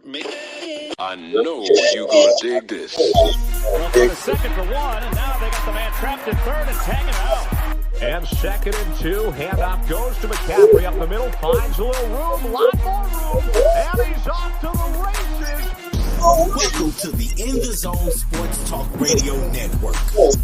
Here, I know you're gonna dig this. Well, for the second for one, and now they got the man trapped in third and tag him out. And 2nd and 2, handoff goes to McCaffrey up the middle, finds a little room, lot more room, and he's off to the races. Welcome to the In the Zone Sports Talk Radio Network.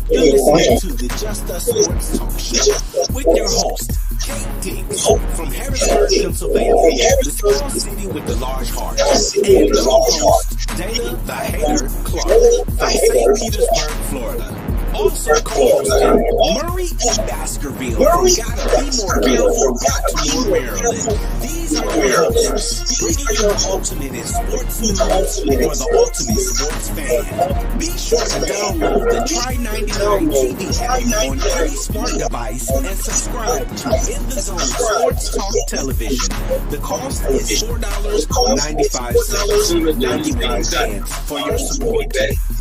You're listening to the Just Us Sports Talk Show with your host, Kate Diggs, from Harrisburg, Pennsylvania, the small city with the large heart, and your host, Dana the Hater Clark, from St. Petersburg, Florida. Also co-hosting Murray E. Baskerville from Gotta Be More Careful, Baltimore, Maryland. These are your hosts, bringing you the ultimate in sports news for the ultimate sports fan. Be sure to download the Try 99 TV app on any smart device and subscribe to In the Zone Sports Talk Television. The cost is $4.95 for your support.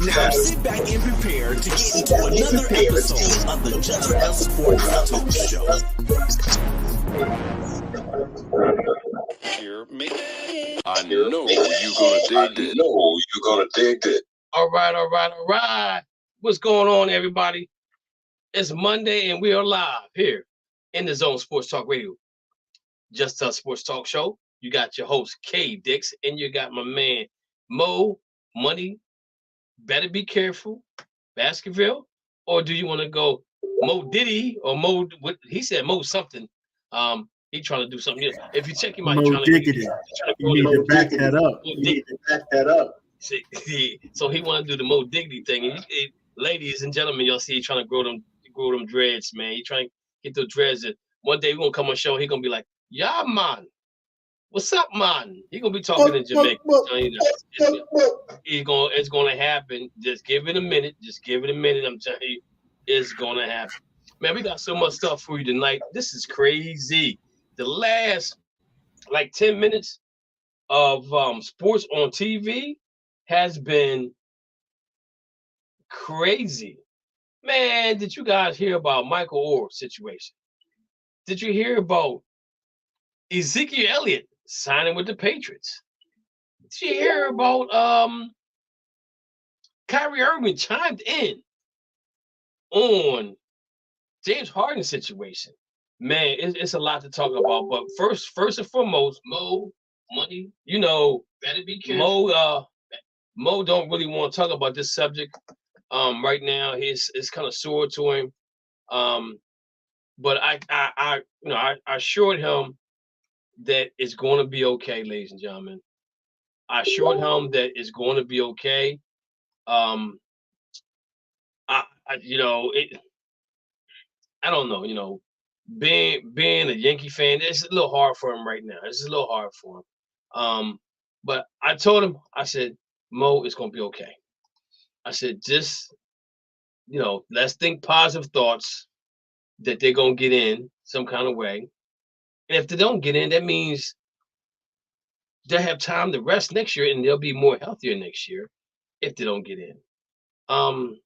Now sit back and prepare to get into another episode of the Just Us Sports Talk Show. Here, I know you're gonna dig this. All right. What's going on, everybody? It's Monday, and we are live here in the Zone Sports Talk Radio. Just Us Sports Talk Show. You got your host, K. Dix, and you got my man, Mo Money. Better be careful, Baskerville. Or do you want to go Mo Diddy or Mo? What he said, Mo something. He trying to do something else. If you check him out, Mo Diggity. You need to back that up. See, so he want to do the Mo Diggity thing. Ladies and gentlemen, y'all see he trying to grow them dreads, man. He trying to get those dreads. And one day we're gonna come on show. He gonna be like, "Yeah, man, what's up, man?" He gonna be talking in Jamaican. It's gonna happen. Just give it a minute. I'm telling you, it's gonna happen. Man, we got so much stuff for you tonight. This is crazy. The last 10 minutes of sports on TV has been crazy. Man, did you guys hear about Michael Orr's situation? Did you hear about Ezekiel Elliott signing with the Patriots? Did you hear about Kyrie Irving chimed in on James Harden's situation? Man, it's a lot to talk about. But first and foremost, Mo Money, better be careful. Mo don't really want to talk about this subject right now. It's kind of sore to him. But I assured him that it's going to be okay, ladies and gentlemen. I assured him that it's going to be okay. I don't know. Being a Yankee fan, it's a little hard for him right now. But I told him, I said, Mo, it's going to be okay. I said, just, let's think positive thoughts that they're going to get in some kind of way. And if they don't get in, that means they'll have time to rest next year and they'll be more healthier next year if they don't get in. I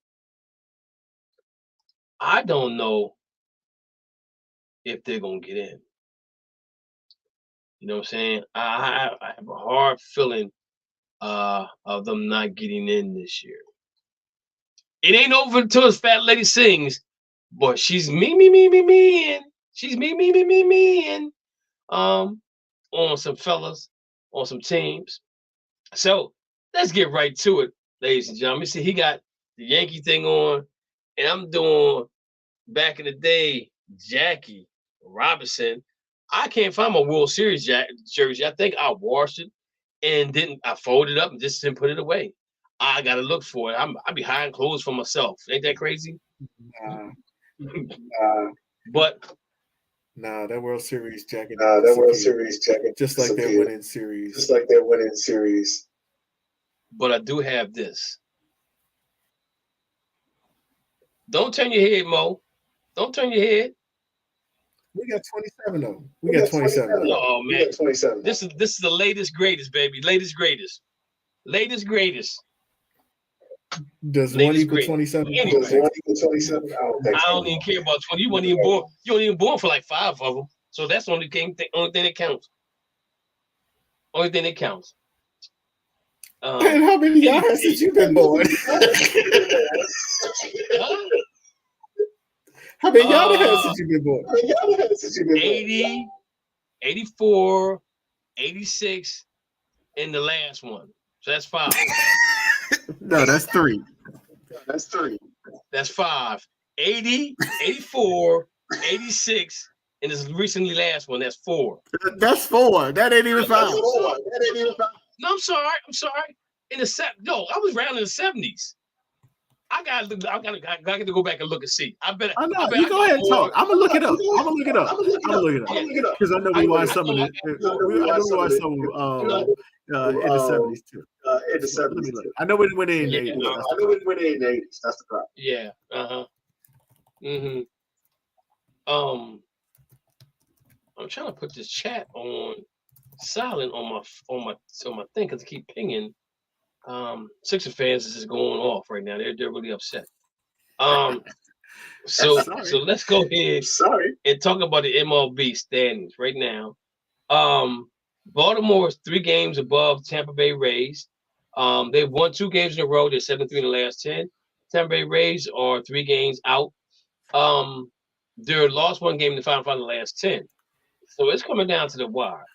don't know if they're going to get in. You know what I'm saying? I have a hard feeling of them not getting in this year. It ain't over until this fat lady sings, but she's me, and she's me, and on some fellas, on some teams. So let's get right to it, ladies and gentlemen. See, he got the Yankee thing on, and I'm doing back in the day, Jackie Robinson. I can't find my World Series jersey. I think I washed it and I folded it up and just didn't put it away. I gotta look for it. I be hiding clothes for myself. Ain't that crazy? But that World Series jacket. Just like their winning series. But I do have this. Don't turn your head, Mo. Don't turn your head. We got 27 of them. We got 27. Oh man, 27. This is the latest greatest, baby. Latest greatest. Does one equal 27? Anyway, I don't even care about 20. You weren't even born. You weren't even born for like 5 of them. So that's the only thing that counts. And how many y'all has since you've been born? How many y'all has since you've been born? 80, 84, 86, and the last one. So that's 5. No, that's 3. That's 5. 80, 84, 86, and this recently last one. That's 4. That's 4. That ain't even 5. No, I'm sorry. In the no, I was around in the 70s. I got to go back and look and see. I bet. You go ahead and talk. I'm gonna look it up. Because I know we watched some of it. I know we watched some in the 70s too. I know we went in the 80s. That's the problem. Yeah. I'm trying to put this chat on silent on my thing because I keep pinging. Sixer fans is just going off right now. They're really upset. So let's go ahead and talk about the MLB standings right now. Baltimore is 3 games above Tampa Bay Rays. They've won 2 games in a row. They're 7-3 in the last 10. Tampa Bay Rays are 3 games out. They're lost 1 game in the final 5 in the last 10. So it's coming down to the wire.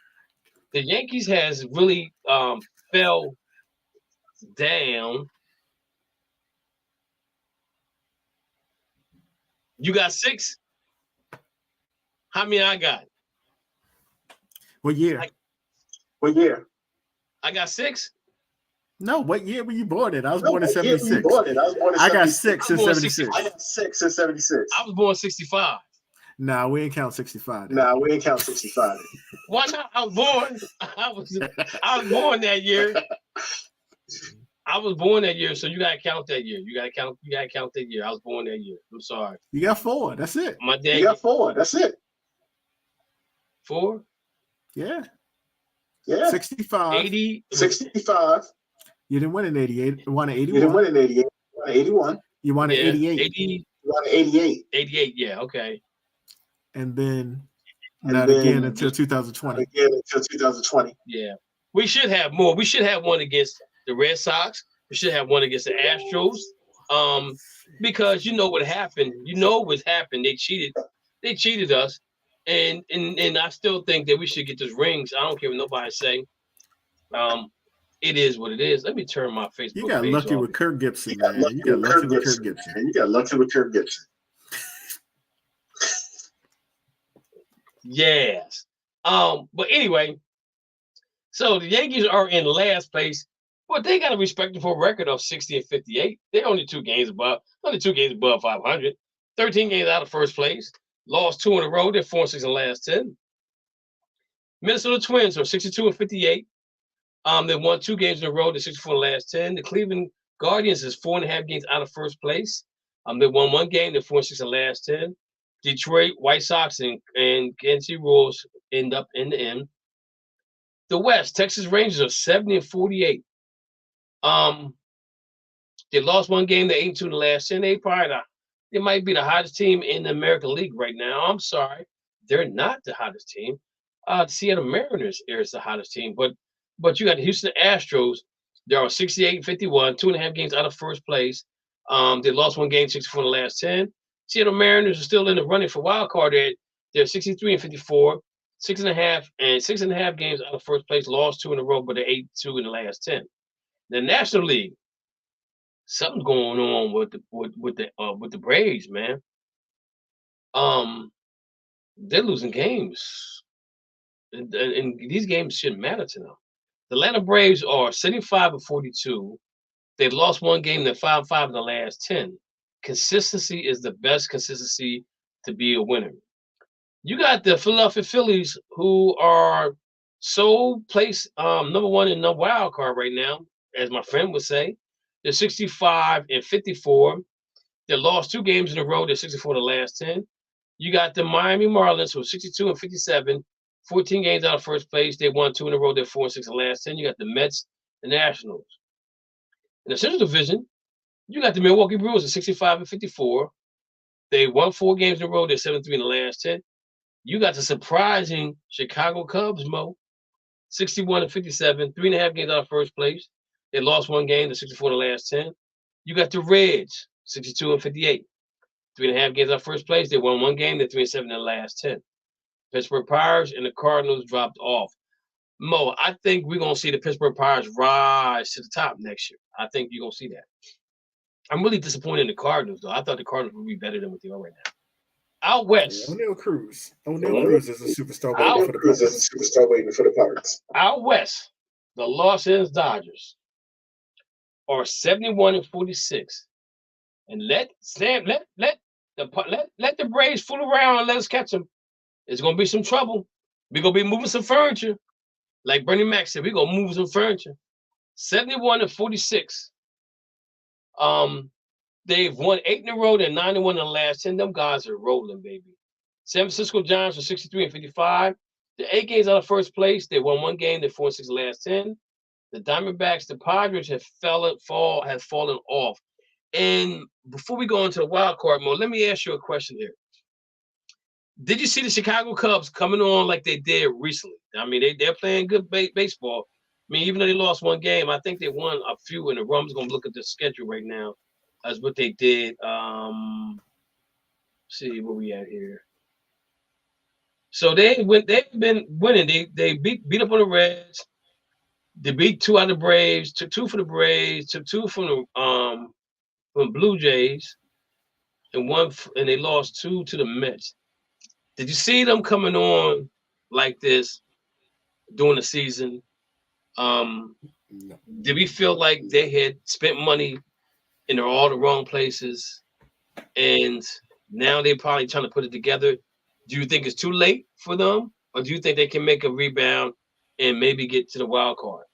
The Yankees has really fell down. You got 6? How many I got? What year? I got 6. No, what year were you born in? I was born in 76. I got 6 in 76. I was born 65. Nah, we ain't count 65. Why not? I was born that year. I was born that year, so you gotta count that year. You gotta count that year. I was born that year. I'm sorry. You got 4. That's it. My dad. You got 4. That's it. 4? Yeah. 65. 80. 65. You didn't win in 88. You won in 81. You didn't win in 88. You won in 81. You won in 88. 80. You won in 88. 88. Yeah. Okay. And then not again until 2020. Yeah. We should have more. We should have one against the Red Sox. We should have one against the Astros. Because you know what happened. They cheated. They cheated us. And I still think that we should get those rings. I don't care what nobody say. It is what it is. Let me turn my Facebook. You got lucky with Kirk Gibson, man. You got lucky with Kirk Gibson. Yes. But anyway, so the Yankees are in last place, but they got a respectable record of 60-58. They're only 2 games above 500. 13 games out of first place. Lost 2 in a row. They're 4-6 in the last 10. Minnesota Twins are 62-58. They won 2 games in a row. They're 64 in the last 10. The Cleveland Guardians is 4.5 games out of first place. They won 1 game. They're 4-6 in the last 10. Detroit White Sox and Kansas City Royals end up in the end. The West, Texas Rangers are 70-48. They lost 1 game. They're 8-2 in the last 10. They might be the hottest team in the American League right now. I'm sorry, they're not the hottest team. The Seattle Mariners is the hottest team, but you got the Houston Astros. They are 68-51, 2.5 games out of first place. They lost 1 game, 64 in the last 10. Seattle Mariners are still in the running for wild card. They're 63-54, 6.5 games out of first place. Lost 2 in a row, but they're 8-2 in the last 10. The National League, something's going on with the Braves, man. They're losing games, and these games shouldn't matter to them. The Atlanta Braves are 75-42. They've lost 1 game. They're 5-5 in the last 10. Consistency is the best consistency to be a winner. You got the Philadelphia Phillies, who are placed number 1 in the wild card right now, as my friend would say. They're 65-54. They lost 2 games in a row. They're 64 in the last 10. You got the Miami Marlins, who are 62-57, 14 games out of first place. They won 2 in a row. They're 4-6 in the last 10. You got the Mets, the Nationals. In the Central Division, you got the Milwaukee Brewers at 65-54. They won 4 games in a row. They're 7-3 in the last 10. You got the surprising Chicago Cubs, Mo, 61-57, 3.5 games out of first place. They lost one game to 64 in the last 10. You got the Reds, 62 and 58. 3.5 games out of first place. They won one game. They're 3-7 in the last 10. Pittsburgh Pirates and the Cardinals dropped off. Mo, I think we're going to see the Pittsburgh Pirates rise to the top next year. I think you're going to see that. I'm really disappointed in the Cardinals, though. I thought the Cardinals would be better than what they are right now. Out west. O'Neal Cruz. O'Neal Cruz is a superstar waiting for the Pirates. Out west, the Los Angeles Dodgers are 71 and 46. And let the Braves fool around and let us catch them. It's going to be some trouble. We're going to be moving some furniture. Like Bernie Mac said, we're going to move some furniture. 71 and 46. They've won 8 in a row. They're 9-1 in the last 10. Them guys are rolling, baby. San Francisco Giants are 63 and 55. They're 8 games out of first place. They won one game. They're 4-6 in the last 10. The Diamondbacks, the Padres have fallen off. And before we go into the wild card mode, let me ask you a question here. Did you see the Chicago Cubs coming on like they did recently? I mean, they're playing good baseball. I mean, even though they lost one game, I think they won a few in a row. I'm just going to look at the schedule right now as what they did. See where we at here. So they've been winning. They beat up on the Reds. They beat 2 out of the Braves, took 2 for the Braves, took 2 from Blue Jays, and they lost 2 to the Mets. Did you see them coming on like this during the season? No. Did we feel like they had spent money in all the wrong places, and now they're probably trying to put it together? Do you think it's too late for them, or do you think they can make a rebound and maybe get to the wild card?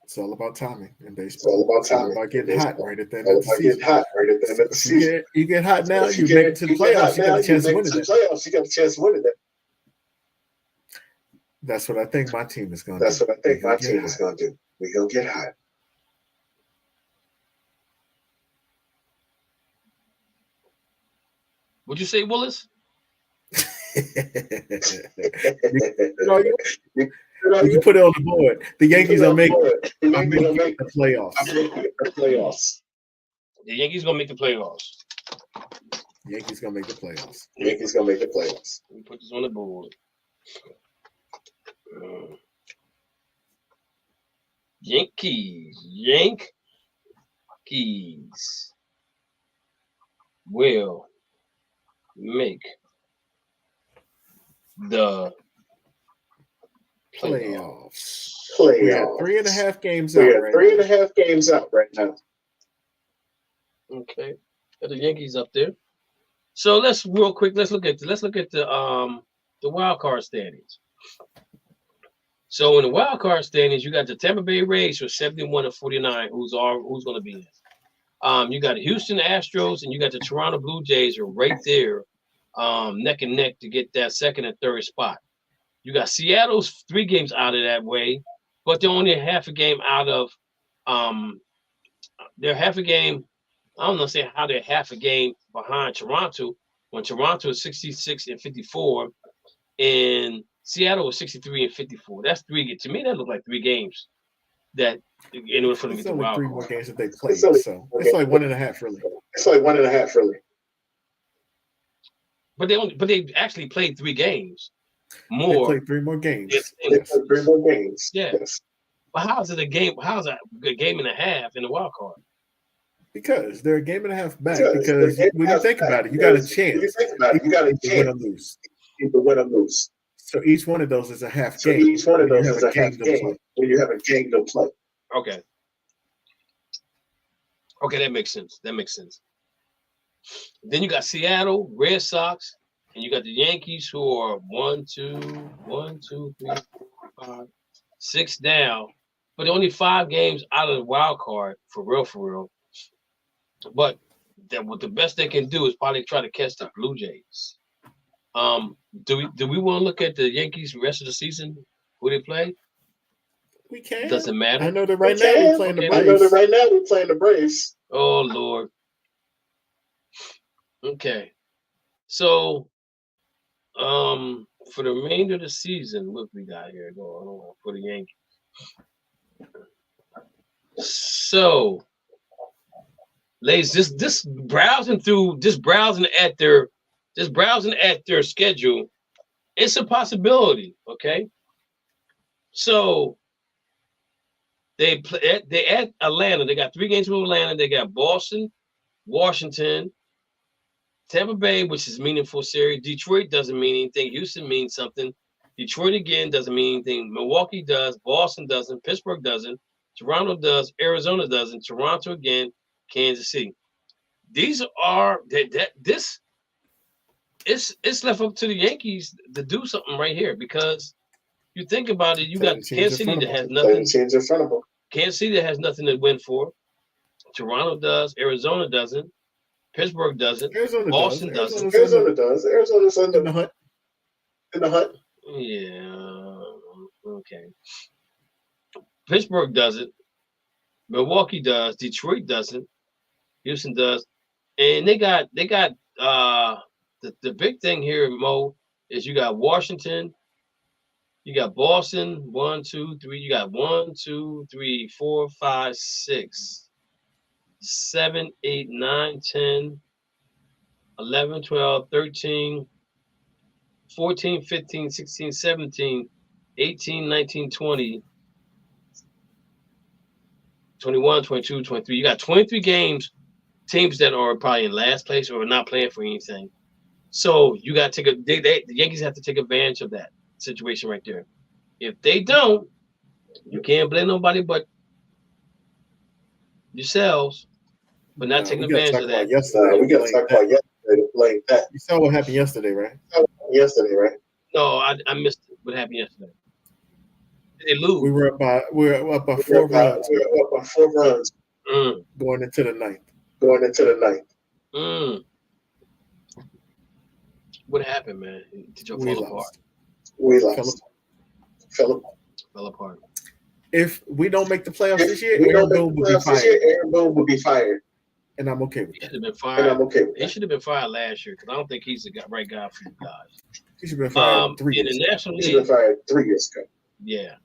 It's all about timing in baseball. It's all about getting hot right at the end of the season. You get hot now, you make it to the playoffs, you got a chance of winning it. That's what I think my team is going to do. That's what I think my team is going to do. We're going to get hot. Would you say, Willis? You put it on the board. The Yankees are making the playoffs. The Yankees gonna make the playoffs. Yankees gonna make the playoffs. Let me put this on the board. Yankees will make the playoffs. We got 3.5 games out. 3.5 games out right now. Okay, got the Yankees up there. So let's look at the wild card standings. So in the wild card standings, you got the Tampa Bay Rays who are 71 and 49. Who's going to be in? You got the Houston Astros and you got the Toronto Blue Jays are right there, neck and neck to get that second and third spot. You got Seattle's 3 games out of that way, but they're only half a game out of. They're half a game. I don't know say how they're half a game behind Toronto when Toronto is 66 and 54, and Seattle is 63 and 54. That's 3. To me, that looked like 3 games. That in order for them to get the wild card. 3 more games that they play. So it's like 1.5 really. It's like 1.5 really. But they actually played 3 games. More. They played 3 more games. Yes. 3 more games. Yeah. Yes. But how's it a game? How's that a game and a half in the wild card? Because they're a game and a half back. Because when you think about it, you got a chance. You got a chance. Win or lose. Either win or lose. So each one of those is a half game. Each one of those is a half game when you have a game to play. Okay. Okay, that makes sense. Then you got Seattle, Red Sox, and you got the Yankees who are 1, 2, 3, 4, 5, 6 down, but only 5 games out of the wild card for real. But what the best they can do is probably try to catch the Blue Jays. Do we want to look at the Yankees the rest of the season? Who they play? We can. Doesn't matter. I know that right now we're playing the Braves. Oh Lord. Okay. So, for the remainder of the season, what we got here going on for the Yankees? So, ladies, just browsing at their schedule, it's a possibility. Okay, so they at Atlanta. They got 3 games with Atlanta. They got Boston, Washington, Tampa Bay, which is meaningful series. Detroit doesn't mean anything. Houston means something. Detroit again doesn't mean anything. Milwaukee does. Boston doesn't. Pittsburgh doesn't. Toronto does. Arizona doesn't. Toronto again. Kansas City. These are this. It's left up to the Yankees to do something right here, because you think about it, you got Kansas City that has nothing. Kansas City that has nothing to win for. Toronto does. Arizona doesn't. Pittsburgh doesn't. Boston doesn't. Arizona does. Arizona's in the hunt. In the hunt. Yeah. Okay. Pittsburgh doesn't. Milwaukee does. Detroit doesn't. Houston does. And they got the big thing here, Mo, is you got Washington, you got Boston, 1, 2, 3. You got 1, 2, 3, 4, 5, 6, 7, 8, 9, 10, 11, 12, 13, 14, 15, 16, 17, 18, 19, 20, 21, 22, 23. You got 23 teams that are probably in last place or not playing for anything. So you got to take the Yankees have to take advantage of that situation right there. If they don't, you can't blame nobody but yourselves for not taking advantage of that. We got to talk about yesterday to blame that. You saw what happened yesterday, right? No, I missed what happened yesterday. They lose. We were up by 4 runs. We were up by 4 runs. Going into the ninth. What happened, man? Did you fall apart? We lost. Fell apart. If we don't make the playoffs this year, Aaron Boone will be fired. And I'm okay with that. He should have been fired. He should have been fired last year, because I don't think he's the right guy for you guys. He should have been fired 3 years ago. National League, he should have been fired 3 years ago. Yeah.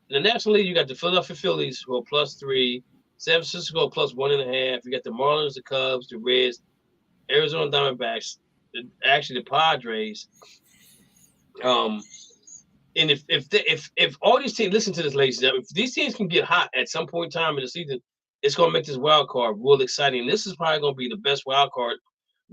In the National League, you got the Philadelphia Phillies, who are +3, San Francisco +1.5. You got the Marlins, the Cubs, the Reds, Arizona Diamondbacks, actually the Padres. And if all these teams, listen to this, ladies, if these teams can get hot at some point in time in the season, it's going to make this wild card real exciting. This is probably going to be the best wild card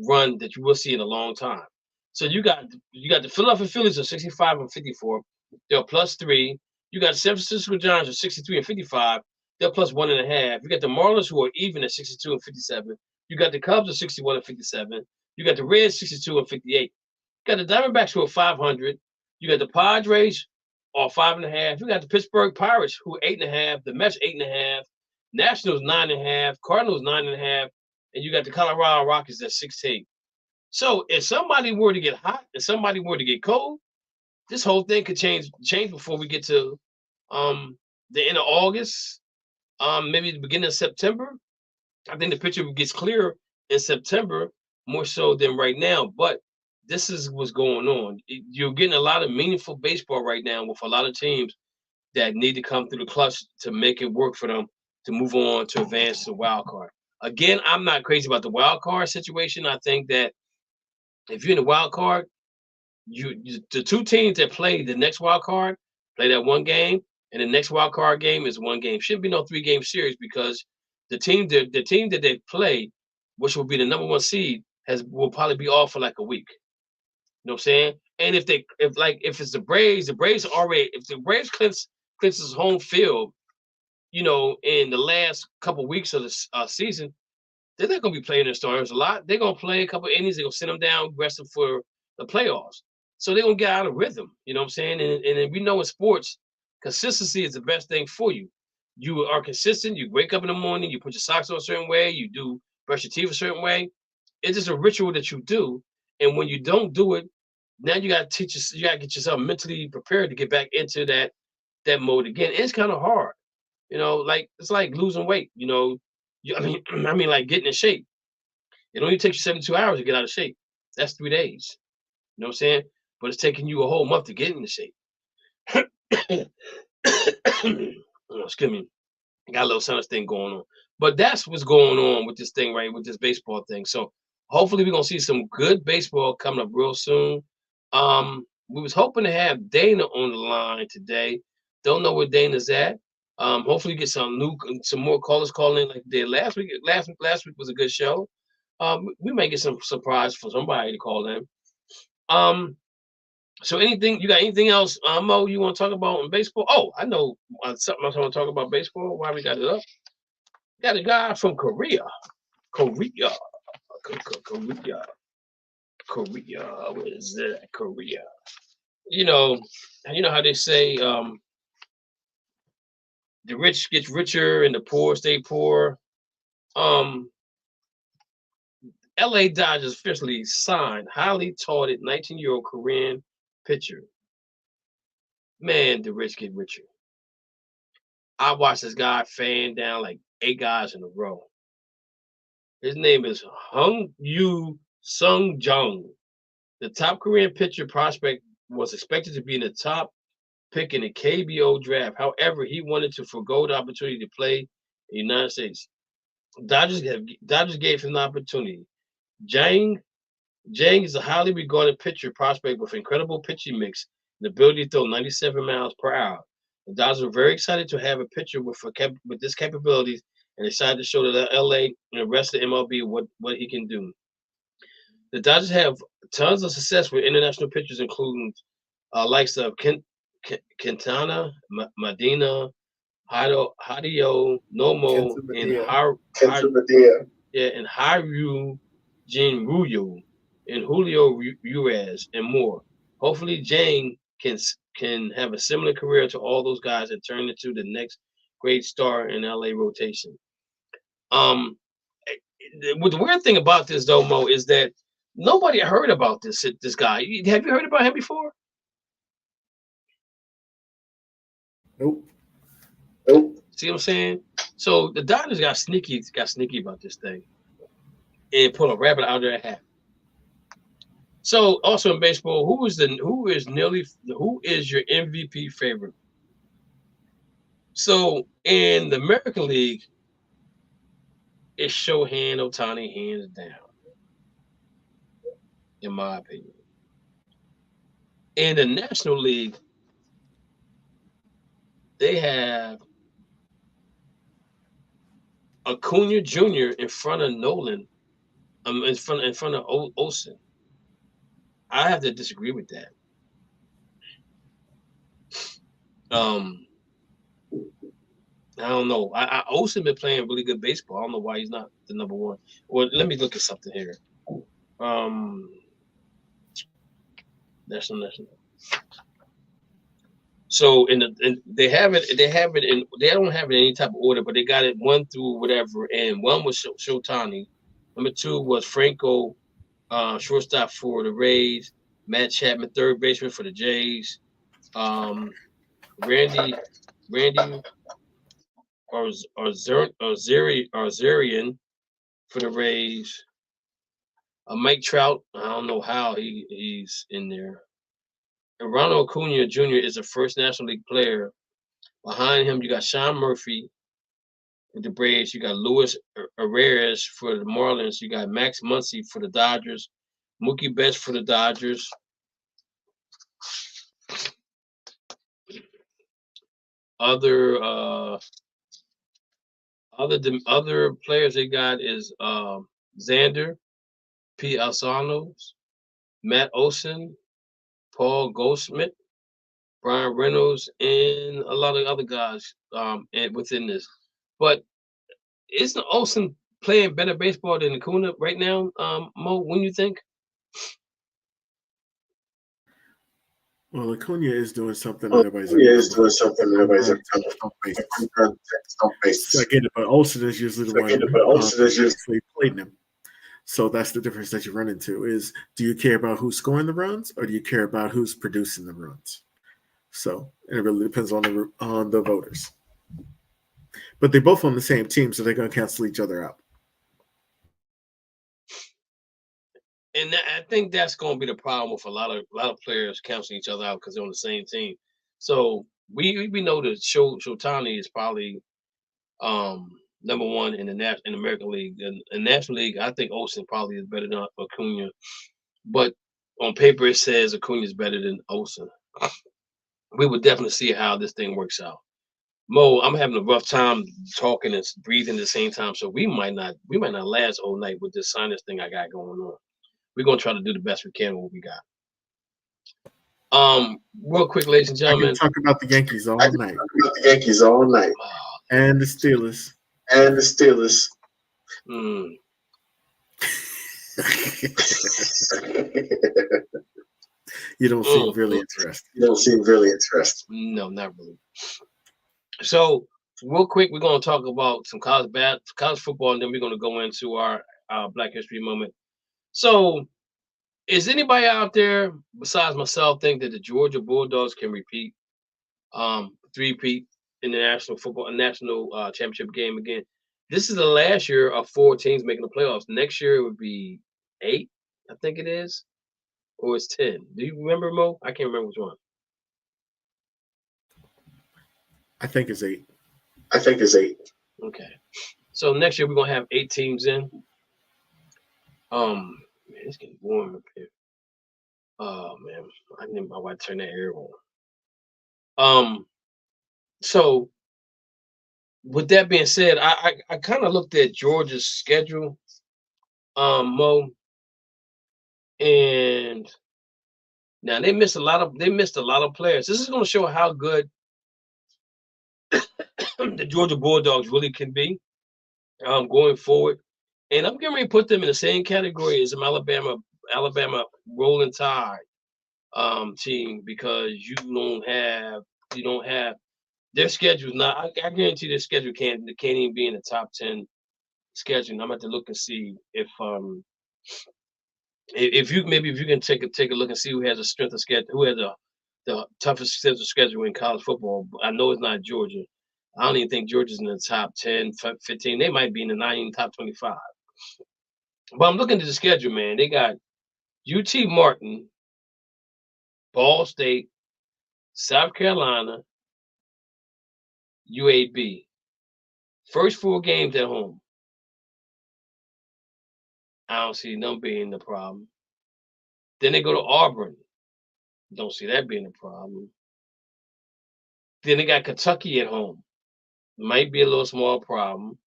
run that you will see in a long time. So you got the Philadelphia Phillies are 65 and 54. They're +3. You got the San Francisco Giants are 63 and 55. They're +1.5. You got the Marlins, who are even at 62 and 57. You got the Cubs at 61 and 57. You got the Reds 62 and 58. You got the Diamondbacks, who are 500. You got the Padres, are 5.5. You got the Pittsburgh Pirates, who are 8.5. The Mets 8.5. Nationals 9.5. Cardinals 9.5. And you got the Colorado Rockies at 16. So if somebody were to get hot and somebody were to get cold, this whole thing could change before we get to the end of August, maybe the beginning of September. I think the picture gets clearer in September more so than right now. But this is what's going on. You're getting a lot of meaningful baseball right now with a lot of teams that need to come through the clutch to make it work for them to move on to advance to the wild card. Again, I'm not crazy about the wild card situation. I think that if you're in the wild card, the 2 teams that play the next wild card play that 1 game, and the next wild card game is 1 game. Shouldn't be no 3-game series, because the team that they play, which will be the number 1 seed, will probably be off for like a week. You know what I'm saying? And if it's the Braves already, if the Braves clinches home field, in the last couple of weeks of the season, they're not going to be playing their starters a lot. They're going to play a couple of innings. They're going to send them down, rest them for the playoffs. So they're going to get out of rhythm. You know what I'm saying? And we know in sports, consistency is the best thing for you. You are consistent. You wake up in the morning. You put your socks on a certain way. You do brush your teeth a certain way. It's just a ritual that you do. And when you don't do it, now you got to get yourself mentally prepared to get back into that mode again. And it's kind of hard. It's like losing weight. I mean, like getting in shape. It only takes you 72 hours to get out of shape. That's 3 days. You know what I'm saying? But it's taking you a whole month to get into shape. Excuse me. Got a little sinus thing going on. But that's what's going on with this thing, right? With this baseball thing. So hopefully we're gonna see some good baseball coming up real soon. We was hoping to have Dana on the line today. Don't know where Dana's at. Hopefully get some more callers calling in like they did last week. Last week was a good show. We may get some surprise for somebody to call in. So you got anything else, Mo, you want to talk about in baseball? Oh, I know something else I want to talk about baseball. Why we got it up? Got a guy from Korea. Korea. Where is that? Korea. You know how they say the rich gets richer and the poor stay poor. LA Dodgers officially signed highly touted 19-year-old Korean pitcher. Man, the rich get richer. I watched this guy fan down like 8 guys in a row. His name is Hung Yu Sung Jung. The top Korean pitcher prospect was expected to be in the top pick in the KBO draft. However, he wanted to forgo the opportunity to play in the United States. Dodgers gave him the opportunity. Jang is a highly regarded pitcher prospect with incredible pitching mix and the ability to throw 97 miles per hour. The Dodgers were very excited to have a pitcher with this capabilities and decided to show to LA and the rest of the MLB what he can do. The Dodgers have tons of success with international pitchers, including likes of Quintana, Medina, Hideo Nomo, and Haru Jinryu, and Julio Urias, and more. Hopefully, Jang can have a similar career to all those guys and turn into the next great star in LA rotation. The weird thing about this, though, Mo, is that nobody heard about this guy. Have you heard about him before? Nope. See what I'm saying? So the Dodgers got sneaky about this thing and put a rabbit out of their hat. So also in baseball, who is your MVP favorite? So in the American League, it's Shohei Ohtani hands down, in my opinion. In the National League, they have Acuna Jr. in front of Nolan, in front of Olsen. I have to disagree with that. I don't know. Olsen been playing really good baseball. I don't know why he's not the number one. Well, let me look at something here. National. So they have it. They don't have it in any type of order, but they got it 1 through whatever. And 1 was Shotani. Number 2 was Franco, shortstop for the Rays. Matt Chapman, third baseman for the Jays. Randy Arzarian for the Rays. Mike Trout, I don't know how he's in there. And Ronald Acuna Jr. is the first National League player. Behind him, you got Sean Murphy with the Braves. You got Luis Arias for the Marlins. You got Max Muncy for the Dodgers. Mookie Betts for the Dodgers. Other players they got is Xander P. Alzanos, Matt Olson, Paul Goldschmidt, Brian Reynolds, and a lot of other guys and within this. But isn't Olson playing better baseball than Acuna right now, Mo? When you think? Well, Acuna is doing something. He is doing something. Everybody's on basis. So I get it, but Olsen is usually the one who played him. So that's the difference that you run into is, do you care about who's scoring the runs or do you care about who's producing the runs? So it really depends on the voters. But they're both on the same team, so they're going to cancel each other out. And I think that's going to be the problem with a lot of players canceling each other out because they're on the same team. So we know that Shotani is probably Number one in the American League. In National League, I think Olsen probably is better than Acuna, but on paper it says Acuna is better than Olsen. We would definitely see how this thing works out. Mo, I'm having a rough time talking and breathing at the same time, so we might not last all night with this sinus thing I got going on. We're gonna try to do the best we can with what we got. Real quick, ladies and gentlemen. I can talk about the Yankees all night. And the Steelers. You don't seem really interested. No, not really. So, real quick, we're going to talk about some college football, and then we're going to go into our Black History moment. So, is anybody out there besides myself think that the Georgia Bulldogs can repeat in the national championship game again? This is the last year of 4 teams making the playoffs. Next year it would be 8, I think it is, or it's 10. Do you remember, Mo? I can't remember which one. I think it's 8. Okay. So next year we're gonna have 8 teams in. Man, it's getting warm up here. Oh man, I need my wife to turn that air on. So with that being said, I kind of looked at Georgia's schedule, Mo, and now they missed a lot of players. This is going to show how good the Georgia Bulldogs really can be going forward. And I'm getting ready to put them in the same category as an Alabama Rolling Tide team, because you don't have their schedule. I guarantee their schedule can't even be in the top 10 schedule. I'm going to have to look and see if you can take a look and see who has the strength of schedule, who has the toughest schedule in college football. I know it's not Georgia. I don't even think Georgia's in the top 10, 15. They might be in the top 25. But I'm looking at the schedule, man. They got UT Martin, Ball State, South Carolina, UAB. First 4 games at home. I don't see them being the problem. Then they go to Auburn. Don't see that being a problem. Then they got Kentucky at home. Might be a little small problem.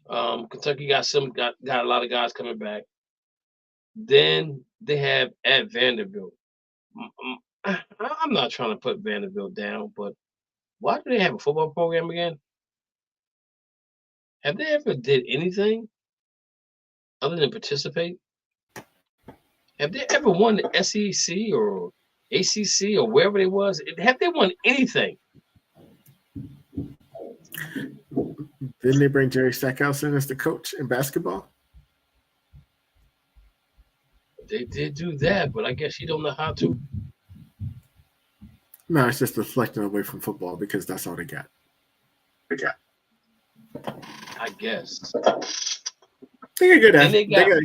Kentucky got a lot of guys coming back. Then they have at Vanderbilt. I'm not trying to put Vanderbilt down, but why do they have a football program again? Have they ever did anything other than participate? Have they ever won the SEC or ACC or wherever it was? Have they won anything? Didn't they bring Jerry Stackhouse in as the coach in basketball? They did do that, but I guess you don't know how to. No, it's just deflecting away from football because that's all they got. I guess. They got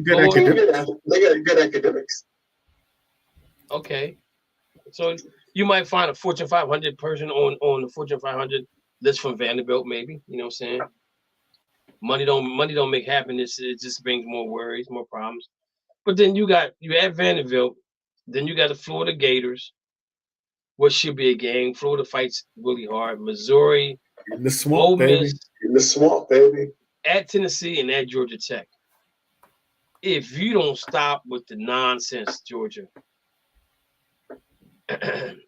good academics. Okay. So you might find a Fortune 500 person on the Fortune 500 list from Vanderbilt, maybe. You know what I'm saying? Money don't make happiness. It just brings more worries, more problems. But then you have Vanderbilt. Then you got the Florida Gators, what should be a game. Florida fights really hard. Missouri, in the swamp, baby. At Tennessee and at Georgia Tech. If you don't stop with the nonsense, Georgia, and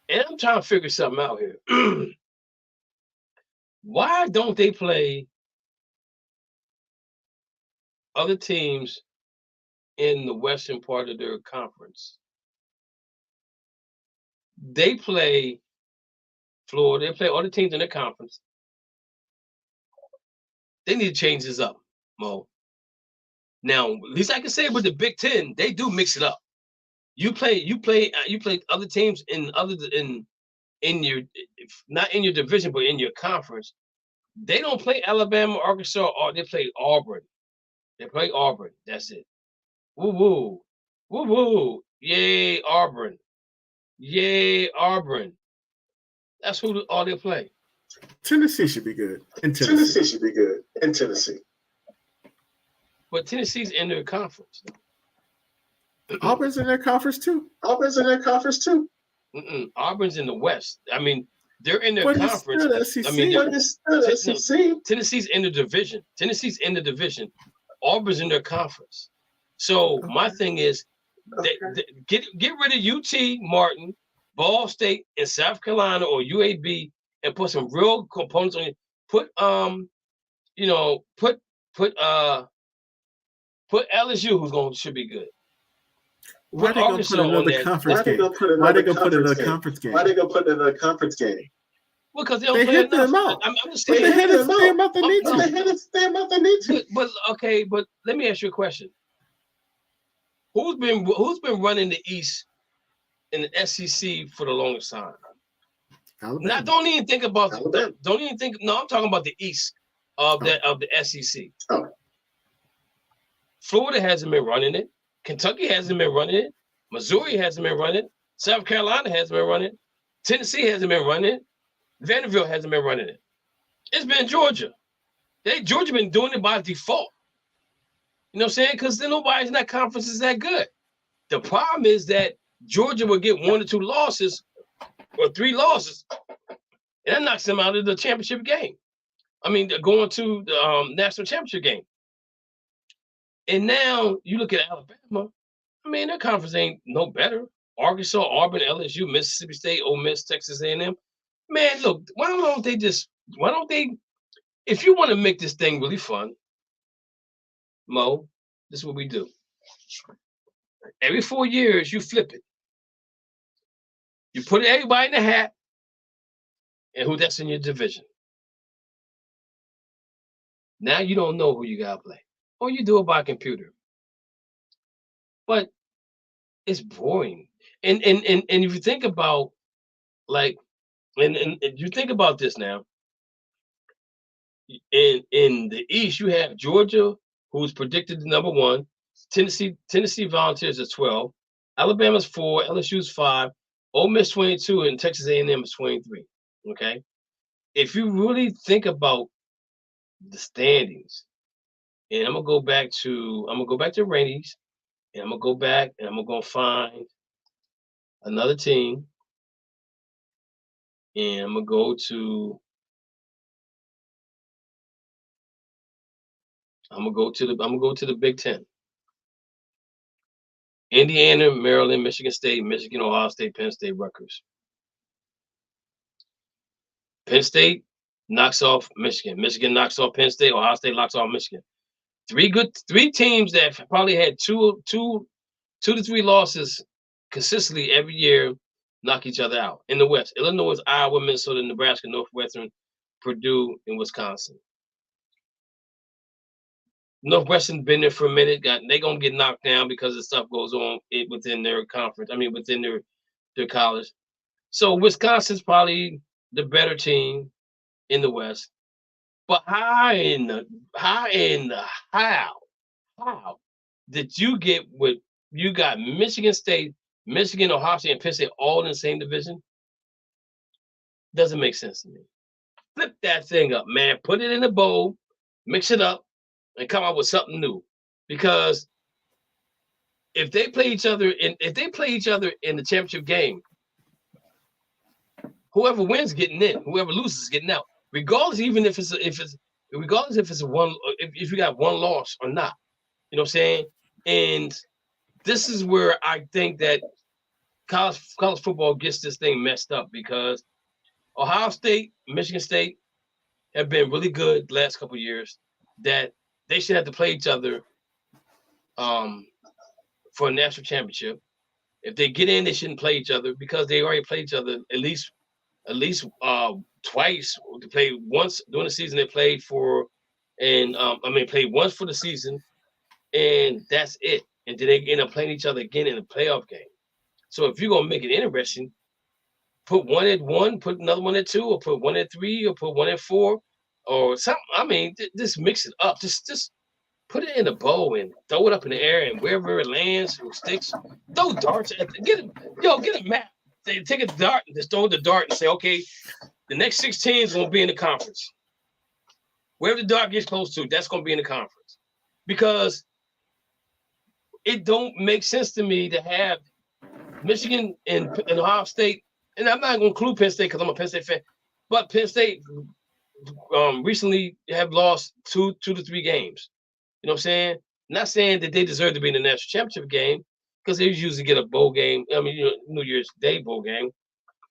I'm trying to figure something out here. Why don't they play other teams in the western part of their conference? They play Florida. They play other teams in their conference. They need to change this up, Mo. Now, at least I can say with the Big Ten, they do mix it up. You play other teams in your, not in your division, but in your conference. They don't play Alabama, Arkansas, or they play Auburn. They play Auburn. That's it. Woo woo, woo woo. Yay, Auburn. Yay, Auburn. That's who all they play. Tennessee should be good. Tennessee should be good in Tennessee. But Tennessee's in their conference. Auburn's in their conference too. Auburn's in their conference too. Auburn's in the West. I mean, they're in their But conference. It's still SEC. I mean, But it's still SEC. Tennessee's in the division. Tennessee's in the division. Auburn's in their conference. So my thing is, get rid of UT, Martin, Ball State, and South Carolina or UAB, and put some real components on it. Put LSU, should be good. Why they gonna put another conference game? Why they gonna put another conference game? Why they gonna put another conference game? Well, because they don't play hit them enough. out. I'm just saying. They had to stay about the need They had to stay about the need to. But let me ask you a question. Who's been running the East in the SEC for the longest time? Alabama. Now, don't even think about. Alabama. Don't even think. No, I'm talking about the East of the SEC. Oh. Florida hasn't been running it. Kentucky hasn't been running it. Missouri hasn't been running it. South Carolina hasn't been running it. Tennessee hasn't been running it. Vanderbilt hasn't been running it. It's been Georgia. Georgia been doing it by default. You know what I'm saying? Because then nobody's in that conference is that good. The problem is that Georgia will get 1 or 2 losses or 3 losses, and that knocks them out of the championship game. I mean, going to the national championship game. And now you look at Alabama. I mean, their conference ain't no better. Arkansas, Auburn, LSU, Mississippi State, Ole Miss, Texas A&M. Man, look, why don't they, if you want to make this thing really fun, Mo, this is what we do. Every 4 years, you flip it. You put everybody in the hat, and who that's in your division. Now you don't know who you got to play. Or you do it by computer. But it's boring. And if you think about, like, and you think about this now, in the East, you have Georgia, who's predicted number 1, Tennessee Volunteers is 12, Alabama's 4, LSU's 5, Ole Miss 22, and Texas A&M is 23. Okay, if you really think about the standings, and I'm gonna go back to Rainey's, and I'm gonna find another team, and I'm gonna go to the Big Ten. Indiana, Maryland, Michigan State, Michigan, Ohio State, Penn State, Rutgers. Penn State knocks off Michigan. Michigan knocks off Penn State. Ohio State knocks off Michigan. 3 teams that probably had 2 to 3 losses consistently every year knock each other out. In the West, Illinois, Iowa, Minnesota, Nebraska, Northwestern, Purdue, and Wisconsin. Northwestern been there for a minute. They're gonna get knocked down because the stuff goes on within their conference. I mean, within their college. So Wisconsin's probably the better team in the West. But how did you get what you got? Michigan State, Michigan, Ohio State, and Penn State all in the same division? Doesn't make sense to me. Flip that thing up, man. Put it in a bowl, mix it up, and come up with something new. Because if they play each other in the championship game, whoever wins getting in, whoever loses getting out. Regardless, even if it's if you got 1 loss or not. You know what I'm saying? And this is where I think that college football gets this thing messed up, because Ohio State, Michigan State have been really good the last couple of years, that they should have to play each other for a national championship. If they get in, they shouldn't play each other, because they already played each other at least twice. To play once during the season, they played for, and played once for the season, and that's it. And then they end up playing each other again in a playoff game. So if you're gonna make it interesting, put one at 1, put another one at 2, or put one at 3, or put one at 4, or something. I mean, just mix it up. Just put it in a bowl and throw it up in the air, and wherever it lands, it sticks. Throw darts at get a map. They take a dart and just throw the dart and say, okay, the next 6 teams going to be in the conference. Wherever the dart gets close to, that's going to be in the conference. Because it don't make sense to me to have Michigan and Ohio State, and I'm not going to include Penn State because I'm a Penn State fan, but Penn State recently have lost two to 3 games. You know what I'm saying? Not saying that they deserve to be in the national championship game because they usually get a bowl game. I mean, New Year's Day bowl game.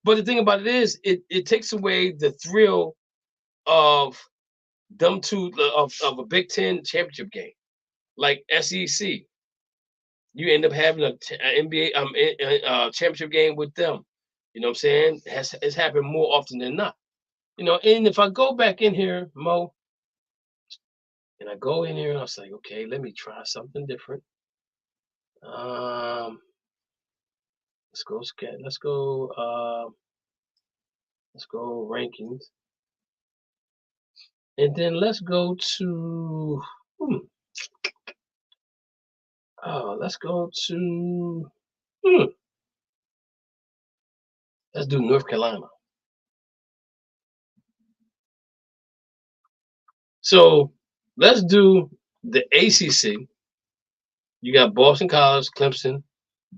But the thing about it is, it takes away the thrill of them two of a Big Ten championship game, like SEC. You end up having an NBA championship game with them. You know what I'm saying? It's happened more often than not. You know, and if I go back in here, Mo, and I go in here and I was like, okay, let me try something different. Let's go rankings. And then let's go to let's do North Carolina. So let's do the ACC. You got Boston College, Clemson,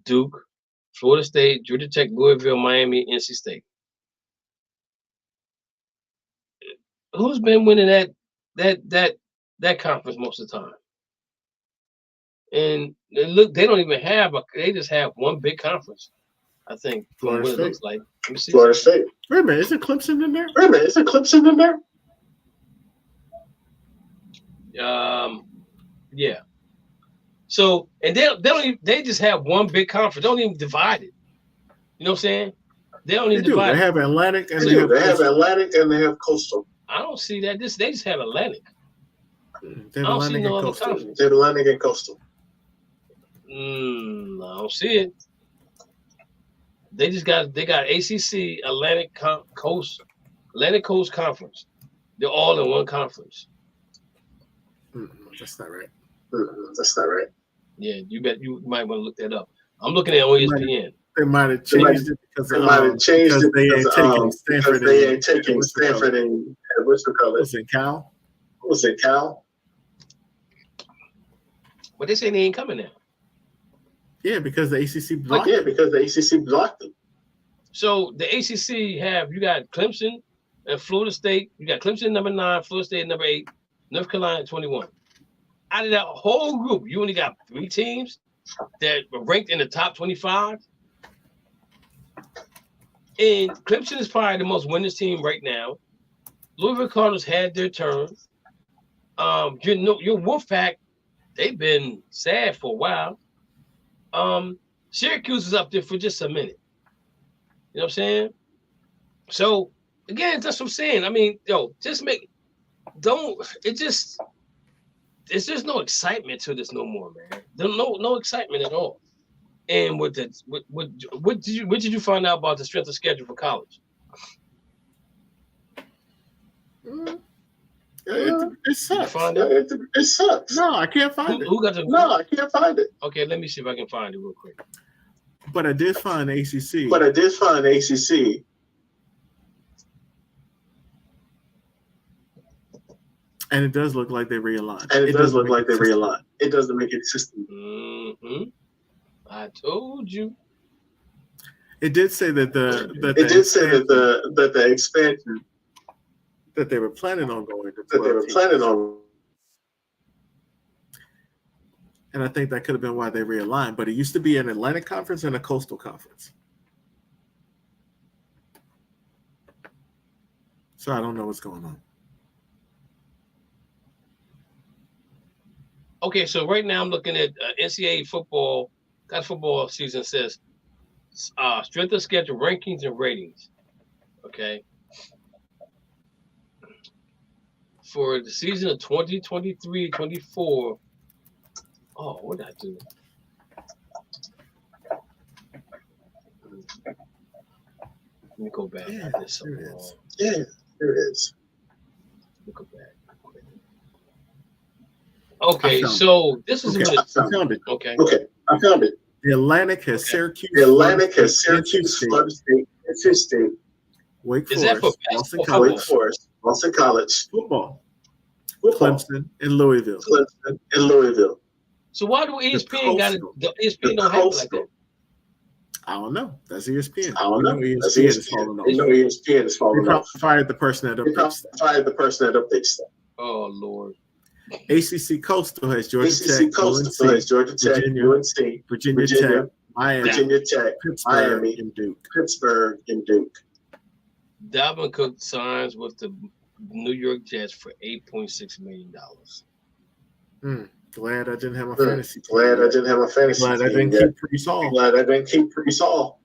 Duke, Florida State, Georgia Tech, Louisville, Miami, NC State. Who's been winning that conference most of the time? And look, they don't even have they just have one big conference, I think, from what it looks like. Let me see. Florida State. Wait a minute, isn't Clemson in there? Yeah. So, and they just have one big conference. They don't even divide it. You know what I'm saying? They don't even divide. They have Atlantic and they have Coastal. I don't see that. They just have Atlantic. They have Atlantic and Coastal. They have Atlantic and Coastal. I don't see it. They got ACC, Atlantic Coast Conference. They're all in one conference. That's not right. Yeah, you might want to look that up. I'm looking at ESPN. They might have changed it because they ain't taking Stanford and what's the color? Was it Cal? But they say they ain't coming now. Yeah, because the ACC blocked. Them. So the ACC you got Clemson and Florida State. You got Clemson number 9, Florida State number 8, North Carolina 21. Out of that whole group, you only got 3 teams that were ranked in the top 25. And Clemson is probably the most winners team right now. Louisville Cardinals had their turn. Your Wolfpack, they've been sad for a while. Syracuse is up there for just a minute. You know what I'm saying? So again, that's what I'm saying. I mean, it's just no excitement to this no more, man. There's no excitement at all. And what did you find out about the strength of schedule for college? It sucks. It sucks. No, I can't find it. I can't find it. Okay, let me see if I can find it real quick. But I did find ACC. And it does look like they realigned. It doesn't make it system. Mm-hmm. I told you. It did say that the expansion that they were planning on going to 12 And I think that could have been why they realigned. But it used to be an Atlantic Conference and a Coastal Conference. So I don't know what's going on. Okay, so right now I'm looking at NCAA football. That football season says strength of schedule, rankings, and ratings. Okay. For the season of 2023-24. Oh, what did I do? Let me go back. Yeah, I did something there it wrong. is. Yeah, there it is. Let me go back. Okay, so this is I found it. Okay. I found it. The Atlantic has Syracuse. Florida State, NC State, Wake Is that for Forest, basketball? Boston Wake College, Forest, Boston College, football, football, Clemson, and Louisville. Clemson, and Louisville. So why do ESPN got it? The ESPN don't have it like that. I don't know. That's ESPN. I don't know. That's ESPN is falling off. You know ESPN is They falling probably off. fired the person that They updates stuff. fired the person that updates stuff. Oh Lord. ACC Coastal has Georgia Tech, ACC Coastal UNC, has Georgia Tech, UNC, Virginia Tech, Miami, Virginia Tech, Pittsburgh, Miami, and Duke. Pittsburgh, and Duke. Dalvin Cook signs with the New York Jets for $8.6 million. Glad I didn't have my fantasy team. Glad I didn't have my fantasy Glad I team. didn't keep pretty Saul. Glad I didn't keep pretty Saul.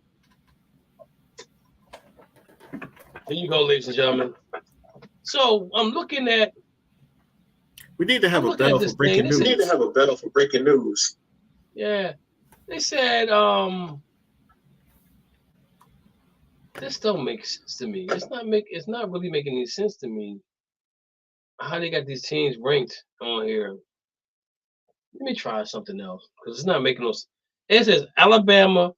Here you go, ladies and gentlemen. So I'm looking at. We need to have a bell for breaking news. We need to have a bell for breaking news. Yeah, they said this don't make sense to me. It's not really making any sense to me. How they got these teams ranked on here? Let me try something else because it's not making no sense. It says Alabama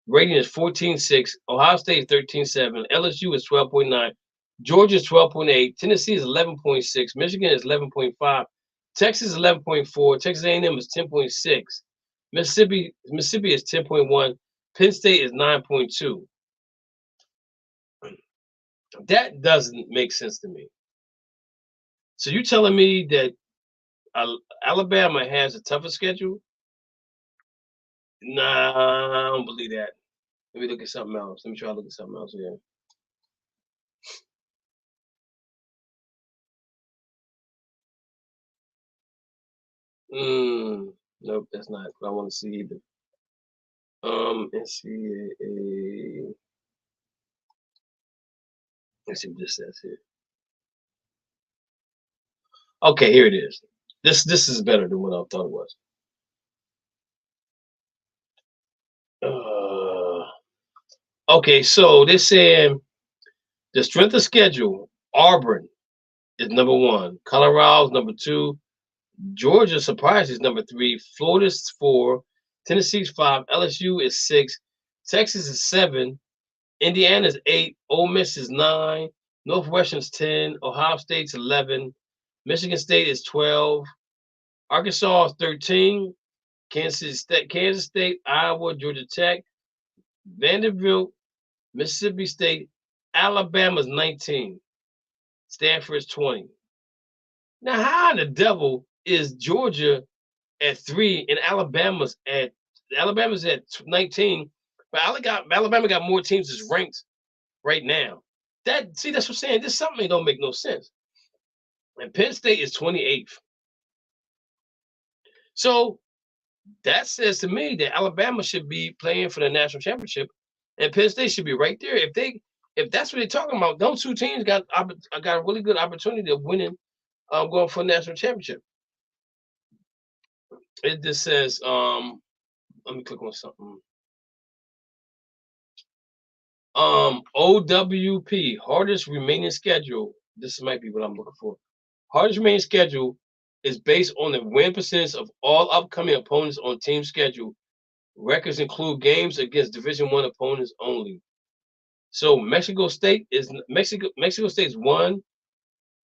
rating is 14.6, Ohio State is 13.7, LSU is 12.9, Georgia is 12.8, Tennessee is 11.6, Michigan is 11.5, Texas is 11.4, Texas A&M is 10.6, Mississippi is 10.1, Penn State is 9.2. That doesn't make sense to me. So you telling me that Alabama has a tougher schedule? Nah, I don't believe that. Let me look at something else. Let me try to look at something else here. Nope, that's not what I want to see either. NCAA. Let's see what this says here. Okay, here it is. This is better than what I thought it was. Okay, so they're saying the strength of schedule, Auburn is number 1, Colorado is number 2, Georgia, surprise, is number 3, Florida's 4, Tennessee's 5, LSU is 6, Texas is 7, Indiana's 8, Ole Miss is 9, Northwestern's 10, Ohio State's 11, Michigan State is 12, Arkansas is 13, Kansas State, Iowa, Georgia Tech, Vanderbilt, Mississippi State, Alabama's 19, Stanford's 20. Now, how in the devil is Georgia at 3 and Alabama's at 19? But Alabama got more teams that's ranked right now. That's what I'm saying. This something don't make no sense. And Penn State is 28th. So that says to me that Alabama should be playing for the national championship, and Penn State should be right there. If that's what they're talking about, those two teams got a really good opportunity of winning, going for a national championship. It just says, let me click on something. OWP, hardest remaining schedule. This might be what I'm looking for. Hardest remaining schedule is based on the win percentage of all upcoming opponents on team schedule. Records include games against Division I opponents only. So Mexico State is 1.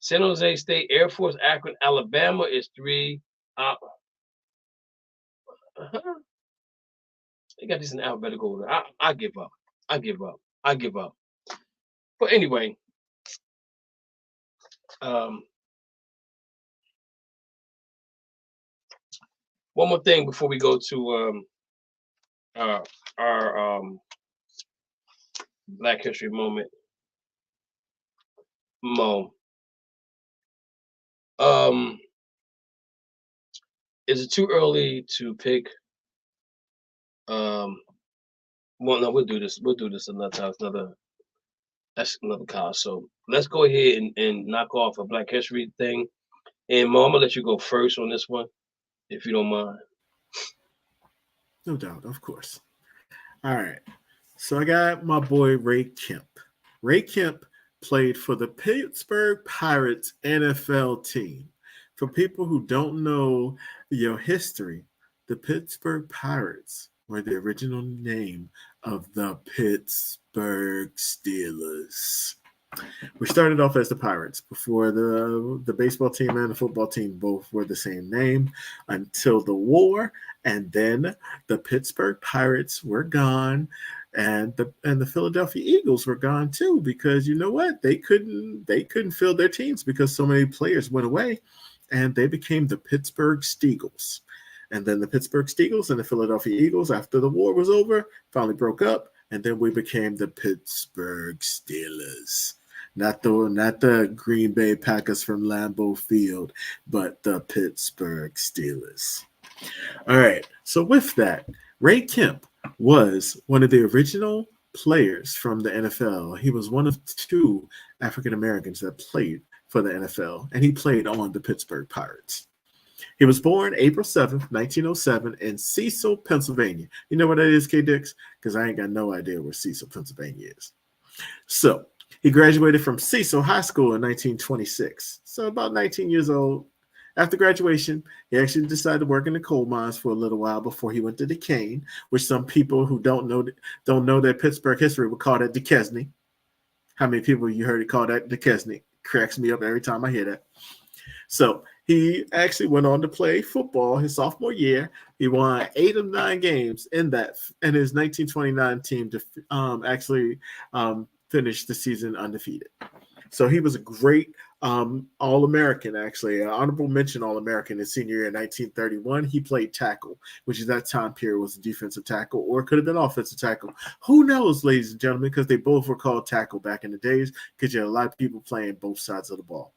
San Jose State, Air Force, Akron, Alabama is 3. They got this in alphabetical order. I give up. I give up. But anyway, one more thing before we go to our Black History moment. Is it too early to pick? Well, no, we'll do this. We'll do this another time. That's another cause. So let's go ahead and knock off a Black History thing. And Mo, I'm gonna let you go first on this one, if you don't mind. No doubt, of course. All right. So I got my boy Ray Kemp. Ray Kemp played for the Pittsburgh Pirates NFL team. For people who don't know your history, the Pittsburgh Pirates were the original name of the Pittsburgh Steelers. We started off as the Pirates before the baseball team and the football team both were the same name until the war, and then the Pittsburgh Pirates were gone, and the Philadelphia Eagles were gone too, because you know what, they couldn't fill their teams because so many players went away, and they became the Pittsburgh Steagles. And then the Pittsburgh Steagles and the Philadelphia Eagles, after the war was over, finally broke up, and then we became the Pittsburgh Steelers. Not the Green Bay Packers from Lambeau Field, but the Pittsburgh Steelers. All right, so with that, Ray Kemp was one of the original players from the NFL. He was one of two African Americans that played for the NFL, and he played on the Pittsburgh Pirates. He was born April 7th, 1907 in Cecil, Pennsylvania. You know what that is, K-Dix? Because I ain't got no idea where Cecil, Pennsylvania is. So he graduated from Cecil High School in 1926. So about 19 years old. After graduation, he actually decided to work in the coal mines for a little while before he went to Duquesne, which some people who don't know their Pittsburgh history would call that Duquesne. How many people you heard it call that Duquesne? Cracks me up every time I hear that. So he actually went on to play football his sophomore year. He won 8 of 9 games in his 1929 team to actually finish the season undefeated. So he was a great All-American, actually, an honorable mention All-American his senior year in 1931. He played tackle, which is that time period was a defensive tackle, or it could have been offensive tackle. Who knows, ladies and gentlemen, because they both were called tackle back in the days, because you had a lot of people playing both sides of the ball.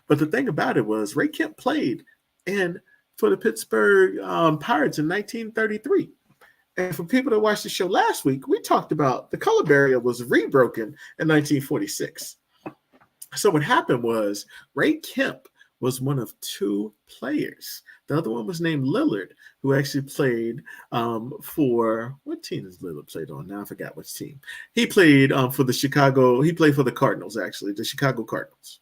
But the thing about it was Ray Kemp played for the Pittsburgh Pirates in 1933. And for people that watched the show last week, we talked about the color barrier was rebroken in 1946. So what happened was Ray Kemp was one of 2 players. The other one was named Lillard, who actually played for what team does Lillard played on? Now I forgot which team. He played for the Cardinals, actually, the Chicago Cardinals.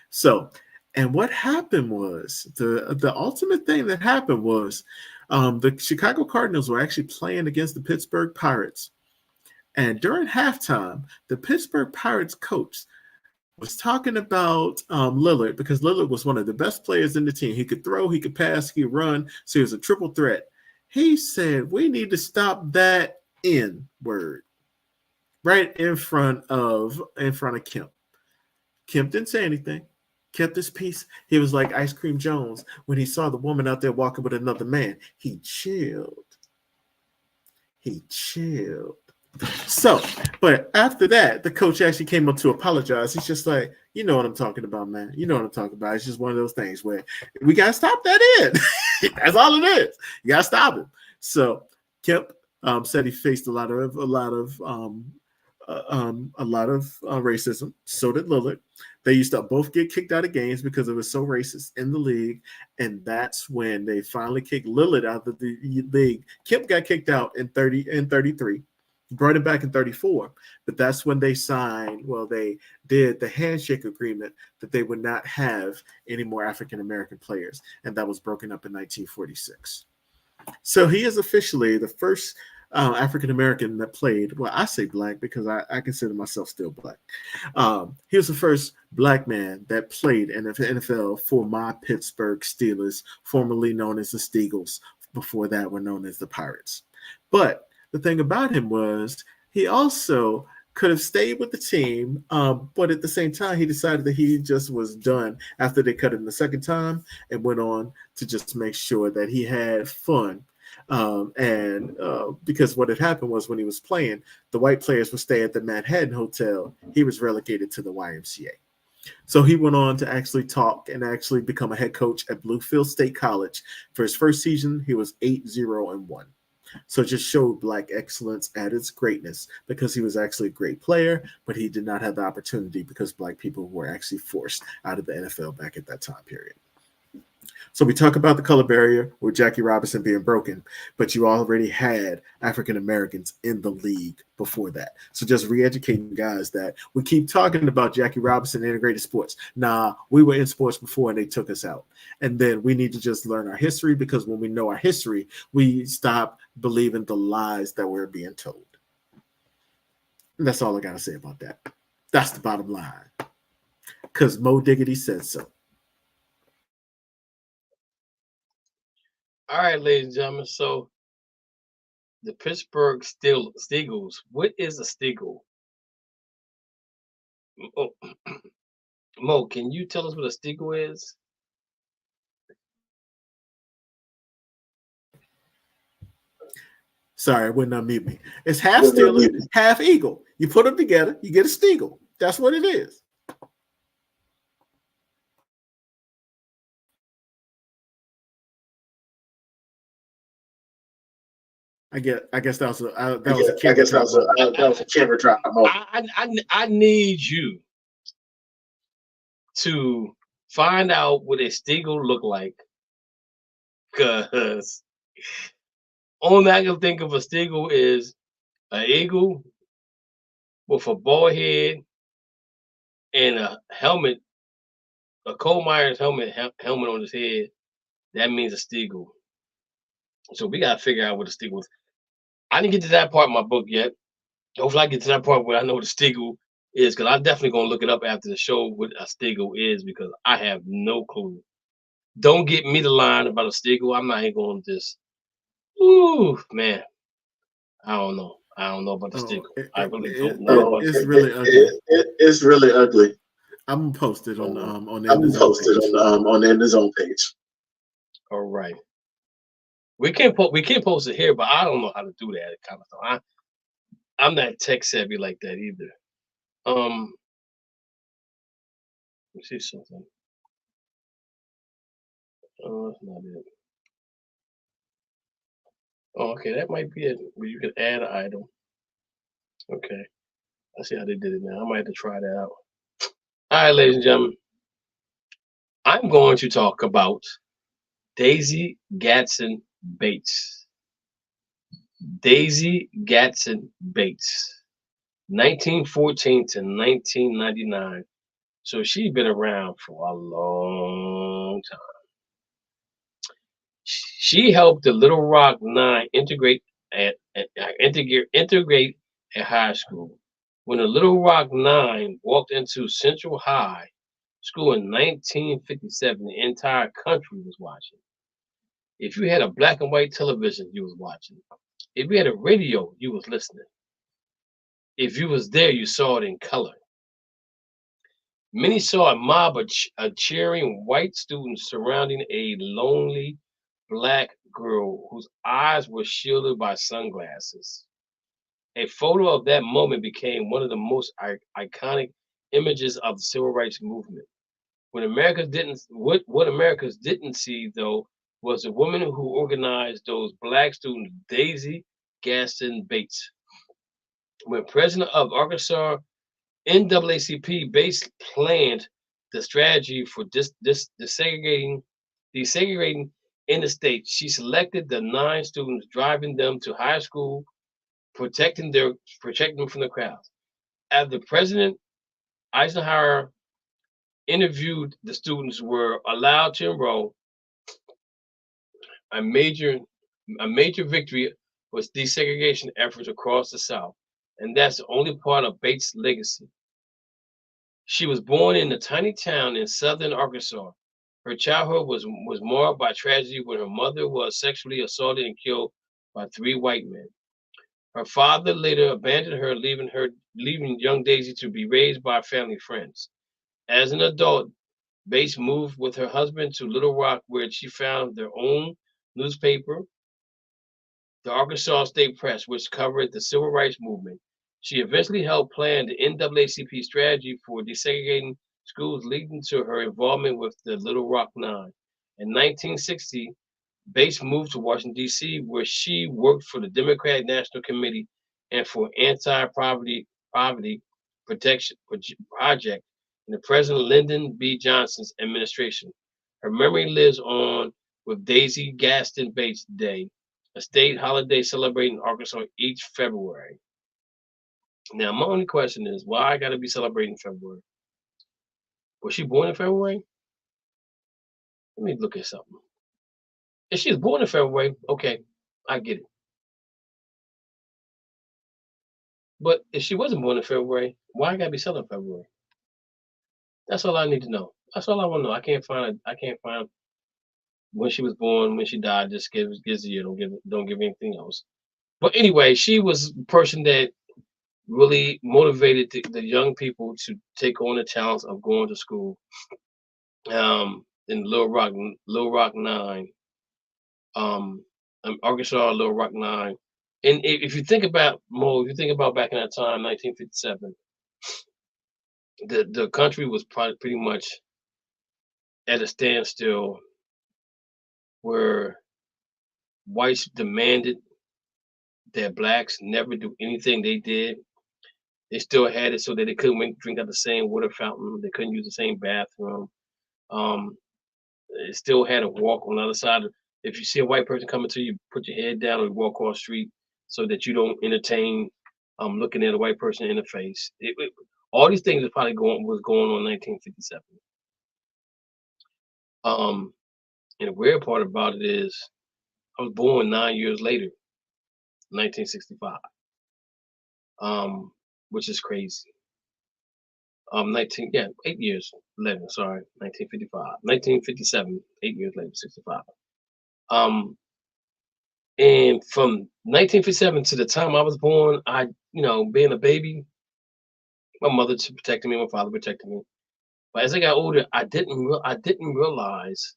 So, and what happened was the ultimate thing that happened was the Chicago Cardinals were actually playing against the Pittsburgh Pirates. And during halftime, the Pittsburgh Pirates coach was talking about Lillard, because Lillard was one of the best players in the team. He could throw, he could pass, he could run. So he was a triple threat. He said, we need to stop that N word right in front of Kemp. Kemp didn't say anything. Kept his peace. He was like Ice Cream Jones when he saw the woman out there walking with another man. He chilled. So, but after that, the coach actually came up to apologize. He's just like, you know what I'm talking about, man. You know what I'm talking about. It's just one of those things where we got to stop that in. That's all it is. You got to stop him. So Kemp said he faced a lot of racism. So did Lillard. They used to both get kicked out of games because it was so racist in the league, and that's when they finally kicked Lillard out of the league. Kemp got kicked out in 33, brought him back in 34, but that's when they signed. Well, they did the handshake agreement that they would not have any more African American players, and that was broken up in 1946. So he is officially the first African American that played. Well, I say black because I consider myself still black. He was the first black man that played in the NFL for my Pittsburgh Steelers, formerly known as the Steagles. Before that, were known as the Pirates. But the thing about him was he also could have stayed with the team, but at the same time, he decided that he just was done after they cut him the second time and went on to just make sure that he had fun. Because what had happened was when he was playing, the white players would stay at the Manhattan Hotel. He was relegated to the YMCA. So he went on to actually talk and actually become a head coach at Bluefield State College. For his first season, he was 8-0-1. So it just showed black excellence at its greatness, because he was actually a great player, but he did not have the opportunity because black people were actually forced out of the NFL back at that time period. So we talk about the color barrier with Jackie Robinson being broken, but you already had African Americans in the league before that. So just re-educating guys that we keep talking about Jackie Robinson integrated sports. Nah, we were in sports before and they took us out. And then we need to just learn our history, because when we know our history, we stop believing the lies that we're being told. And that's all I got to say about that. That's the bottom line. Because Mo Diggity said so. All right, ladies and gentlemen. So the Pittsburgh Steagles. What is a Steagle? Oh, Mo, can you tell us what a Steagle is? Sorry, it wouldn't unmute me. It's half Steeler, half Eagle. You put them together, you get a Steagle. That's what it is. I guess that was a camera drop. I need you to find out what a Steagle look like, because only I can think of a Steagle is an eagle with a bald head and a helmet, a coal miner's helmet on his head. That means a Steagle. So we gotta figure out what a Steagle is. I didn't get to that part of my book yet. Hopefully, I get to that part where I know what a Steagle is, because I'm definitely gonna look it up after the show what a Steagle is, because I have no clue. Don't get me the line about a Steagle. I'm not even going to just. Ooh, man. I don't know. I don't know about the Steagle. I really don't know. It's really ugly. It's really ugly. I'm gonna post it on the end zone page. All right. We can't post it here, but I don't know how to do that kind of stuff. I'm not tech savvy like that either. Let me see something. Oh, that's not it. Oh, okay, that might be it. Where you can add an item. Okay. I see how they did it now. I might have to try that out. All right, ladies and gentlemen. I'm going to talk about Daisy Gatson Bates. Daisy Gatson Bates, 1914 to 1999. So she's been around for a long time. She helped the Little Rock Nine integrate at high school. When the Little Rock Nine walked into Central High School in 1957, the entire country was watching. If you had a black and white television, you was watching. If you had a radio, you was listening. If you was there, you saw it in color. Many saw a mob of cheering white students surrounding a lonely black girl whose eyes were shielded by sunglasses. A photo of that moment became one of the most iconic images of the civil rights movement. What Americans didn't see, though, was the woman who organized those black students, Daisy Gaston Bates. When president of Arkansas, NAACP Bates planned the strategy for desegregating in the state. She selected the 9 students, driving them to high school, protecting them from the crowds. After President Eisenhower interviewed the students were allowed to enroll, a major victory was desegregation efforts across the South, and that's the only part of Bates' legacy. She was born in a tiny town in southern Arkansas. Her childhood was marred by tragedy when her mother was sexually assaulted and killed by 3 white men. Her father later abandoned her, leaving young Daisy to be raised by family friends. As an adult, Bates moved with her husband to Little Rock, where she found their own newspaper, the Arkansas State Press, which covered the civil rights movement. She eventually helped plan the NAACP strategy for desegregating schools, leading to her involvement with the Little Rock Nine. In 1960, Bates moved to Washington, D.C., where she worked for the Democratic National Committee and for anti-poverty protection project in the President Lyndon B. Johnson's administration. Her memory lives on with Daisy Gaston Bates Day, a state holiday celebrated in Arkansas each February. Now, my only question is, why I got to be celebrating in February? Was she born in February? Let me look at something. If she was born in February, okay, I get it. But if she wasn't born in February, why I gotta be selling February? That's all I need to know. That's all I want to know. I can't find when she was born, when she died. Just gives the year. Don't give anything else. But anyway, she was a person that really motivated the young people to take on the challenge of going to school. In Little Rock 9, um, Arkansas, Little Rock 9. And if you think about if you think about back in that time, 1957, the country was pretty much at a standstill where whites demanded that blacks never do anything they did. They still had it so that they couldn't drink out the same water fountain. They couldn't use the same bathroom. Um, they still had to walk on the other side. If you see a white person coming to you, put your head down and walk across the street so that you don't entertain looking at a white person in the face. All these things was going on in 1957. And the weird part about it is I was born 9 years later, 1965, which is crazy. 8 years later, sorry, 1955, 1957, 8 years later, 65. Um, and from 1957 to the time I was born, being a baby, my mother protected me, my father protected me. But as I got older, I didn't realize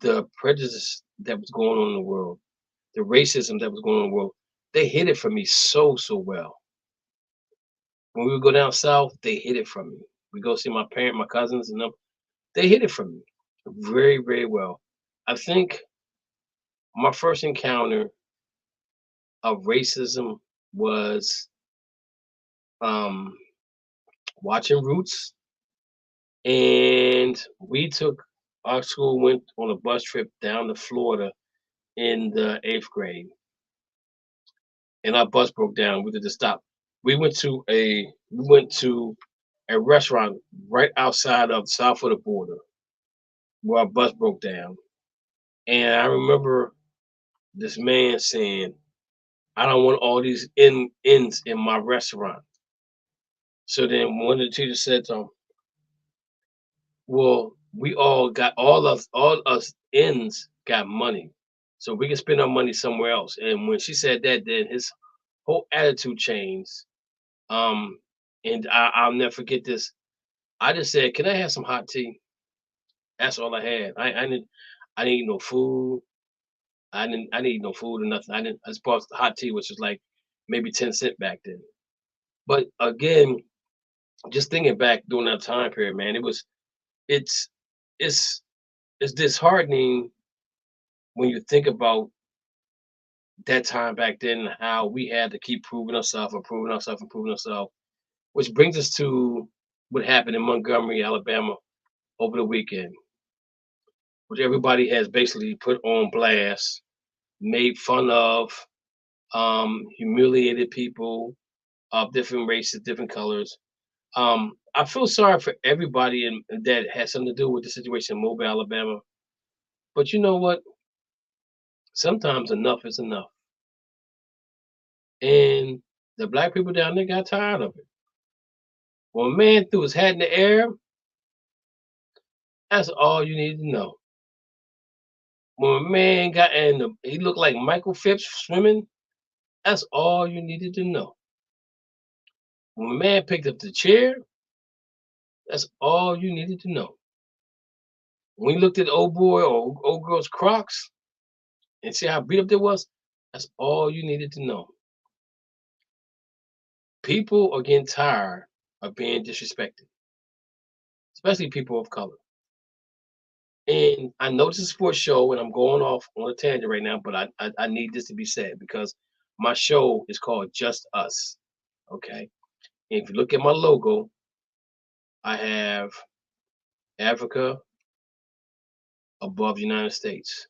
the prejudice that was going on in the world, the racism that was going on in the world. They hid it from me so well. When we would go down south, they hid it from me. We go see my cousins, and them. They hid it from me very, very well. I think my first encounter of racism was um, watching Roots, and our school went on a bus trip down to Florida in the 8th grade, and our bus broke down. We had to stop. We went to a restaurant right outside of south of the border where our bus broke down, and I remember this man saying, "I don't want all these ends in my restaurant." So then one of the teachers said to him, "Well, we all us ends got money, so we can spend our money somewhere else." And when she said that, then his whole attitude changed. Um, and I'll never forget this. I just said, "Can I have some hot tea?" That's all I had. I didn't eat no food. I didn't eat no food or nothing. I just bought the hot tea, which was like maybe 10 cents back then. But again, just thinking back during that time period, man, it's it's it's disheartening when you think about that time back then and how we had to keep proving ourselves and proving ourselves and proving ourselves. Which brings us to what happened in Montgomery, Alabama over the weekend, which everybody has basically put on blast, made fun of, humiliated people of different races, different colors. I feel sorry for everybody that has something to do with the situation in Mobile, Alabama. But you know what? Sometimes enough is enough. And the black people down there got tired of it. When a man threw his hat in the air, that's all you need to know. When a man he looked like Michael Phipps swimming, that's all you needed to know. When a man picked up the chair, that's all you needed to know. When you looked at old boy or old girl's Crocs and see how beat up they was, that's all you needed to know. People are getting tired of being disrespected, especially people of color. And I know this is a sports show, and I'm going off on a tangent right now, but I need this to be said because my show is called Just Us. Okay. And if you look at my logo, I have Africa above the United States.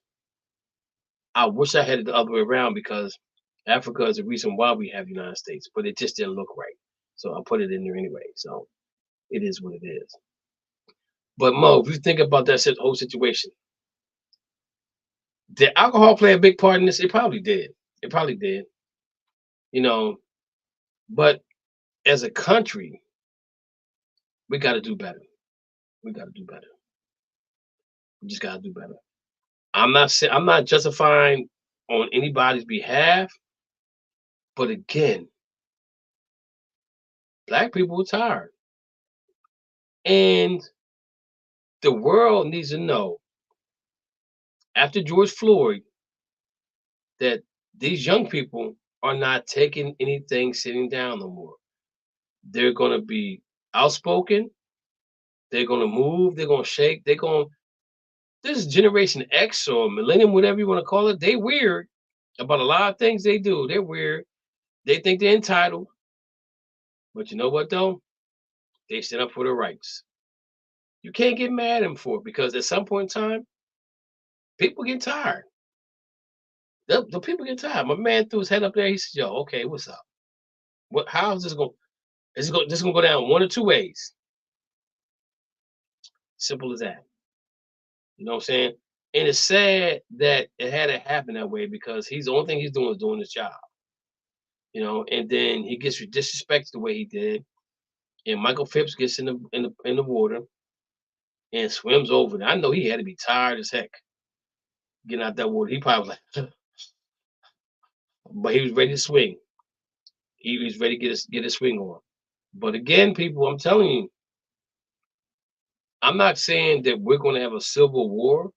I wish I had it the other way around because Africa is the reason why we have the United States, but it just didn't look right. So I put it in there anyway. So it is what it is. But Mo, if you think about that whole situation, did alcohol play a big part in this? It probably did. It probably did. You know, But as a country, we got to do better. We got to do better. We just got to do better. I'm not justifying on anybody's behalf, but again, black people are tired, and the world needs to know after George Floyd that these young people are not taking anything sitting down no more. They're going to be outspoken. They're going to move. They're going to shake. This Generation X or Millennium, whatever you want to call it, they weird about a lot of things they do. They're weird. They think they're entitled. But you know what, though? They stand up for their rights. You can't get mad at them for it because at some point in time, people get tired. The people get tired. My man threw his head up there. He said, "Yo, okay, what's up? How is this going? This going to go down one or two ways? Simple as that. You know what I'm saying? And it's sad that it had to happen that way because the only thing he's doing is doing his job. You know, and then he gets disrespected the way he did, and Michael Phipps gets in the water and swims over. I know he had to be tired as heck getting out that water. He probably was like, but he was ready to swing. He was ready to get his swing on. But again, people, I'm telling you, I'm not saying that we're going to have a civil war.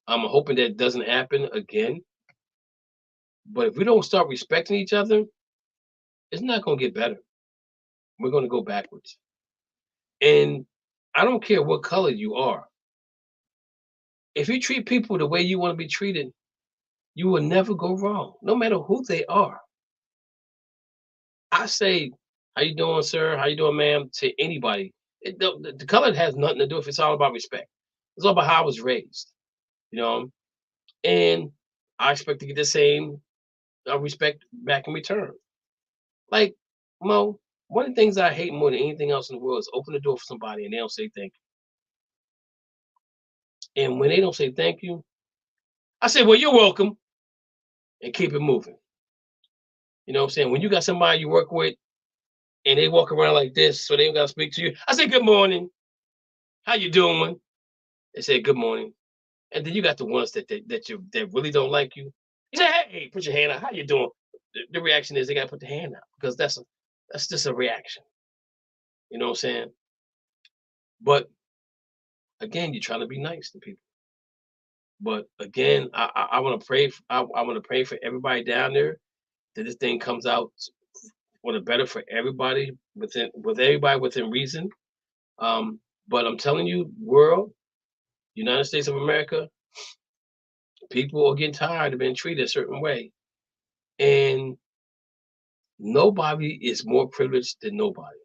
I'm hoping that doesn't happen again. But if we don't start respecting each other, it's not going to get better. We're going to go backwards. And I don't care what color you are. If you treat people the way you want to be treated, you will never go wrong, no matter who they are. I say, "How you doing, sir? How you doing, ma'am?" to anybody. The color has nothing to do with it. It's all about respect. It's all about how I was raised, you know. And I expect to get the same respect back in return. Like Mo, one of the things I hate more than anything else in the world is open the door for somebody and they don't say thank you. And when they don't say thank you, I say, "Well, you're welcome," and keep it moving. You know what I'm saying? When you got somebody you work with and they walk around like this, so they don't got to speak to you, I say, "Good morning. How you doing?" They say, "Good morning." And then you got the ones that really don't like you. You say, "Hey, put your hand out. How you doing?" The reaction is they got to put the hand out because that's just a reaction. You know what I'm saying? But again, you're trying to be nice to people. But again, I want to pray. I want to pray for everybody down there that this thing comes out for the better for everybody within reason. But I'm telling you, world, United States of America, people are getting tired of being treated a certain way, and nobody is more privileged than nobody.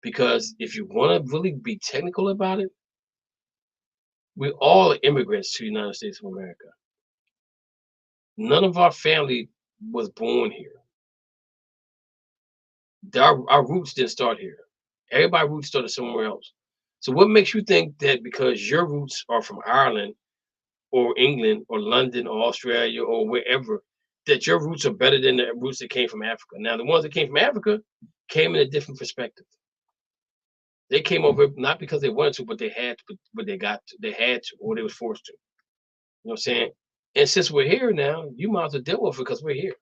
Because if you want to really be technical about it, we all are immigrants to the United States of America. None of our family was born here. Our roots didn't start here. Everybody's roots started somewhere else. So what makes you think that because your roots are from Ireland or England or London or Australia or wherever, that your roots are better than the roots that came from Africa? Now, the ones that came from Africa came in a different perspective. They came over not because they wanted to, but they had to, but they had to, or they was forced to. You know what I'm saying? And since we're here now, you might as well deal with it because we're here.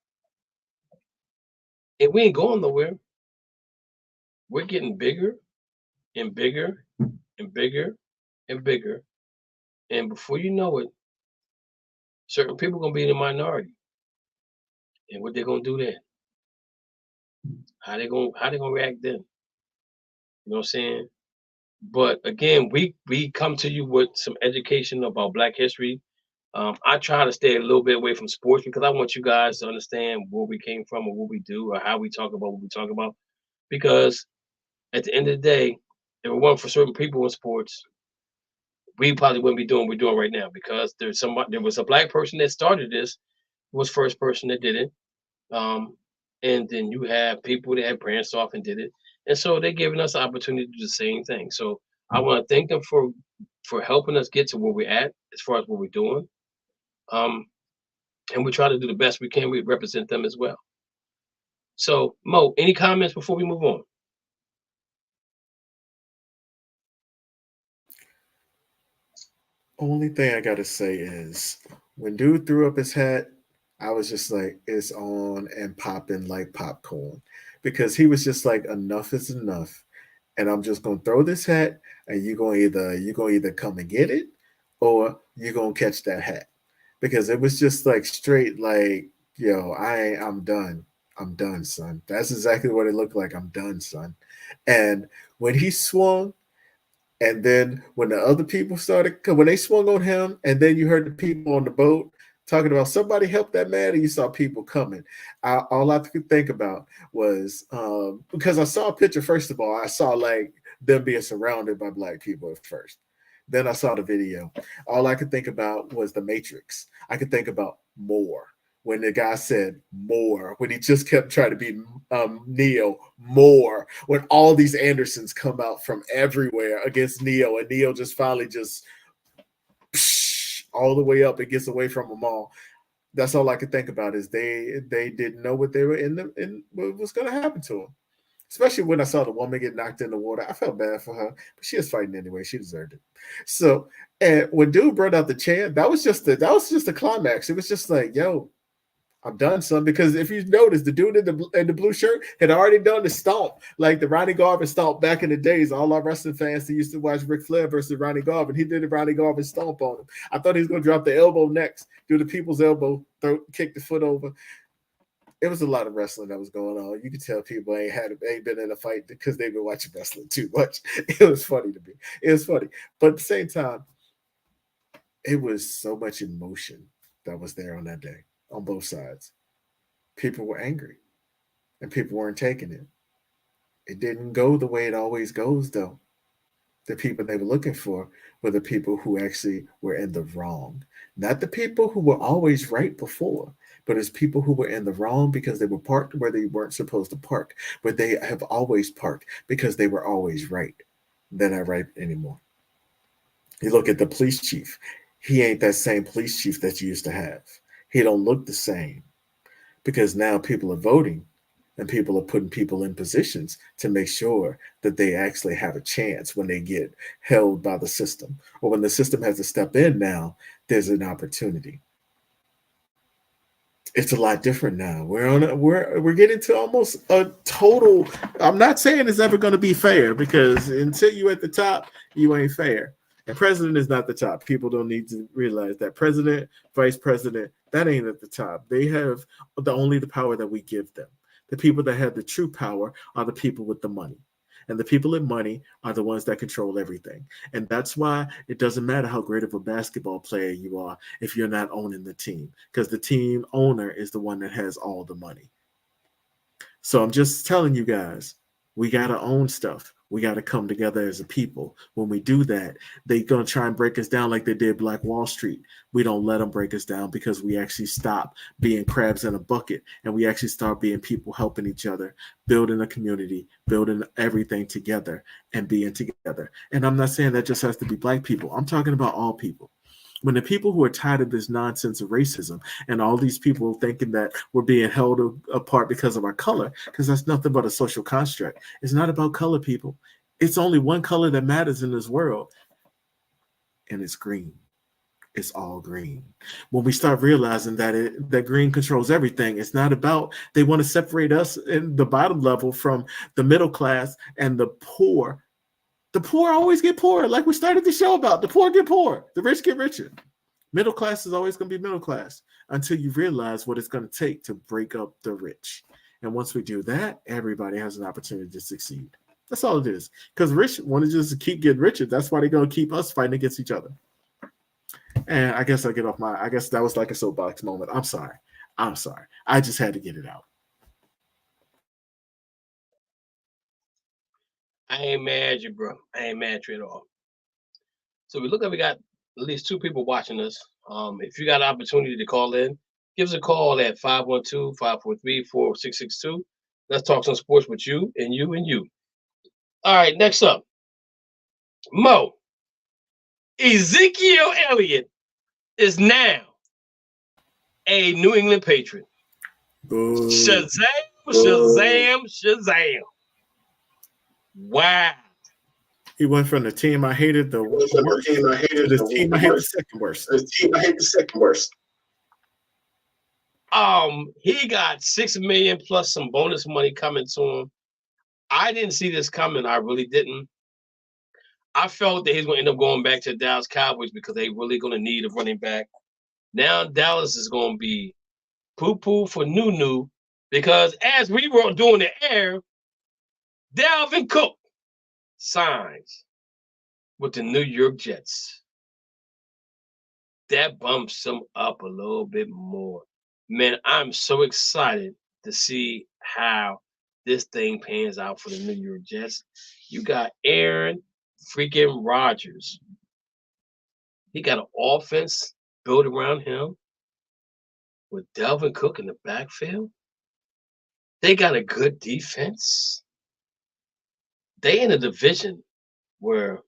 And we ain't going nowhere. We're getting bigger and bigger and bigger and bigger. And before you know it, certain people are gonna be in the minority. And what they're gonna do then? How they gonna react then? You know what I'm saying? But again, we come to you with some education about Black history. I try to stay a little bit away from sports because I want you guys to understand where we came from or what we do or how we talk about what we talk about. Because at the end of the day, if it weren't for certain people in sports, we probably wouldn't be doing what we're doing right now because there was a Black person that started this, was first person that did it. And then you have people that have branched off and did it. And so they're giving us the opportunity to do the same thing. So I want to thank them for helping us get to where we're at as far as what we're doing. And we try to do the best we can. We represent them as well. So, Mo, any comments before we move on? Only thing I gotta say is when dude threw up his hat, I was just like, it's on and popping like popcorn. Because he was just like, enough is enough. And I'm just gonna throw this hat and you're gonna either come and get it or you're gonna catch that hat. Because it was just like straight like, yo, I'm done. I'm done, son. That's exactly what it looked like. I'm done, son. And when he swung, and then when the other people started, when they swung on him, and then you heard the people on the boat talking about somebody help that man, and you saw people coming. All I could think about was because I saw a picture. First of all, I saw like them being surrounded by black people at first. Then I saw the video. All I could think about was the Matrix. I could think about more when the guy said more, when he just kept trying to be Neo, more, when all these Andersons come out from everywhere against Neo, and Neo just finally just all the way up and gets away from them all. That's all I could think about is they didn't know what they were in what was going to happen to them. Especially when I saw the woman get knocked in the water. I felt bad for her, but she was fighting anyway. She deserved it. So, and when dude brought out the chant, that was just the climax. It was just like, yo, I'm done, son. Because if you notice, the dude in the blue shirt had already done the stomp, like the Ronnie Garvin stomp back in the days. All our wrestling fans that used to watch Ric Flair versus Ronnie Garvin, he did the Ronnie Garvin stomp on him. I thought he was going to drop the elbow next, do the people's elbow, kick the foot over. It was a lot of wrestling that was going on. You could tell people ain't been in a fight because they've been watching wrestling too much. It was funny to me. It was funny, but at the same time, it was so much emotion that was there on that day on both sides. People were angry and people weren't taking it. It didn't go the way it always goes, though. The people they were looking for were the people who actually were in the wrong, not the people who were always right before, but it's people who were in the wrong because they were parked where they weren't supposed to park, but they have always parked because they were always right. They're not right anymore. You look at the police chief. He ain't that same police chief that you used to have. He don't look the same because now people are voting and people are putting people in positions to make sure that they actually have a chance when they get held by the system or when the system has to step in. Now there's an opportunity. It's a lot different now. We're getting to almost a total. I'm not saying it's ever going to be fair because until you at the top, you ain't fair. And president is not the top. People don't need to realize that president, vice president, that ain't at the top. They have only the power that we give them. The people that have the true power are the people with the money. And the people with money are the ones that control everything. And that's why it doesn't matter how great of a basketball player you are if you're not owning the team, because the team owner is the one that has all the money. So I'm just telling you guys, we got to own stuff. We got to come together as a people. When we do that, they're going to try and break us down like they did Black Wall Street. We don't let them break us down because we actually stop being crabs in a bucket and we actually start being people helping each other, building a community, building everything together and being together. And I'm not saying that just has to be black people. I'm talking about all people. When the people who are tired of this nonsense of racism and all these people thinking that we're being held apart because of our color, because that's nothing but a social construct. It's not about color, people. It's only one color that matters in this world, and it's green. It's all green. When we start realizing that green controls everything, it's not about they want to separate us in the bottom level from the middle class and the poor. The poor always get poorer, like we started the show about. The poor get poorer, the rich get richer. Middle class is always going to be middle class until you realize what it's going to take to break up the rich. And once we do that, everybody has an opportunity to succeed. That's all it is. Because rich want to just keep getting richer. That's why they're going to keep us fighting against each other. And I guess I guess that was like a soapbox moment. I'm sorry. I just had to get it out. I ain't mad at you, bro. I ain't mad at you at all. So we got at least 2 people watching us. If you got an opportunity to call in, give us a call at 512-543-4662. Let's talk some sports with you and you and you. All right, next up. Mo. Ezekiel Elliott is now a New England Patriot. Boo. Shazam Shazam. Wow. He went from the team I hated the worst to the team I hate the second worst. He got $6 million plus some bonus money coming to him. I didn't see this coming. I really didn't. I felt that he's going to end up going back to the Dallas Cowboys because they really going to need a running back. Now Dallas is going to be poo-poo for Nunu because as we were doing the air, Dalvin Cook signs with the New York Jets. That bumps him up a little bit more. Man, I'm so excited to see how this thing pans out for the New York Jets. You got Aaron freaking Rodgers. He got an offense built around him with Dalvin Cook in the backfield. They got a good defense. They in a division where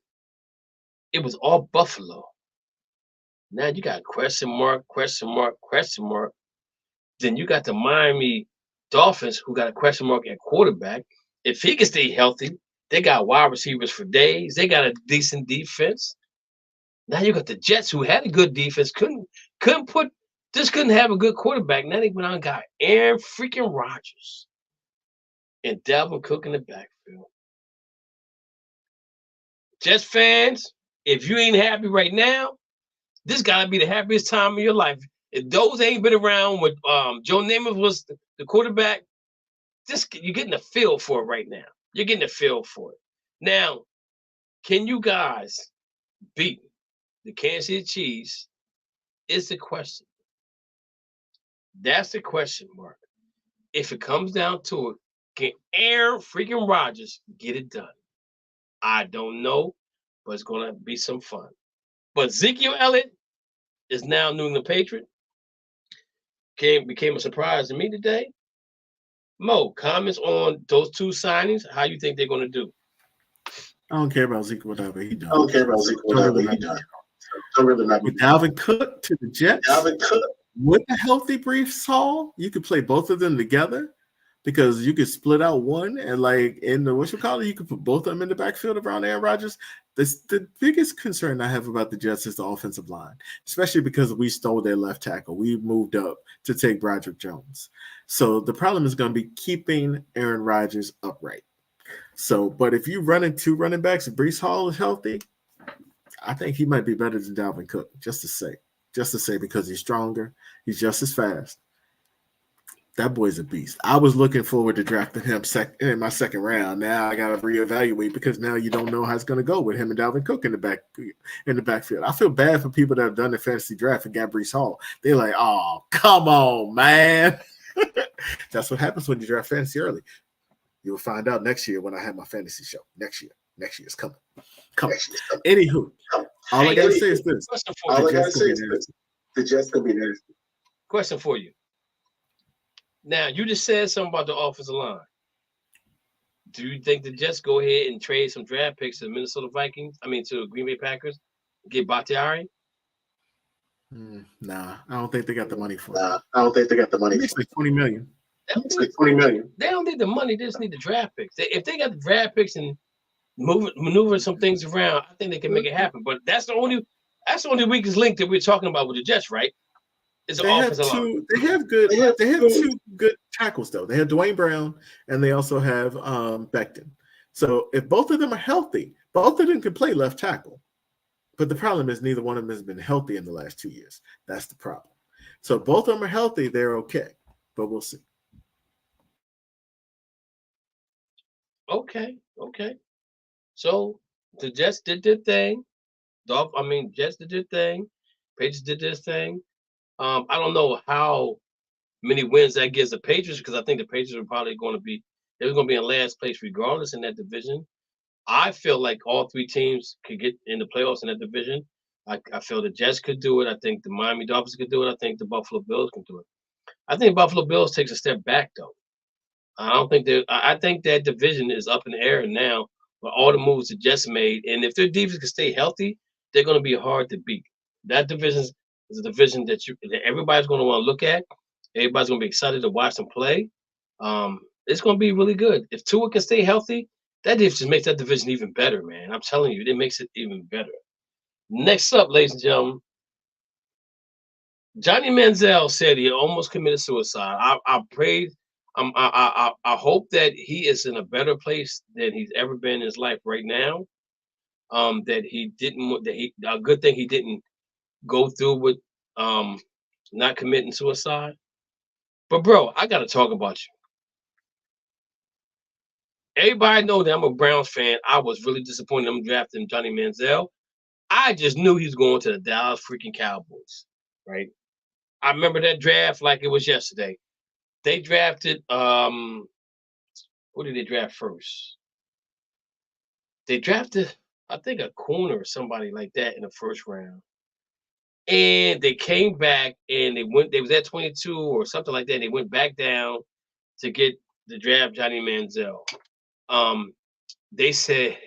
it was all Buffalo. Now you got question mark. Then you got the Miami Dolphins who got a question mark at quarterback. If he can stay healthy, they got wide receivers for days. They got a decent defense. Now you got the Jets who had a good defense, couldn't have a good quarterback. Now they went out and got Aaron freaking Rodgers and Dalvin Cook in the backfield. Jets fans, if you ain't happy right now, this gotta be the happiest time of your life. If those ain't been around with Joe Namath was the quarterback, you're getting a feel for it right now. You're getting a feel for it. Now, can you guys beat the Kansas City Chiefs? Is the question. That's the question mark. If it comes down to it, can Aaron freaking Rodgers get it done? I don't know, but it's gonna be some fun. But Ezekiel Elliott is now New England Patriot. Became a surprise to me today. Mo, comments on those two signings? How you think they're gonna do? I don't care about Zeke, whatever he does. Don't care about Zeke, whatever he does. Don't really matter. With Dalvin Cook to the Jets, with a healthy Breece Hall, you could play both of them together because you could split out one and like in the you could put both of them in the backfield around Aaron Rodgers. The biggest concern I have about the Jets is the offensive line, especially because we stole their left tackle. We moved up to take Broderick Jones. So the problem is going to be keeping Aaron Rodgers upright. So, but if you run in two running backs, if Breece Hall is healthy, I think he might be better than Dalvin Cook, just to say because he's stronger. He's just as fast. That boy's a beast. I was looking forward to drafting him in my second round. Now I got to reevaluate because now you don't know how it's going to go with him and Dalvin Cook in the backfield. I feel bad for people that have done the fantasy draft and got Breece Hall. They're like, oh, come on, man. That's what happens when you draft fantasy early. You'll find out next year when I have my fantasy show. Next year is coming. Anywho, all I got to say is this. The Jets going to be nasty. Question for you. Now, you just said something about the offensive line. Do you think the Jets go ahead and trade some draft picks to the Minnesota Vikings? To Green Bay Packers, get Bakhtiari? Nah, I don't think they got the money for it. It's like $20 million. They don't need the money. They just need the draft picks. If they got the draft picks and maneuver some things around, I think they can make it happen. But that's the only weakest link that we're talking about with the Jets, right? It's an offensive line. They have two good tackles though. They have Dwayne Brown and they also have Becton. So if both of them are healthy, both of them can play left tackle. But the problem is neither one of them has been healthy in the last 2 years. That's the problem. So if both of them are healthy, they're okay. But we'll see. Okay. So the Jets did their thing. Jets did their thing. Patriots did this thing. I don't know how many wins that gives the Patriots because I think the Patriots are probably going to be in last place regardless in that division. I feel like all three teams could get in the playoffs in that division. I feel the Jets could do it. I think the Miami Dolphins could do it. I think the Buffalo Bills can do it. I think Buffalo Bills takes a step back though. I think that division is up in the air now with all the moves the Jets made. And if their defense can stay healthy, they're going to be hard to beat. That division is a division that everybody's going to want to look at. Everybody's going to be excited to watch them play. It's going to be really good. If Tua can stay healthy, that just makes that division even better, man. I'm telling you, it makes it even better. Next up, ladies and gentlemen, Johnny Manziel said he almost committed suicide. I prayed. I hope that he is in a better place than he's ever been in his life right now. That he didn't. That he a good thing he didn't go through with not committing suicide. But bro, I gotta talk about you. Everybody know that I'm a Browns fan. I was really disappointed in them drafting Johnny Manziel. I just knew he was going to the Dallas freaking Cowboys, right? I remember that draft like it was yesterday. They drafted who did they draft first? They drafted, I think, a corner or somebody like that in the first round. And they came back and they was at 22 or something like that. And they went back down to get the draft Johnny Manziel. They said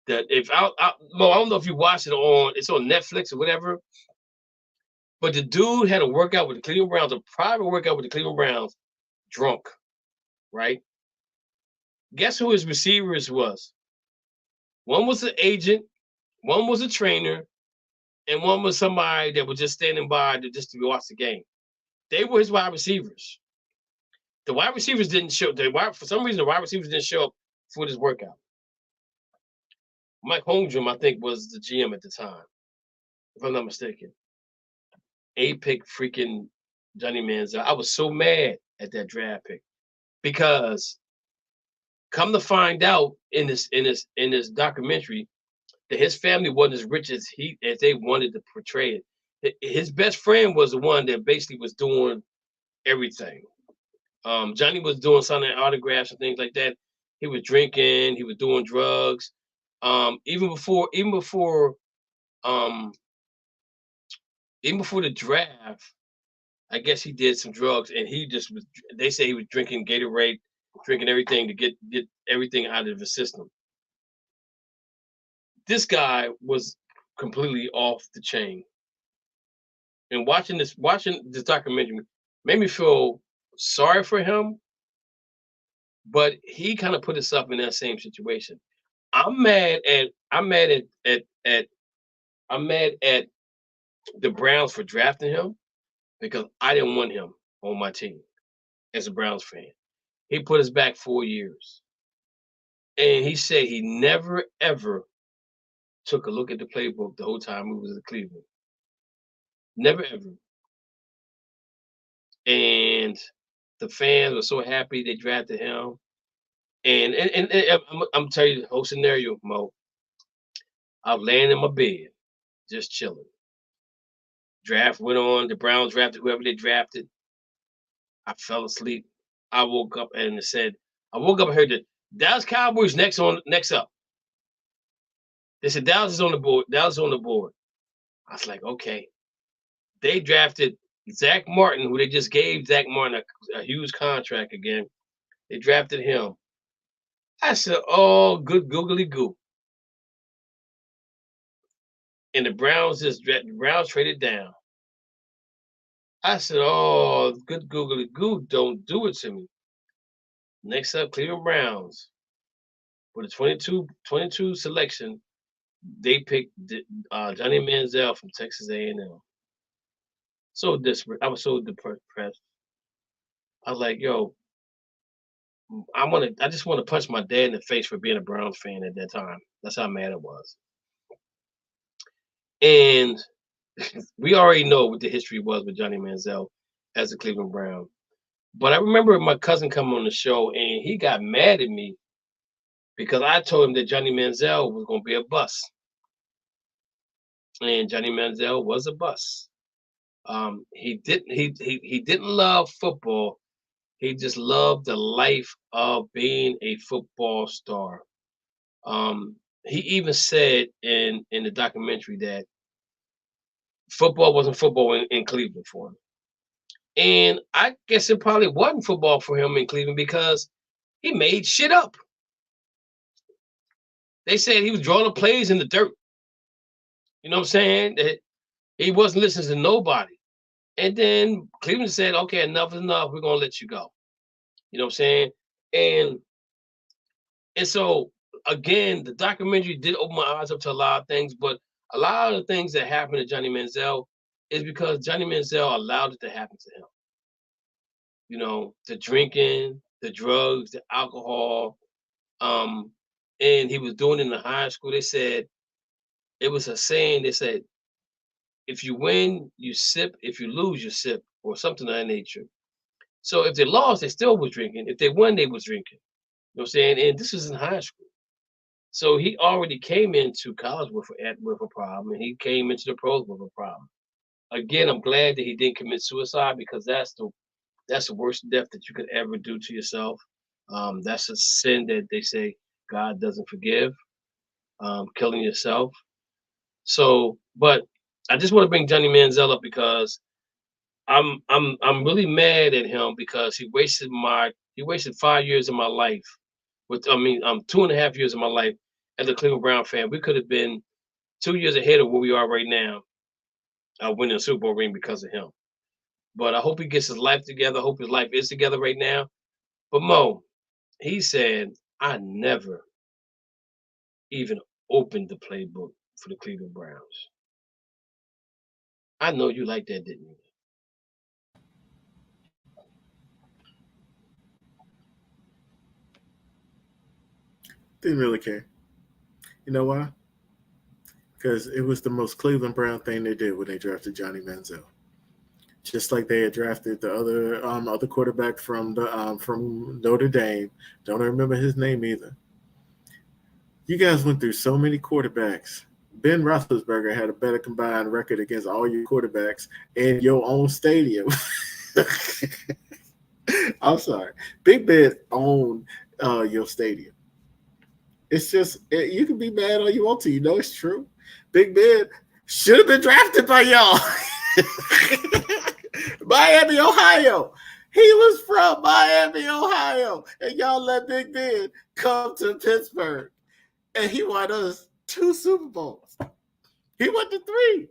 that Mo, I don't know if you watched it it's on Netflix or whatever, but the dude had a workout with the Cleveland Browns, a private workout with the Cleveland Browns, drunk, right? Guess who his receivers was? One was an agent, one was a trainer, and one was somebody that was just standing by just to watch the game. They were his wide receivers. The wide receivers didn't show. For some reason, the wide receivers didn't show up for this workout. Mike Holmgren, I think, was the GM at the time, if I'm not mistaken. A pick freaking Johnny Manziel. I was so mad at that draft pick because come to find out in this documentary that his family wasn't as rich as they wanted to portray it. His best friend was the one that basically was doing everything. Johnny was doing signing autographs and things like that. He was drinking. He was doing drugs. Even before the draft, I guess he did some drugs, and he just was. They say he was drinking Gatorade, drinking everything to get everything out of the system. This guy was completely off the chain. And watching this documentary made me feel sorry for him, but he kind of put himself in that same situation. I'm mad at the Browns for drafting him because I didn't want him on my team as a Browns fan. He put us back 4 years. And he said he never, ever took a look at the playbook the whole time he was in Cleveland. Never, ever. And the fans were so happy they drafted him. And I'm telling you the whole scenario, Mo. I was laying in my bed, just chilling. Draft went on. The Browns drafted whoever they drafted. I fell asleep. I woke up and heard the Dallas Cowboys next up. They said Dallas is on the board. Dallas is on the board. I was like, okay. They drafted Zach Martin, who they just gave Zach Martin a huge contract again. They drafted him. I said, oh, good googly goo. And the Browns traded down. I said, oh, good googly goo, don't do it to me. Next up, Cleveland Browns. For the 22 selection, they picked Johnny Manziel from Texas A&M. So desperate. I was so depressed. I was like, yo, I just want to punch my dad in the face for being a Browns fan at that time. That's how mad I was. And we already know what the history was with Johnny Manziel as a Cleveland Brown. But I remember my cousin coming on the show and he got mad at me because I told him that Johnny Manziel was going to be a bust. And Johnny Manziel was a bust. He didn't love football. He just loved the life of being a football star. He even said in the documentary that football wasn't football in Cleveland for him. And I guess it probably wasn't football for him in Cleveland because he made shit up. They said he was drawing the plays in the dirt. You know what I'm saying? That he wasn't listening to nobody. And then Cleveland said, okay, enough is enough. We're going to let you go. You know what I'm saying? And so again, the documentary did open my eyes up to a lot of things, but a lot of the things that happened to Johnny Manziel is because Johnny Manziel allowed it to happen to him. You know, the drinking, the drugs, the alcohol, and he was doing it in the high school. They said it was a saying. They said, if you win, you sip. If you lose, you sip, or something of that nature. So if they lost, they still was drinking. If they won, they was drinking. You know what I'm saying? And this was in high school. So he already came into college with a problem, and he came into the pros with a problem. Again, I'm glad that he didn't commit suicide, because that's the worst death that you could ever do to yourself. That's a sin that they say God doesn't forgive. Killing yourself. So, but I just want to bring Johnny Manziel up because I'm really mad at him because he wasted 5 years of my life. 2.5 years of my life as a Cleveland Brown fan. We could have been 2 years ahead of where we are right now, winning a Super Bowl ring because of him. But I hope he gets his life together. I hope his life is together right now. But Mo, he said, I never even opened the playbook for the Cleveland Browns. I know you like that, didn't you? Didn't really care. You know why? Because it was the most Cleveland Brown thing they did when they drafted Johnny Manziel. Just like they had drafted the other quarterback from Notre Dame. Don't remember his name either. You guys went through so many quarterbacks. Ben Roethlisberger had a better combined record against all your quarterbacks in your own stadium. I'm sorry. Big Ben owned your stadium. It's just, you can be mad all you want to. You know it's true. Big Ben should have been drafted by y'all. Miami, Ohio. He was from Miami, Ohio. And y'all let Big Ben come to Pittsburgh. And he won us 2 Super Bowls. He won to 3.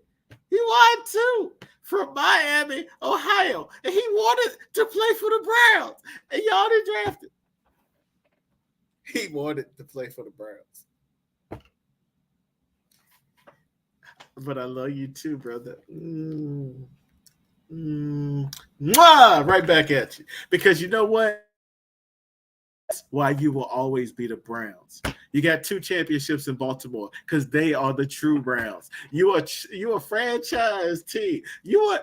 He won 2 from Miami, Ohio. And he wanted to play for the Browns. And y'all didn't draft him. He wanted to play for the Browns. But I love you too, brother. Mwah! Right back at you. Because you know what? That's why you will always be the Browns. You got 2 championships in Baltimore because they are the true Browns. You a franchise team. You are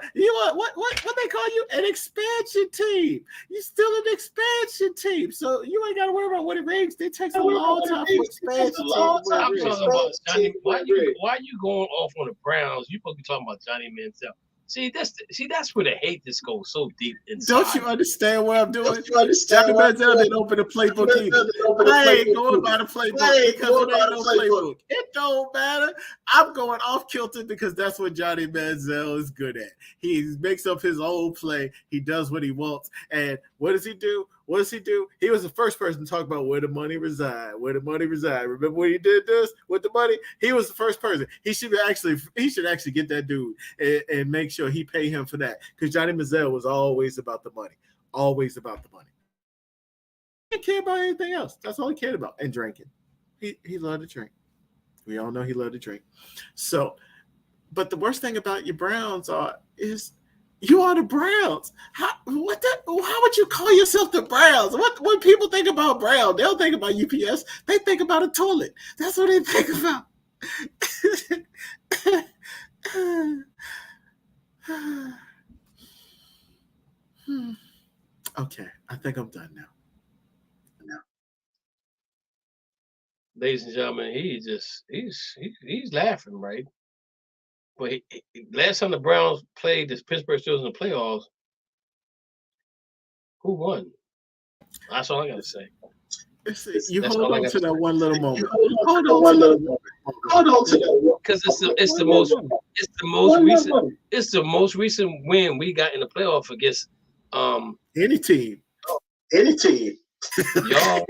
what they call you? An expansion team. You still an expansion team. So you ain't got to worry about what it rings. It takes a long time for expansion team. I'm talking about Johnny. Why you going off on the Browns? You supposed to be talking about Johnny Manziel. See, that's where the hate just goes so deep inside. Don't you understand what I'm doing? Johnny Manziel didn't open the playbook either. I ain't going by the playbook because it ain't no playbook. It don't matter. I'm going off kilter because that's what Johnny Manziel is good at. He makes up his own play. He does what he wants. And what does he do? What does he do? He was the first person to talk about where the money reside. Where the money reside. Remember when he did this with the money? He was the first person. He should actually get that dude and make sure he pay him for that. Because Johnny Manziel was always about the money. Always about the money. He didn't care about anything else. That's all he cared about. And drinking. He loved to drink. We all know he loved to drink. So, but the worst thing about your Browns is you are the Browns. How would you call yourself the Browns? When people think about Brown, they don't think about UPS. They think about a toilet. That's what they think about. Okay, I think I'm done now. Ladies and gentlemen, he's laughing, right? But last time the Browns played the Pittsburgh Steelers in the playoffs, who won? That's all I gotta say. You hold on to that one little moment. Hold on to that one. Because it's the most recent win we got in the playoff against any team. Y'all.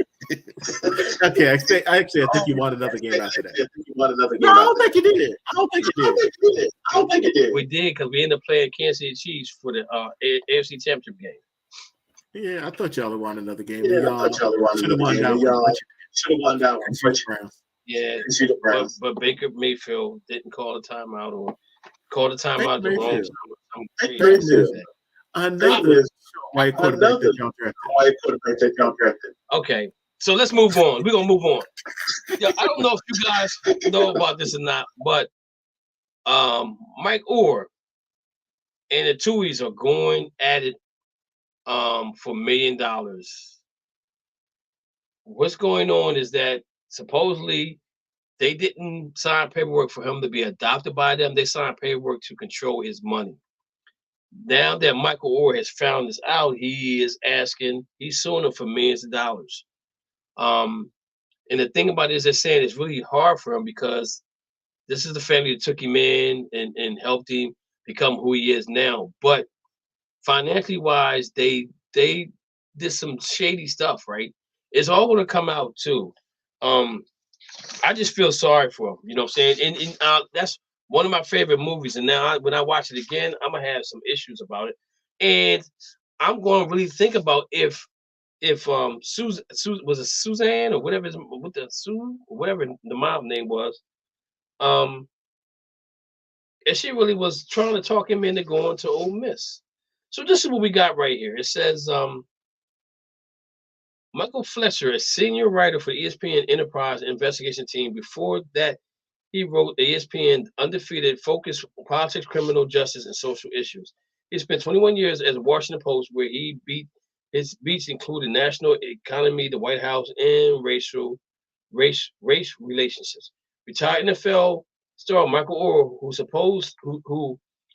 Okay, I think you won another game after that. No, I don't think you did. I don't think you did. We did because we ended up playing Kansas City Chiefs for the AFC Championship game. Yeah, I thought y'all won another game. Yeah, I thought y'all won another game. Y'all should have won that one. Yeah, but Baker Mayfield didn't call the timeout or called the timeout the wrong time. Another white quarterback that y'all drafted. Okay, so let's move on. We're gonna move on. Yeah, I don't know if you guys know about this or not, but Mike Orr and the Tuohys are going at it for $1 million. What's going on is that supposedly they didn't sign paperwork for him to be adopted by them. They signed paperwork to control his money. Now that Michael Orr has found this out, he's suing them for millions of dollars. And the thing about it is they're saying it's really hard for him because this is the family that took him in and helped him become who he is now. But financially wise, they did some shady stuff, right? It's all going to come out too. I just feel sorry for him. You know what I'm saying? And that's one of my favorite movies. And now when I watch it again, I'm going to have some issues about it. And I'm going to really think about if Susan was it Suzanne or whatever whatever the mom name was, and she really was trying to talk him into going to Ole Miss. So this is what we got right here. It says Michael Fletcher, a senior writer for ESPN Enterprise Investigation Team. Before that, he wrote the ESPN Undefeated Focus on Politics, Criminal Justice, and Social Issues. He spent 21 years as a Washington Post, where his beats included national economy, the White House, and race relationships. Retired NFL star Michael Orr, who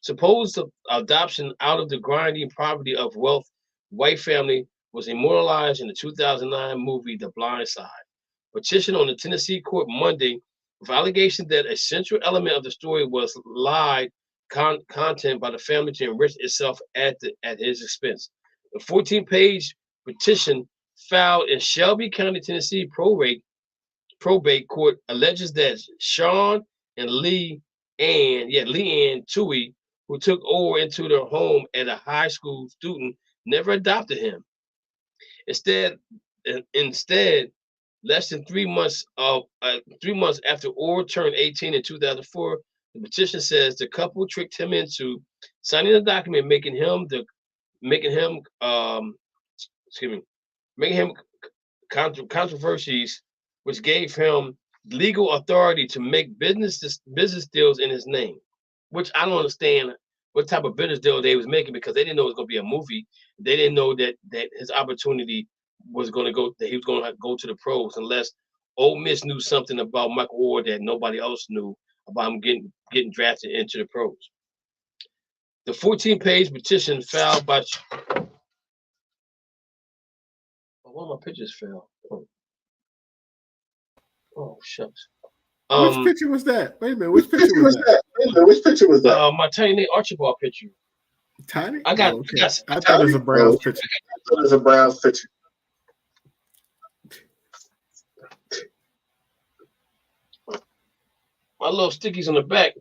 supposed adoption out of the grinding poverty of wealth white family, was immortalized in the 2009 movie The Blind Side. Petition on the Tennessee court Monday with allegations that a central element of the story was lied content by the family to enrich itself at his expense. The 14-page petition filed in Shelby County, Tennessee probate court alleges that Sean and Leanne Tuohy, who took Orr into their home as a high school student, never adopted him. Instead, less than 3 months after Orr turned 18 in 2004, the petition says the couple tricked him into signing a document making him controversies, which gave him legal authority to make business deals in his name. Which I don't understand what type of business deal they was making, because they didn't know it was going to be a movie. They didn't know that his opportunity was going to go, that he was going to go to the pros, unless Ole Miss knew something about Michael Orr that nobody else knew about him getting drafted into the pros. The 14-page petition filed by one of my pictures fell. Oh shucks. Which picture was that? Wait a minute. Which picture was that? My Tiny Nate Archibald picture. Tiny? I got. Oh, okay. I thought it was a Browns picture. My little stickies on the back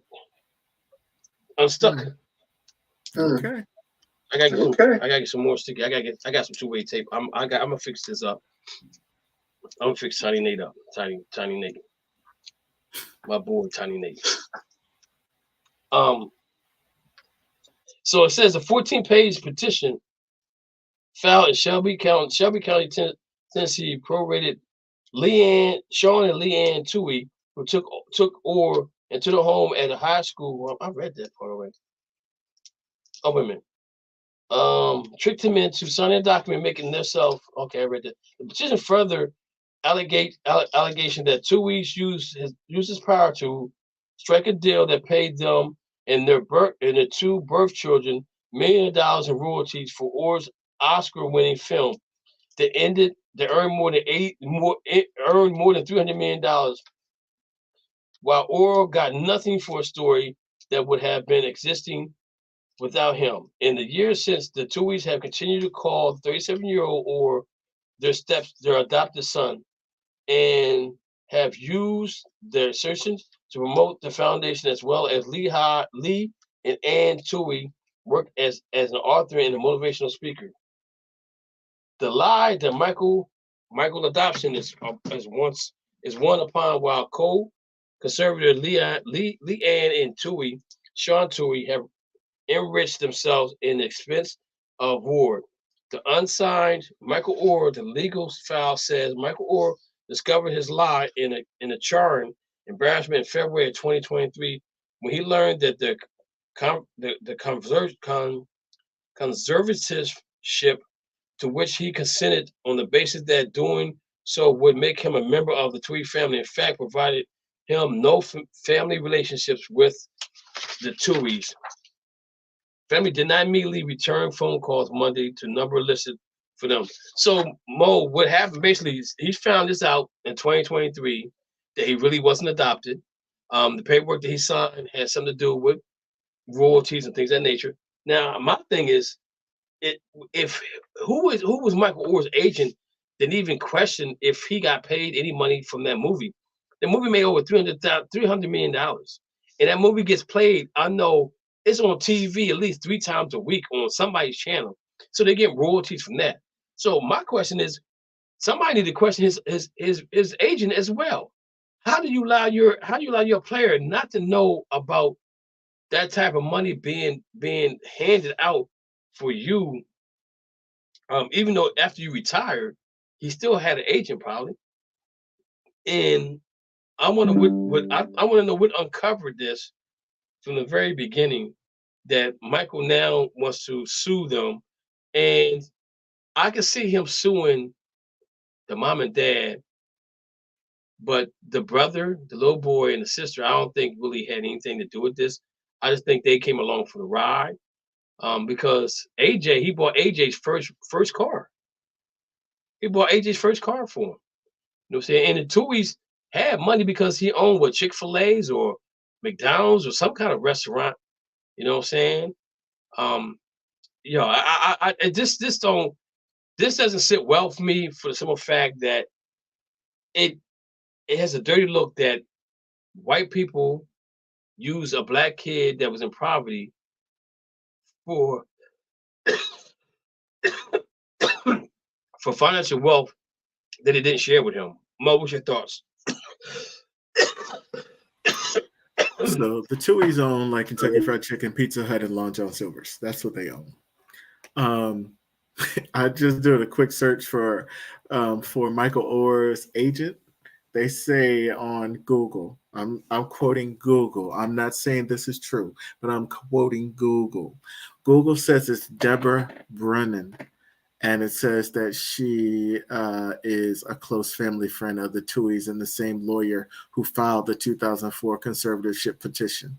unstuck. Okay. I gotta get some more sticky. I got some two-way tape. I'm gonna fix this up. I'm gonna fix Tiny Nate up. Tiny Nate. My boy Tiny Nate. So it says a 14-page petition filed in Shelby County, Tennessee, prorated Sean and Leanne Tuohy, who took Orr into the home at a high school. Well, I read that part already. Oh, wait a minute. Tricked him into signing a document making themselves. Okay, I read that. The petition further allegation that Tuohy used his power to strike a deal that paid them and their two birth children $1 million in royalties for Orr's Oscar-winning film. They earned more than $300 million, while Orr got nothing for a story that would have been existing without him. In the years since, the Tuohys have continued to call the 37-year-old Orr their adopted son, and have used their assertions to promote the foundation, as well as Lee and Ann Tuohy worked as an author and a motivational speaker. The lie that Michael adoption is one upon while co-conservator Leanne and Sean Tui have enriched themselves in the expense of Ward. The unsigned Michael Orr, the legal file says Michael Orr discovered his lie in a charring embarrassment in February of 2023 when he learned that the conservatorship to which he consented on the basis that doing so would make him a member of the Tui family. In fact, provided him no family relationships with the Tuis. Family did not immediately return phone calls Monday to number listed for them. So Mo, what happened basically is he found this out in 2023 that he really wasn't adopted. The paperwork that he signed had something to do with royalties and things of that nature. Now, my thing is, who was Michael Orr's agent didn't even question if he got paid any money from that movie. The movie made over $300 million. And that movie gets played, I know it's on TV at least 3 times a week on somebody's channel. So they get royalties from that. So my question is, somebody need to question his agent as well. How do you allow your player not to know about that type of money being handed out for you? Even though after you retired, he still had an agent probably. And I want to know what uncovered this from the very beginning, that Michael now wants to sue them. And I can see him suing the mom and dad, but the brother, the little boy, and the sister, I don't think really had anything to do with this. I just think they came along for the ride. Because he bought AJ's first car. He bought AJ's first car for him. You know what I'm saying? And the Tuies had money because he owned Chick-fil-A's or McDonald's or some kind of restaurant. You know what I'm saying? This doesn't sit well for me for the simple fact that it has a dirty look that white people use a black kid that was in poverty for for financial wealth that he didn't share with him. Mo, what's your thoughts? So the Tuies own like Kentucky Fried Chicken, Pizza Hut, and Long John Silver's. That's what they own. I just did a quick search for Michael Orr's agent. They say on Google, I'm quoting Google. I'm not saying this is true, but I'm quoting Google. Google says it's Deborah Brennan, and it says that she is a close family friend of the Tuies and the same lawyer who filed the 2004 conservatorship petition.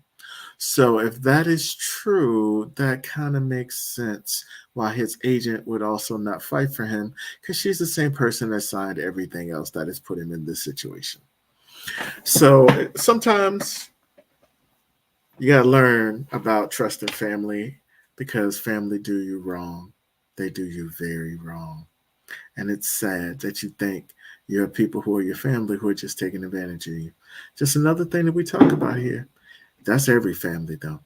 So if that is true, that kind of makes sense why his agent would also not fight for him, because she's the same person that signed everything else that has put him in this situation. So sometimes you got to learn about trust and family, because family do you wrong. They do you very wrong. And it's sad that you think you have people who are your family who are just taking advantage of you. Just another thing that we talk about here. That's every family, though.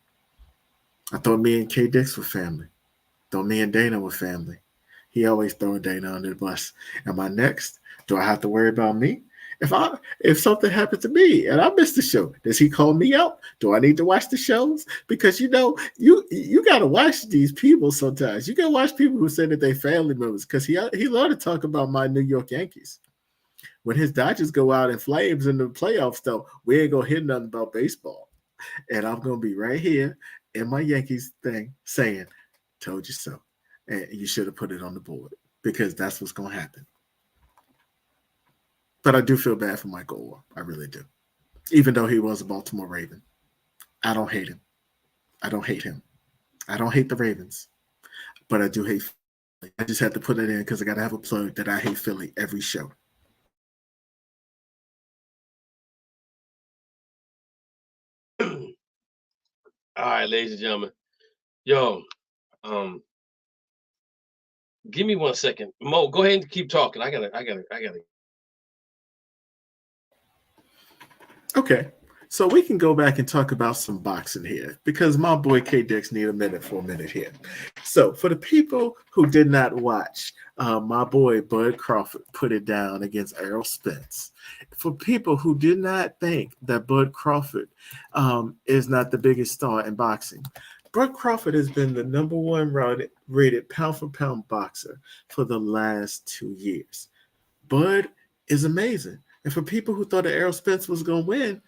I thought me and K Dix were family. Thought me and Dana were family. He always throwing Dana under the bus. Am I next? Do I have to worry about me? If something happened to me and I missed the show, does he call me out? Do I need to watch the shows? Because you got to watch these people sometimes. You got to watch people who say that they family members, because he loved to talk about my New York Yankees. When his Dodgers go out in flames in the playoffs, though, we ain't going to hear nothing about baseball. And I'm going to be right here in my Yankees thing saying, told you so. And you should have put it on the board, because that's what's going to happen. But I do feel bad for Michael Orr. I really do. Even though he was a Baltimore Raven. I don't hate him. I don't hate him. I don't hate the Ravens. But I do hate Philly. I just had to put it in because I got to have a plug that I hate Philly every show. All right, ladies and gentlemen. Yo, give me 1 second. Mo, go ahead and keep talking. I gotta. Okay. So we can go back and talk about some boxing here because my boy K Dix need a minute for a minute here. So for the people who did not watch, my boy Bud Crawford put it down against Errol Spence. For people who did not think that Bud Crawford is not the biggest star in boxing, Bud Crawford has been the number one rated pound for pound boxer for the last 2 years. Bud is amazing. And for people who thought that Errol Spence was going to win,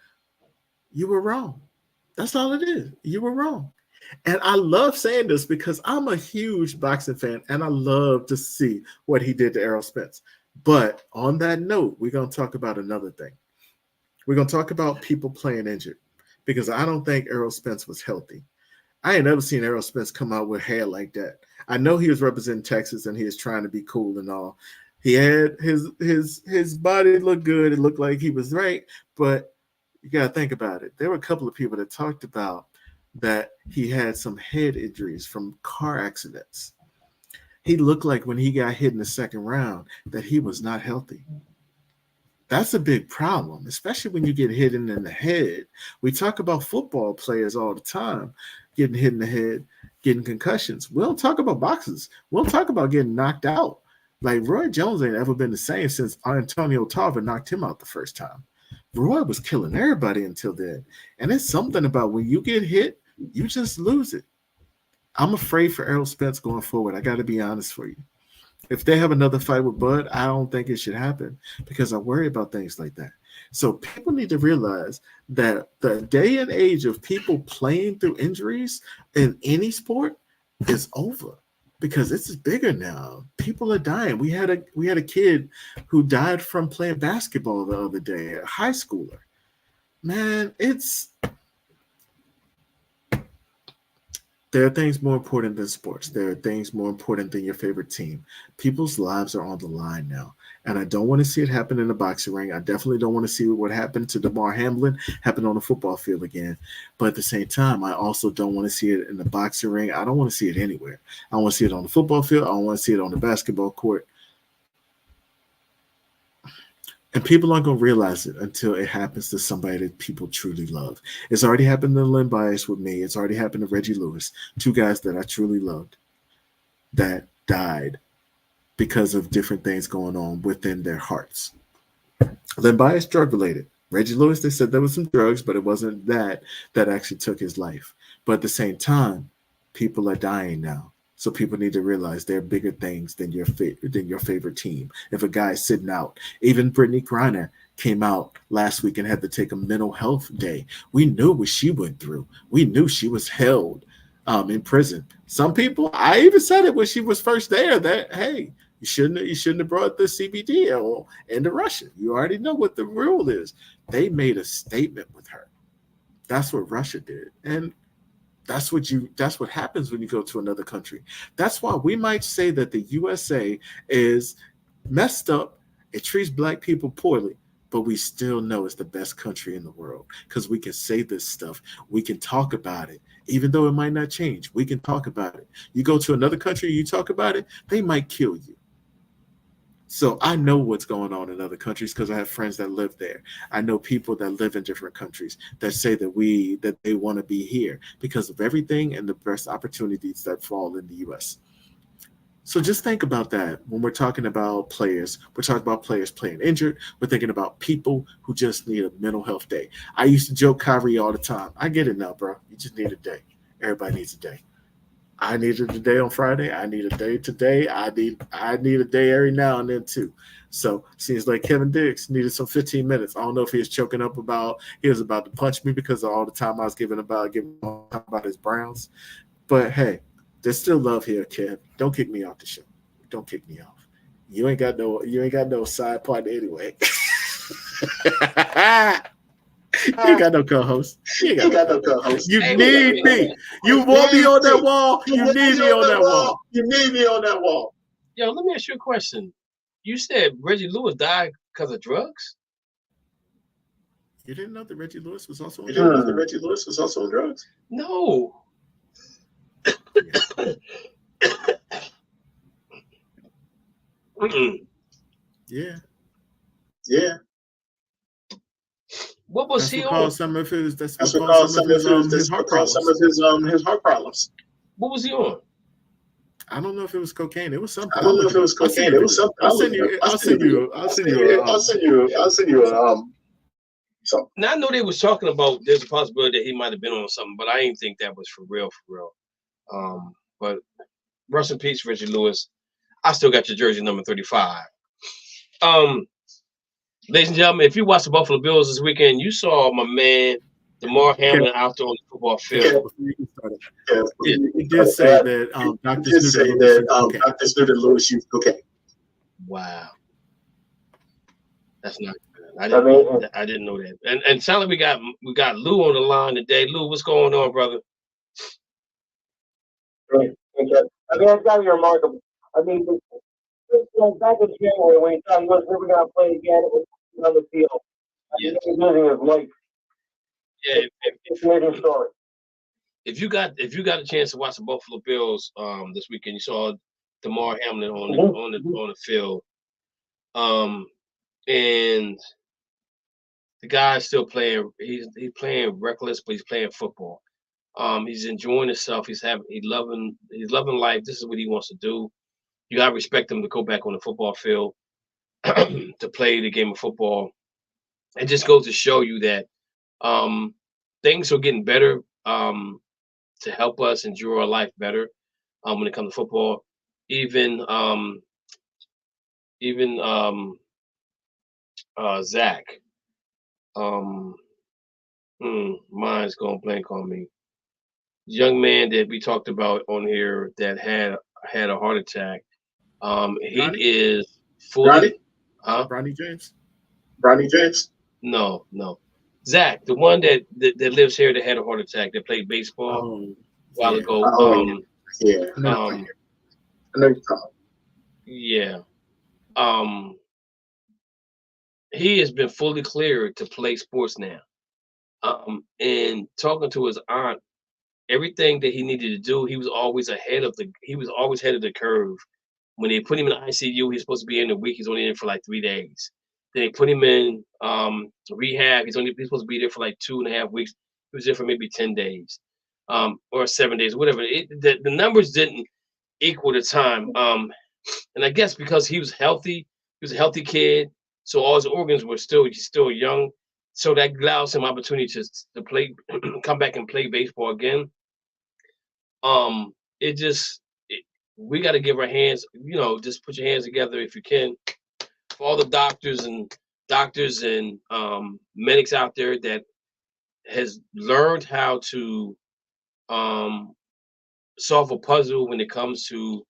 you were wrong. That's all it is. You were wrong. And I love saying this because I'm a huge boxing fan and I love to see what he did to Errol Spence. But on that note, we're going to talk about another thing. We're going to talk about people playing injured because I don't think Errol Spence was healthy. I ain't never seen Errol Spence come out with hair like that. I know he was representing Texas and he was trying to be cool and all. He had his body looked good. It looked like he was right, but you got to think about it. There were a couple of people that talked about that he had some head injuries from car accidents. He looked like when he got hit in the second round that he was not healthy. That's a big problem, especially when you get hit in the head. We talk about football players all the time getting hit in the head, getting concussions. We don't talk about boxers. We don't talk about getting knocked out. Like Roy Jones ain't ever been the same since Antonio Tarver knocked him out the first time. Roy was killing everybody until then. And it's something about when you get hit, you just lose it. I'm afraid for Errol Spence going forward. I got to be honest for you. If they have another fight with Bud, I don't think it should happen because I worry about things like that. So people need to realize that the day and age of people playing through injuries in any sport is over because it's bigger now. People are dying. We had a kid who died from playing basketball the other day, a high schooler. Man, there are things more important than sports. There are things more important than your favorite team. People's lives are on the line now. And I don't want to see it happen in the boxing ring. I definitely don't want to see what happened to DeMar Hamlin happen on the football field again. But at the same time, I also don't want to see it in the boxing ring. I don't want to see it anywhere. I want to see it on the football field. I don't want to see it on the basketball court. And people aren't going to realize it until it happens to somebody that people truly love. It's already happened to Len Bias with me. It's already happened to Reggie Lewis, two guys that I truly loved that died because of different things going on within their hearts. Len Bias, drug-related. Reggie Lewis, they said there was some drugs, but it wasn't that actually took his life. But at the same time, people are dying now. So people need to realize there are bigger things than your favorite team. If a guy is sitting out, even Brittany Griner came out last week and had to take a mental health day. We knew what she went through. We knew she was held in prison. Some people, I even said it when she was first there, that hey, you shouldn't have brought the CBD into Russia. You already know what the rule is. They made a statement with her. That's what Russia did, and that's what happens when you go to another country. That's why we might say that the USA is messed up. It treats black people poorly, but we still know it's the best country in the world because we can say this stuff. We can talk about it. Even though it might not change, we can talk about it. You go to another country, you talk about it, they might kill you. So I know what's going on in other countries because I have friends that live there. I know people that live in different countries that say that they want to be here because of everything and the best opportunities that fall in the U.S. So just think about that when we're talking about players. We're talking about players playing injured. We're thinking about people who just need a mental health day. I used to joke Kyrie all the time. I get it now, bro. You just need a day. Everybody needs a day. I needed a day on Friday. I need a day today. I need a day every now and then too. So seems like Kevin Diggs needed some 15 minutes. I don't know if he was choking up he was about to punch me because of all the time I was giving about his Browns. But hey, there's still love here, Kev. Don't kick me off the show. Don't kick me off. You ain't got no side partner anyway. You ain't got no co-host. You need me. You want me on that wall. You need me on that wall. You need me on that wall. Yo, let me ask you a question. You said Reggie Lewis died because of drugs? You didn't know that Reggie Lewis was also on drugs? No. Yeah. Yeah. What was he on? That's what caused some of his heart problems. What was he on? I don't know if it was cocaine. It was something. I don't know if it was cocaine. It was something. I'll send you something. Now I know they was talking about there's a possibility that he might have been on something, but I didn't think that was for real. But rest in peace, Richard Lewis. I still got your jersey number 35. Ladies and gentlemen, if you watched the Buffalo Bills this weekend, you saw my man Damar Hamlin out there on the football field. He did say that Dr. Snooter Lewis used cocaine. Wow, that's not good. I didn't know that. And sound like we got Lou on the line today. Lou, what's going on, brother? Right. Okay. I mean, it's got to be remarkable. I mean, back in January when he thought he was never going to play again, it was on the field. Yeah. He's losing his life. Yeah, it's an amazing story. If you got a chance to watch the Buffalo Bills this weekend, you saw Damar Hamlin on the field, and the guy's still playing. He's playing reckless, but he's playing football. He's enjoying himself. He's loving life. This is what he wants to do. You gotta respect him to go back on the football field to play the game of football. It just goes to show you that things are getting better to help us enjoy our life better when it comes to football. Even Zach. Mine's going blank on me. Young man that we talked about on here that had a heart attack. He is fully. Bronny James. Bronny James. No. Zach, the one that lives here that had a heart attack that played baseball a while ago. Yeah. I know you're talking. Yeah. He has been fully cleared to play sports now. And talking to his aunt, everything that he needed to do, he was always ahead of the curve. When they put him in the ICU, he's supposed to be in a week. He's only in for like 3 days. Then they put him in rehab. He's supposed to be there for like 2.5 weeks. He was there for maybe 10 days, or 7 days, whatever. The numbers didn't equal the time. And I guess because he was healthy, he was a healthy kid, so all his organs were still young. So that allows him opportunity to play, come back and play baseball again. We got to give our hands, just put your hands together if you can, for all the doctors and medics out there that has learned how to solve a puzzle when it comes to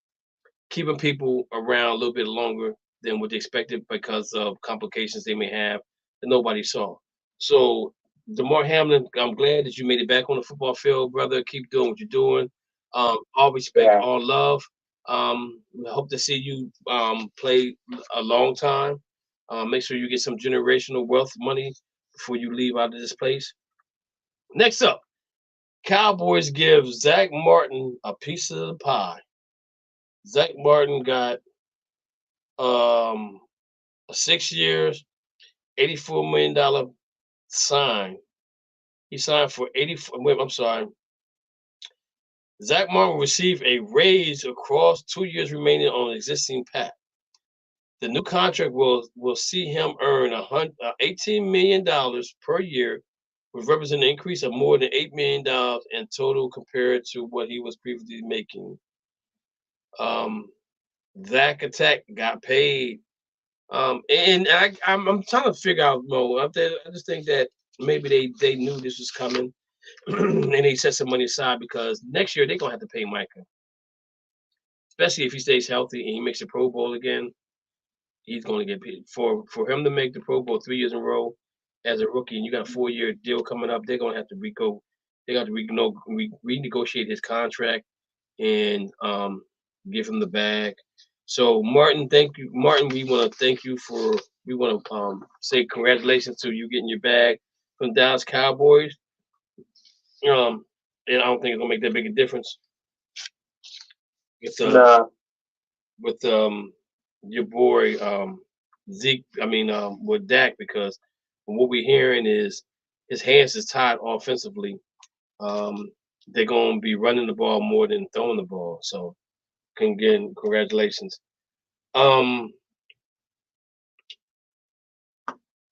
keeping people around a little bit longer than what they expected because of complications they may have that nobody saw. So, Damar Hamlin, I'm glad that you made it back on the football field, brother. Keep doing what you're doing. All respect, all love. I hope to see you play a long time. Make sure you get some generational wealth money before you leave out of this place. Next up, Cowboys give Zach Martin a piece of the pie. Zach Martin got 6 years, $84 million sign. He signed for 84. Wait, I'm sorry. Zach Martin will receive a raise across 2 years remaining on existing pat. The new contract will see him earn $18 million per year, which represents an increase of more than $8 million in total compared to what he was previously making. Zach Attack got paid. And I'm trying to figure out more. I just think that maybe they knew this was coming and they set some money aside because next year they're gonna have to pay Micah. Especially if he stays healthy and he makes the Pro Bowl again, he's gonna get paid. For him to make the Pro Bowl 3 years in a row as a rookie and you got a 4-year deal coming up, they're gonna have to renegotiate his contract and give him the bag. So Martin, thank you. Martin, we want to thank you we want to say congratulations to you getting your bag from Dallas Cowboys. And I don't think it's gonna make that big a difference with your boy Zeke. With Dak, because what we're hearing is his hands is tied offensively. They're going to be running the ball more than throwing the ball. So, again, congratulations.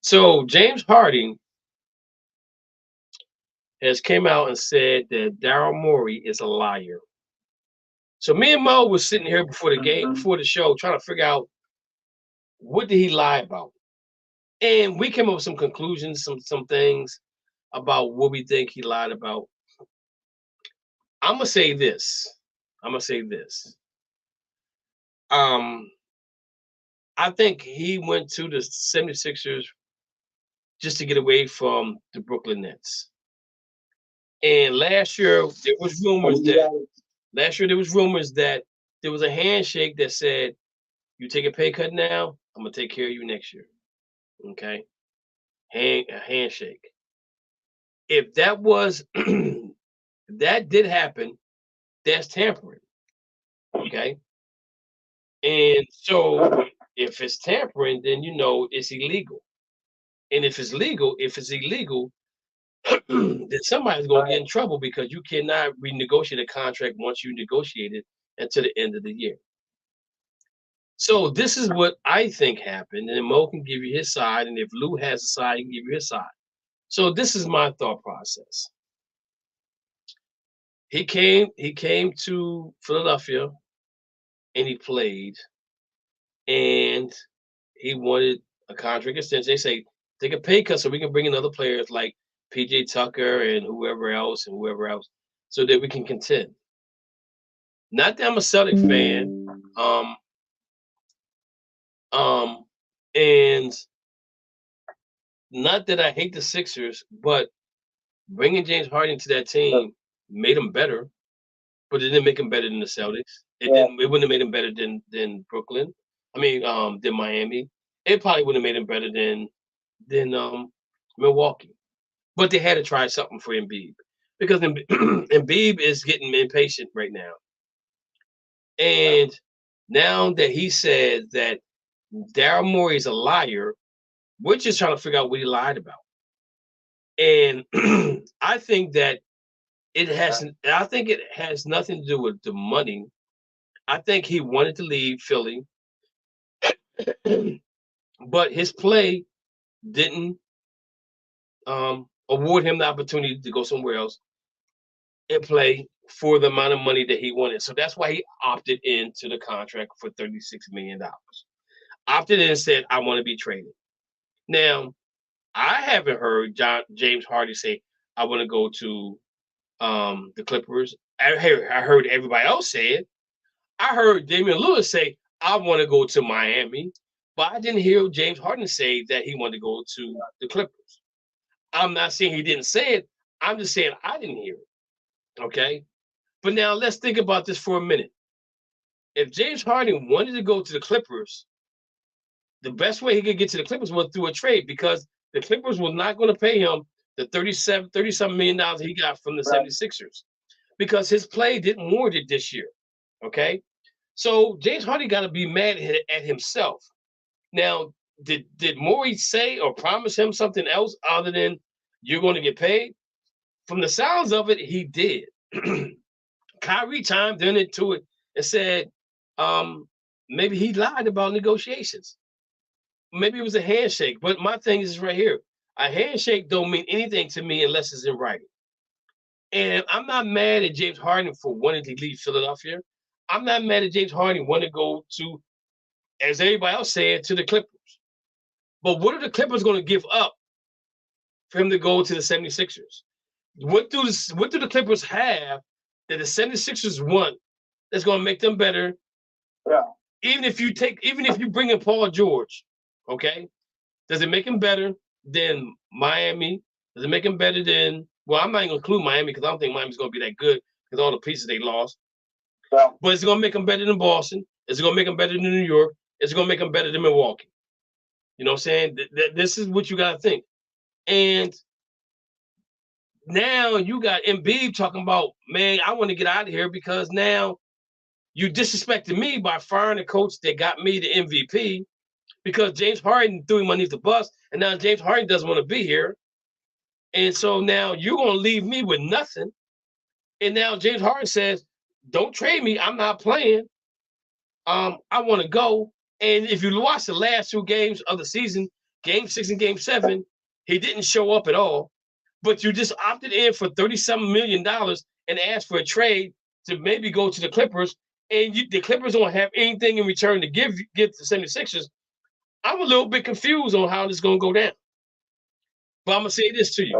So James Harden has came out and said that Daryl Morey is a liar. So me and Mo was sitting here before the game, before the show, trying to figure out what did he lie about. And we came up with some conclusions, some things about what we think he lied about. I'm gonna say this. I think he went to the 76ers just to get away from the Brooklyn Nets. And last year there was rumors that there was a handshake that said, "You take a pay cut now, I'm gonna take care of you next year." Okay, a handshake. If that was that did happen, that's tampering. Okay, and so if it's tampering, then it's illegal. And if it's illegal, then somebody's gonna get in trouble because you cannot renegotiate a contract once you negotiate it until the end of the year. So this is what I think happened, and Mo can give you his side, and if Lou has a side, he can give you his side. So this is my thought process. He came to Philadelphia, and he played, and he wanted a contract extension. They say take a pay cut so we can bring in other players like PJ Tucker and whoever else, so that we can contend. Not that I'm a Celtic fan, and not that I hate the Sixers, but bringing James Harden to that team made them better, but it didn't make them better than the Celtics. It wouldn't have made them better than Brooklyn. I mean, than Miami. It probably wouldn't have made them better than Milwaukee. But they had to try something for Embiid because Embiid is getting impatient right now. And now that he said that Daryl Morey is a liar, we're just trying to figure out what he lied about. And I think that it has nothing to do with the money. I think he wanted to leave Philly, but his play didn't award him the opportunity to go somewhere else and play for the amount of money that he wanted. So that's why he opted into the contract for $36 million. Opted in and said, I want to be traded. Now, I haven't heard James Harden say, I want to go to the Clippers. I heard everybody else say it. I heard Damian Lillard say, I want to go to Miami. But I didn't hear James Harden say that he wanted to go to the Clippers. I'm not saying he didn't say it. I'm just saying I didn't hear it. Okay? But now let's think about this for a minute. If James Harden wanted to go to the Clippers, the best way he could get to the Clippers was through a trade because the Clippers were not going to pay him the $37 million he got from the 76ers because his play didn't warrant it this year. Okay? So James Harden got to be mad at himself. Now, did Morey say or promise him something else other than you're going to get paid? From the sounds of it, he did. Kyrie chimed into it and said maybe he lied about negotiations. Maybe it was a handshake. But my thing is right here. A handshake don't mean anything to me unless it's in writing. And I'm not mad at James Harden for wanting to leave Philadelphia. I'm not mad at James Harden wanting to go to, as everybody else said, to the Clippers. But what are the Clippers going to give up for him to go to the 76ers? What do the Clippers have that the 76ers want that's going to make them better? Yeah. Even if you bring in Paul George, okay? Does it make him better than Miami? Does it make him better than, well, I'm not even going to include Miami because I don't think Miami's going to be that good because all the pieces they lost. Yeah. But it's going to make them better than Boston. It's going to make them better than New York. It's going to make them better than Milwaukee. You know what I'm saying? This is what you got to think. And now you got Embiid talking about, man, I want to get out of here because now you disrespected me by firing the coach that got me the MVP because James Harden threw him underneath the bus, and now James Harden doesn't want to be here. And so now you're going to leave me with nothing. And now James Harden says, don't trade me. I'm not playing. I want to go. And if you watch the last 2 games of the season, Game 6 and Game 7, he didn't show up at all. But you just opted in for $37 million and asked for a trade to maybe go to the Clippers. And the Clippers don't have anything in return to give the 76ers. I'm a little bit confused on how this is going to go down. But I'm going to say this to you.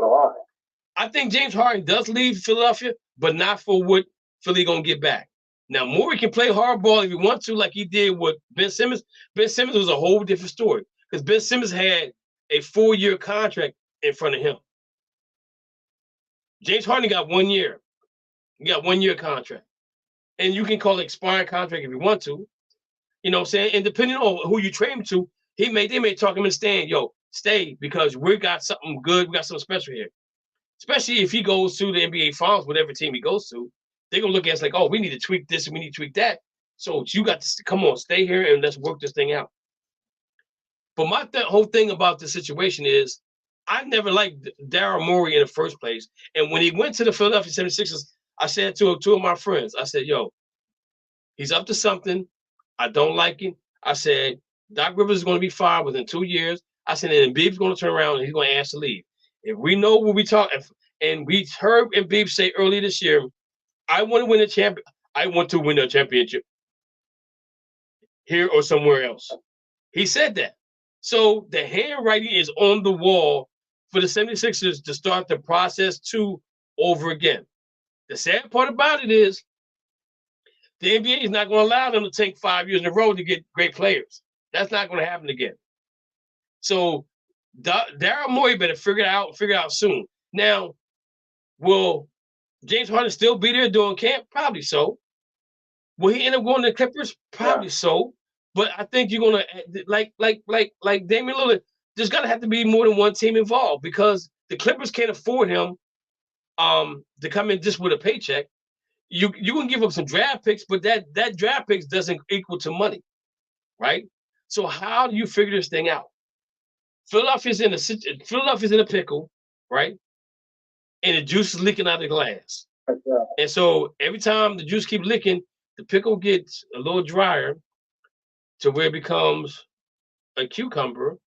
I think James Harden does leave Philadelphia, but not for what Philly going to get back. Now, Morey can play hardball if he wants to, like he did with Ben Simmons. Ben Simmons was a whole different story because Ben Simmons had a 4-year contract in front of him. James Harden got 1 year. He got 1-year contract. And you can call it expiring contract if you want to. You know what I'm saying? And depending on who you trade him to, they may talk him and stand, yo, stay because we got something good. We got something special here. Especially if he goes to the NBA Finals, whatever team he goes to, they're going to look at it like, oh, we need to tweak this and we need to tweak that. So you got to come on, stay here and let's work this thing out. But my whole thing about the situation is I never liked Daryl Morey in the first place. And when he went to the Philadelphia 76ers, I said to 2 of my friends, I said, yo, he's up to something. I don't like him. I said, Doc Rivers is going to be fired within 2 years. I said, and Embiid's going to turn around and he's going to ask to leave. If we know what we talk, and we heard Embiid say earlier this year, I want to win a champion. I want to win a championship here or somewhere else. He said that. So the handwriting is on the wall for the 76ers to start the process 2 over again. The sad part about it is the NBA is not going to allow them to take 5 years in a row to get great players. That's not going to happen again. So Daryl Morey better figure it out soon. Now, will James Harden still be there doing camp? Probably so. Will he end up going to the Clippers? Probably so. But I think you're gonna like Damian Lillard. There's gonna have to be more than one team involved because the Clippers can't afford him to come in just with a paycheck. You can give up some draft picks, but that draft picks doesn't equal to money, right? So how do you figure this thing out? Philadelphia's in a pickle, right? And the juice is leaking out of the glass. And so every time the juice keeps leaking, the pickle gets a little drier to where it becomes a cucumber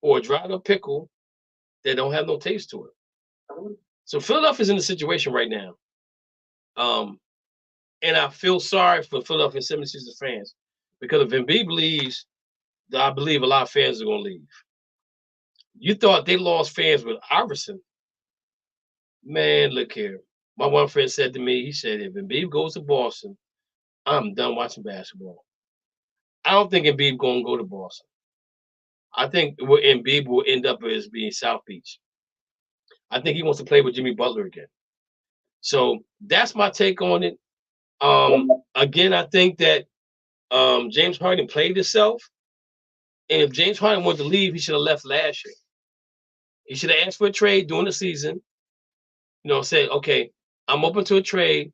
or a dried up pickle that don't have no taste to it. So Philadelphia's in a situation right now. And I feel sorry for Philadelphia 76ers fans because if Embiid leaves, I believe a lot of fans are going to leave. You thought they lost fans with Iverson. Man, look here. My one friend said to me, he said, if Embiid goes to Boston, I'm done watching basketball. I don't think Embiid going to go to Boston. I think Embiid will end up as being South Beach. I think he wants to play with Jimmy Butler again. So that's my take on it. Again, I think that James Harden played himself. And if James Harden wanted to leave, he should have left last year. He should have asked for a trade during the season. Say, okay, I'm open to a trade.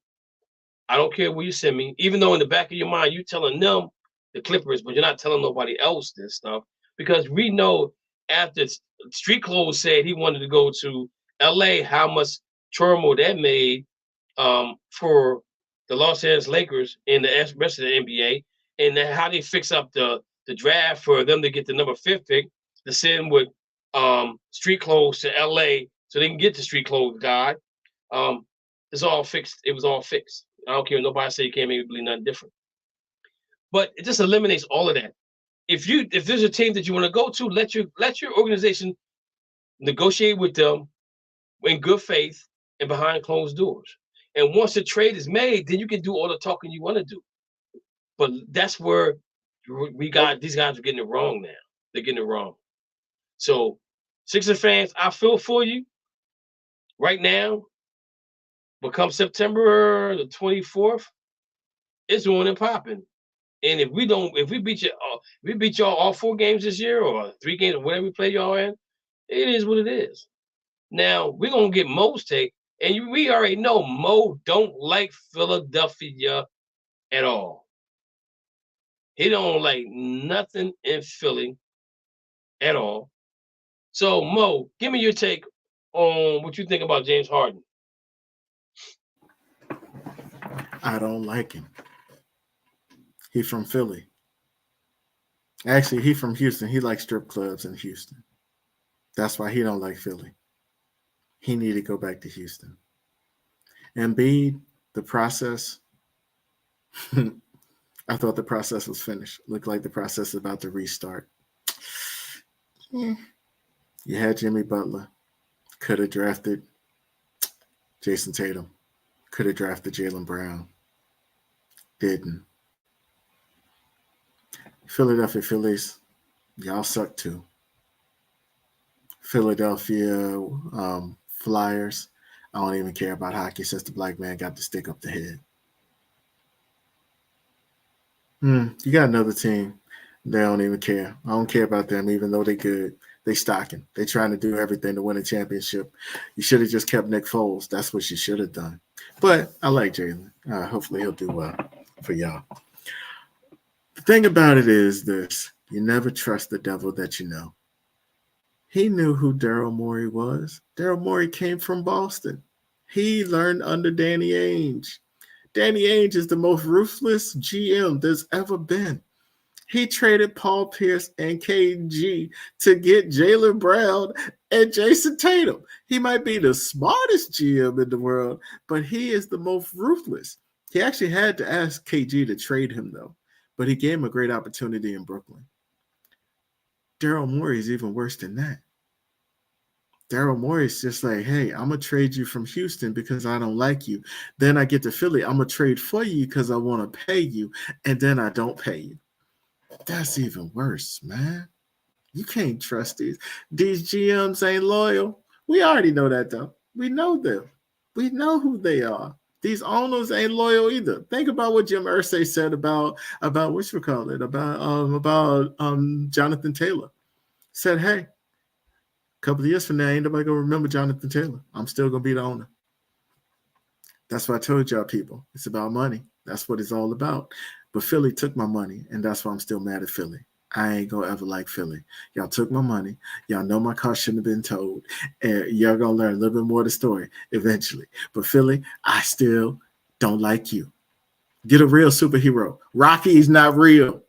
I don't care where you send me. Even though in the back of your mind, you're telling them, the Clippers, but you're not telling nobody else this stuff. Because we know after Street Clothes said he wanted to go to LA, how much turmoil that made for the Los Angeles Lakers and the rest of the NBA, and then how they fix up the draft for them to get the number 5 pick to send with Street Clothes to LA so they can get the Street Clothes guy. It's all fixed. It was all fixed. I don't care. Nobody say you can't maybe believe nothing different. But it just eliminates all of that. If there's a team that you want to go to, let your organization negotiate with them in good faith and behind closed doors. And once the trade is made, then you can do all the talking you want to do. But that's where these guys are getting it wrong now. They're getting it wrong. So, Sixers fans, I feel for you right now. But come September the 24th, it's on and popping. And if we beat y'all all 4 games this year or 3 games or whatever we play y'all in, it is what it is. Now we're gonna get Mo's take, and we already know Mo don't like Philadelphia at all. He don't like nothing in Philly at all. So Mo, give me your take on what you think about James Harden. I don't like him. He's from Philly. Actually, he's from Houston. He likes strip clubs in Houston. That's why he don't like Philly. He need to go back to Houston. Embiid, the process. I thought the process was finished. Looked like the process is about to restart. You had Jimmy Butler. Could have drafted Jason Tatum. Could have drafted Jaylen Brown. Didn't. Philadelphia Phillies, y'all suck too. Philadelphia Flyers, I don't even care about hockey since the black man got the stick up the head. You got another team. They don't even care. I don't care about them, even though they good. They stocking. They trying to do everything to win a championship. You should have just kept Nick Foles. That's what you should have done. But I like Jalen. Hopefully he'll do well for y'all. The thing about it is this. You never trust the devil that you know. He knew who Daryl Morey was. Daryl Morey came from Boston. He learned under Danny Ainge. Danny Ainge is the most ruthless GM there's ever been. He traded Paul Pierce and KG to get Jaylen Brown and Jason Tatum. He might be the smartest GM in the world, but he is the most ruthless. He actually had to ask KG to trade him, though, but he gave him a great opportunity in Brooklyn. Daryl Morey is even worse than that. Daryl Morey is just like, hey, I'm going to trade you from Houston because I don't like you. Then I get to Philly. I'm going to trade for you because I want to pay you, and then I don't pay you. That's even worse, man. You can't trust these. These GMs ain't loyal. We already know that, though. We know them. We know who they are. These owners ain't loyal either. Think about what Jim Irsay said about what you call it, about Jonathan Taylor. Said, hey, a couple of years from now, ain't nobody gonna remember Jonathan Taylor. I'm still gonna be the owner. That's what I told y'all people. It's about money. That's what it's all about. But Philly took my money, and that's why I'm still mad at Philly. I ain't gonna ever like Philly. Y'all took my money. Y'all know my cost shouldn't have been told. And y'all gonna learn a little bit more of the story eventually. But Philly, I still don't like you. Get a real superhero. Rocky's not real.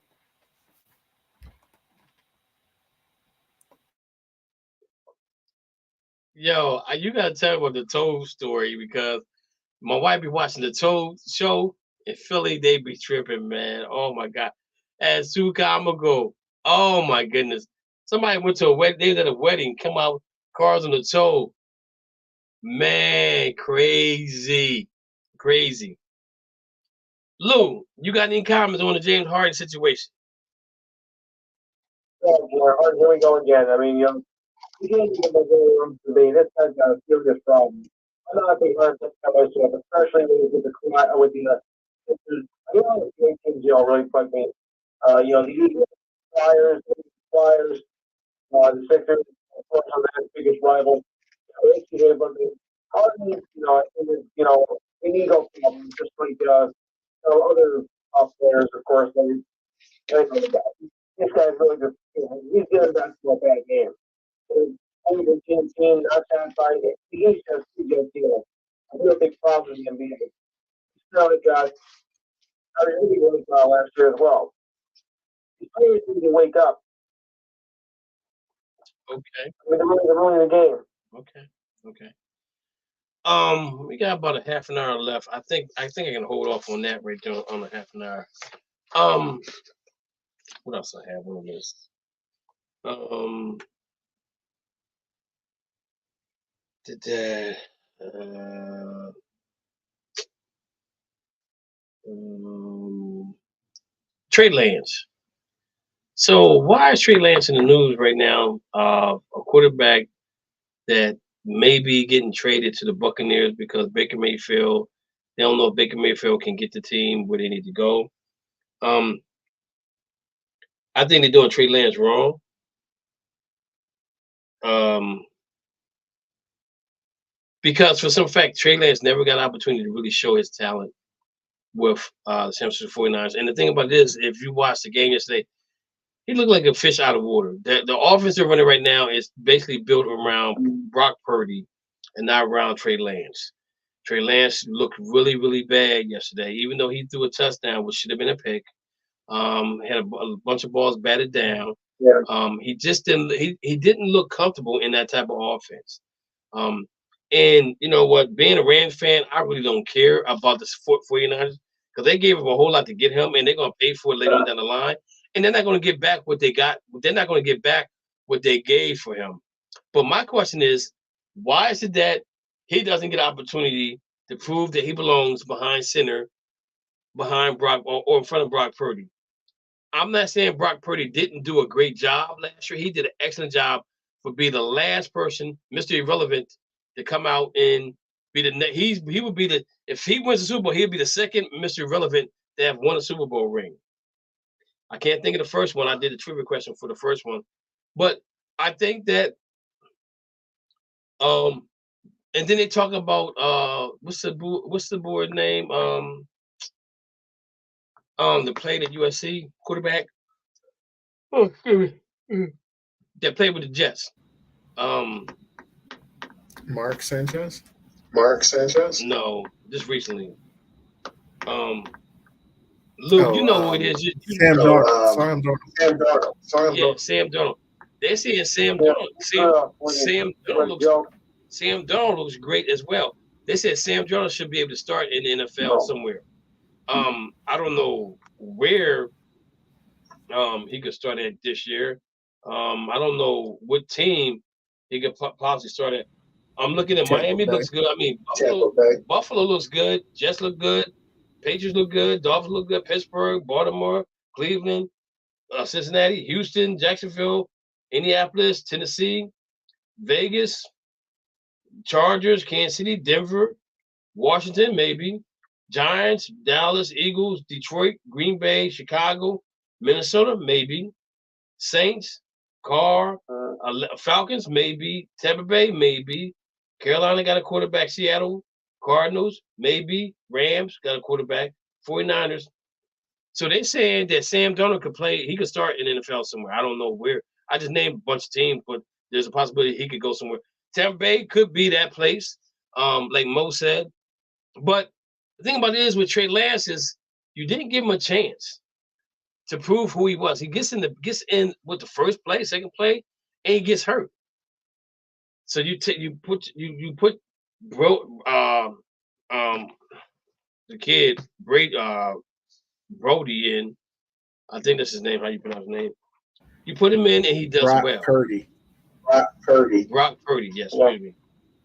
Yo, you gotta tell me about the Toad story because my wife be watching the Toad show in Philly. They be tripping, man. Oh my god. As ago. Oh my goodness. Somebody went to a wedding. They was at a wedding. Come out cars on the Toad. Man, crazy, crazy. Lou, you got any comments on the James Harden situation? Yeah, here we go again. I mean, you can't get the room to be. This guy's got a serious problem. I'm not a big hard myself, especially with the I don't know if teams really bug me. The Eagles, Flyers, the Sixers, of course, are their biggest rival. Harden, an ego problem, just like other players, of course. This guy's really just, he's getting back to a bad game. Only team, not satisfied. He's just a real big problem in the NBA. He's not a guy. I mean, he really saw last year as well. These players need to wake up. Okay. I mean, they're ruining the game. Okay. We got about a half an hour left. I think I can hold off on that right there on a half an hour. What else I have on this? Trey Lance. So why is Trey Lance in the news right now? A quarterback that may be getting traded to the Buccaneers because Baker Mayfield. They don't know if Baker Mayfield can get the team where they need to go. I think they're doing Trey Lance wrong. Because for some fact, Trey Lance never got an opportunity to really show his talent with the San Francisco 49ers. And the thing about this, if you watch the game yesterday, he looked like a fish out of water. The offense they're running right now is basically built around Brock Purdy and not around Trey Lance. Trey Lance looked really, really bad yesterday, even though he threw a touchdown, which should have been a pick. Had a bunch of balls batted down. Yeah. He just didn't. He didn't look comfortable in that type of offense. And you know what? Being a Rams fan, I really don't care about the 49ers because they gave him a whole lot to get him, and they're gonna pay for it later on down the line. And they're not gonna get back what they got. They're not gonna get back what they gave for him. But my question is, why is it that he doesn't get an opportunity to prove that he belongs behind center, behind Brock or in front of Brock Purdy? I'm not saying Brock Purdy didn't do a great job last year. He did an excellent job for being the last person, Mr. Irrelevant, to come out and be the he would be the if he wins the Super Bowl, he'd be the second Mr. Irrelevant to have won a Super Bowl ring. I can't think of the first one. I did a trivia question for the first one, but I think that and then they talk about what's the board name the played at USC quarterback. Oh, excuse me. That played with the Jets. Mark Sanchez? Mark Sanchez? No, just recently. Luke, you know who it is. Sam Darnold. Sam Darnold. Yeah, Sam Darnold. They're saying Sam Darnold. Sam Darnold looks great as well. They said Sam Darnold should be able to start in the NFL somewhere. I don't know where he could start at this year. I don't know what team he could possibly start at. I'm looking at Miami. Looks good. I mean, Buffalo looks good. Jets look good. Patriots look good. Dolphins look good. Pittsburgh, Baltimore, Cleveland, Cincinnati, Houston, Jacksonville, Indianapolis, Tennessee, Vegas, Chargers, Kansas City, Denver, Washington, maybe, Giants, Dallas, Eagles, Detroit, Green Bay, Chicago, Minnesota, maybe, Saints, Falcons, maybe, Tampa Bay, maybe, Carolina got a quarterback, Seattle, Cardinals, maybe, Rams got a quarterback, 49ers. So they're saying that Sam Darnold could play, he could start in the NFL somewhere. I don't know where. I just named a bunch of teams, but there's a possibility he could go somewhere. Tampa Bay could be that place, like Mo said. But the thing about it is with Trey Lance is you didn't give him a chance to prove who he was. He gets in with the first play, second play, and he gets hurt. So you put the kid Brody in. I think that's his name. How you pronounce his name? You put him in, and he does Brock well. Purdy. Brock Purdy. Yes, excuse me.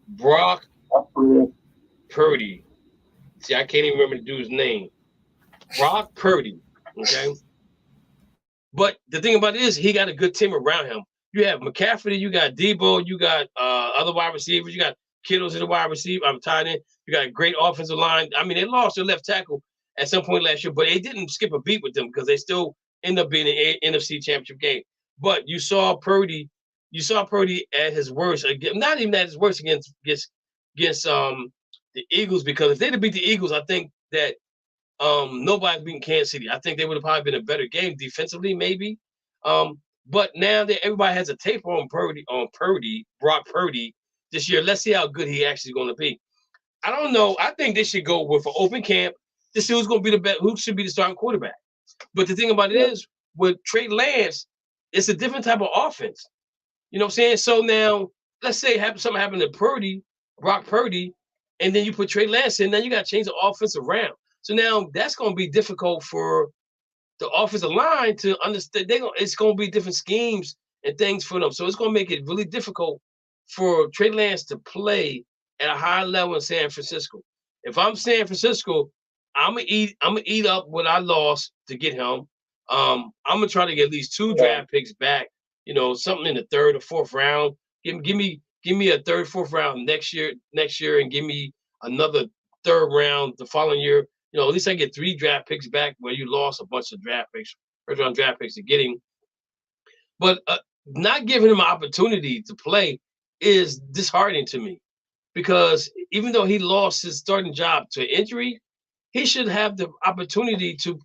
Brock Purdy. See, I can't even remember the dude's name. Brock Purdy. Okay. But the thing about it is he got a good team around him. You have McCaffrey, you got Debo, you got other wide receivers, you got Kittle's in the wide receiver. I'm tied in. You got a great offensive line. I mean, they lost their left tackle at some point last year, but they didn't skip a beat with them because they still end up being an NFC Championship game. But you saw Purdy at his worst again, not even at his worst against the Eagles, because if they'd have beat the Eagles, I think that nobody's beating Kansas City. I think they would have probably been a better game defensively, maybe. But now that everybody has a tape on Brock Purdy this year, let's see how good he actually is going to be. I don't know. I think they should go with an open camp to see who's going to be the best, who should be the starting quarterback. But the thing about it is, with Trey Lance, it's a different type of offense. You know what I'm saying? So now, let's say something happened to Brock Purdy, and then you put Trey Lance in, then you got to change the offense around. So now that's going to be difficult for the offensive line to understand. It's going to be different schemes and things for them. So it's going to make it really difficult for Trey Lance to play at a high level in San Francisco. If I'm San Francisco, I'm gonna eat up what I lost to get him. I'm gonna try to get at least 2 draft picks back. You know, something in the 3rd or 4th round. Give me a 3rd, 4th round next year, and give me another 3rd round the following year. You know, at least I get 3 draft picks back where you lost a bunch of draft picks, 1st round draft picks to get him. But not giving him an opportunity to play is disheartening to me, because even though he lost his starting job to injury, he should have the opportunity to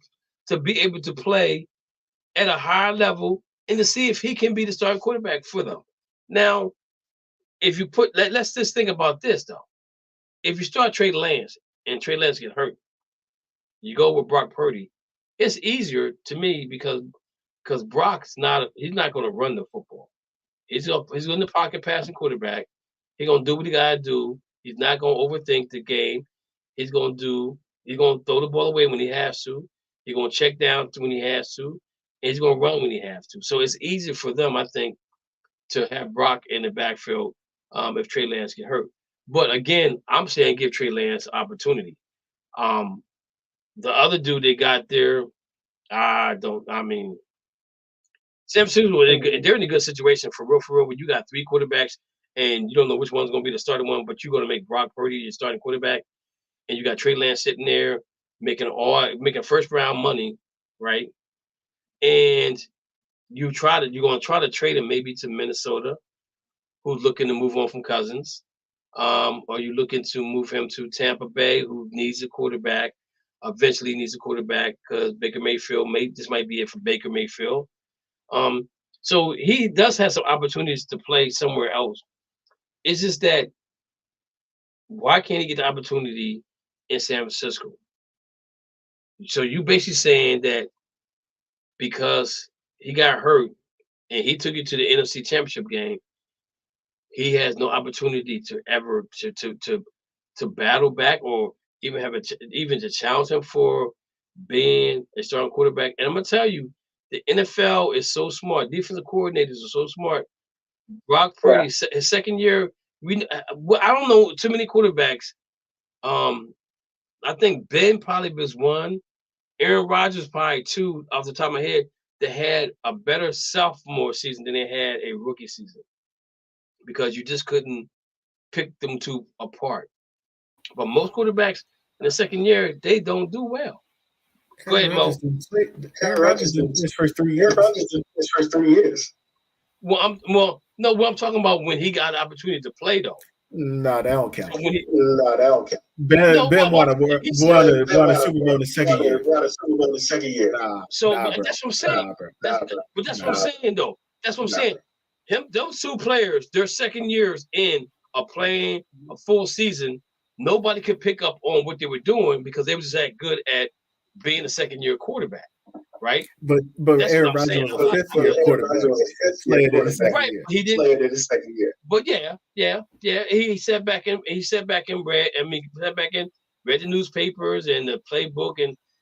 be able to play at a higher level and to see if he can be the starting quarterback for them. Now, if you put let's just think about this though. If you start Trey Lance and Trey Lance get hurt, you go with Brock Purdy. It's easier to me because Brock's he's not going to run the football. He's in the pocket passing quarterback. He's gonna do what he gotta do. He's not gonna overthink the game. He's gonna throw the ball away when he has to. He's gonna check down when he has to. And he's gonna run when he has to. So it's easier for them, I think, to have Brock in the backfield if Trey Lance get hurt. But again, I'm saying give Trey Lance opportunity. The other dude they got there, San Francisco, they're in a good situation for real, when you got 3 quarterbacks and you don't know which one's going to be the starting one, but you're going to make Brock Purdy your starting quarterback, and you got Trey Lance sitting there making first round money, right? And you're going to try to trade him maybe to Minnesota, who's looking to move on from Cousins, or you looking to move him to Tampa Bay, who needs a quarterback, eventually needs a quarterback because Baker Mayfield this might be it for Baker Mayfield. So he does have some opportunities to play somewhere else. It's just that why can't he get the opportunity in San Francisco? So you basically saying that because he got hurt and he took you to the NFC Championship game, he has no opportunity to ever to battle back or even even to challenge him for being a starting quarterback. And I'm gonna tell you, the NFL is so smart. Defensive coordinators are so smart. Brock Purdy, his second year, I don't know too many quarterbacks. I think Ben probably was one. Aaron Rodgers probably 2 off the top of my head that had a better sophomore season than they had a rookie season because you just couldn't pick them 2 apart. But most quarterbacks in the second year, they don't do well. Go ahead, Mo. Aaron Rodgers did his first 3 years. Well, what I'm talking about when he got the opportunity to play though. No, that don't count. So Ben won a Super Bowl in the second year. That's what I'm saying. That's what I'm saying though. That's what I'm saying. Those 2 players, their second years in playing a full season, nobody could pick up on what they were doing because they were just that good at being a second-year quarterback, right? But Aaron Rodgers was a fifth-year quarterback. Played in the second year. He did in his second year. But yeah. He sat back and read the newspapers and the playbook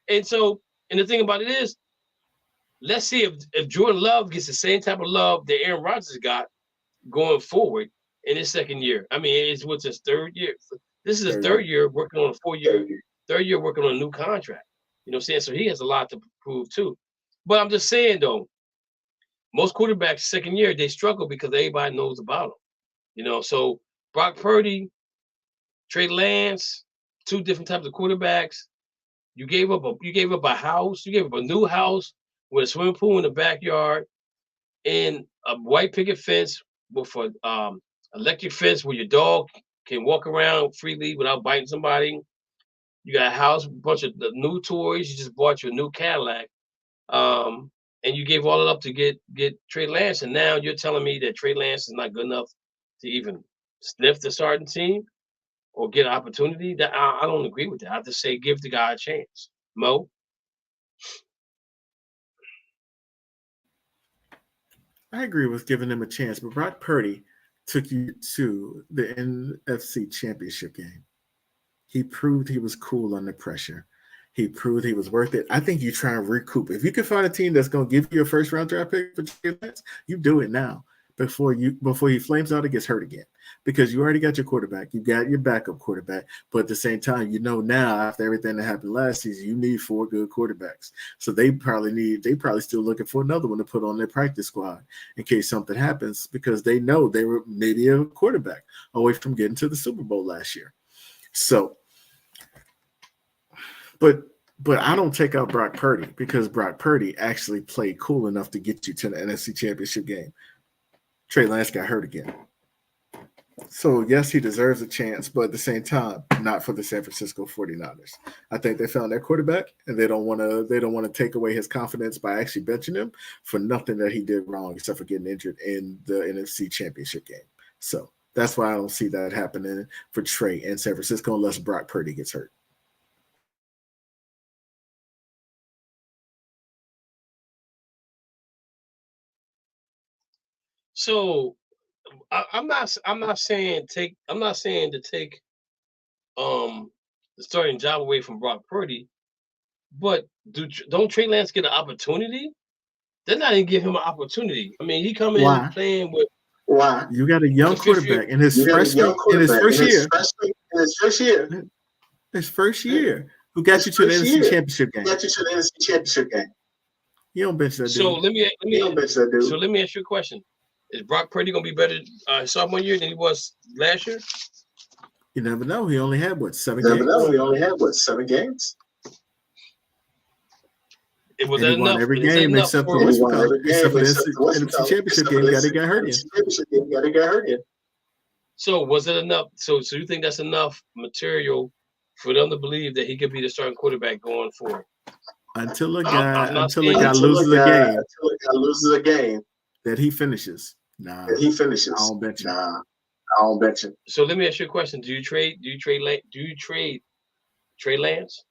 and so the thing about it is, let's see if Jordan Love gets the same type of love that Aaron Rodgers got going forward in his second year. I mean, it's what's his 3rd year. This is his 3rd year working on a 4-year, 3rd year working on a new contract. You know what I'm saying? So he has a lot to prove too. But I'm just saying though, most quarterbacks second year, they struggle because everybody knows about them. You know, so Brock Purdy, Trey Lance, 2 different types of quarterbacks. You gave up a house, you gave up a new house with a swimming pool in the backyard and a white picket fence with an electric fence where your dog can walk around freely without biting somebody. You got a house, a bunch of the new toys. You just bought your new Cadillac, and you gave all it up to get Trey Lance. And now you're telling me that Trey Lance is not good enough to even sniff the starting team or get an opportunity. That I don't agree with that. I just say give the guy a chance. Mo? I agree with giving him a chance, but Brock Purdy took you to the NFC Championship game. He proved he was cool under pressure. He proved he was worth it. I think you try and recoup. If you can find a team that's going to give you a first-round draft pick for Trey Lance, you do it now before he flames out and gets hurt again. Because you already got your quarterback. You got your backup quarterback. But at the same time, you know now after everything that happened last season, you need 4 good quarterbacks. So they probably still looking for another one to put on their practice squad in case something happens because they know they were maybe a quarterback away from getting to the Super Bowl last year. So, but I don't take out Brock Purdy because Brock Purdy actually played cool enough to get you to the NFC Championship game. Trey Lance got hurt again. So, yes, he deserves a chance, but at the same time, not for the San Francisco 49ers. I think they found their quarterback, and they don't want to take away his confidence by actually benching him for nothing that he did wrong except for getting injured in the NFC Championship game. So, That's why I don't see that happening for Trey and San Francisco unless Brock Purdy gets hurt. So I'm not saying to take the starting job away from Brock Purdy, but don't Trey Lance get an opportunity? They're not even give him an opportunity. I mean, he come in playing with. Why? You got a young quarterback in his first year. His first year. Who got you to the NFC Championship game? You don't bench that dude. So let me ask you a question. Is Brock Purdy gonna be better sophomore year than he was last year? You never know. He only had 7 games? It was that enough. Every game except for the NFC Championship game. He got hurt again. So was it enough? So you think that's enough material for them to believe that he could be the starting quarterback going forward? Until a guy loses a game that he finishes. I don't bet you. So let me ask you a question: Do you trade Trey Lance?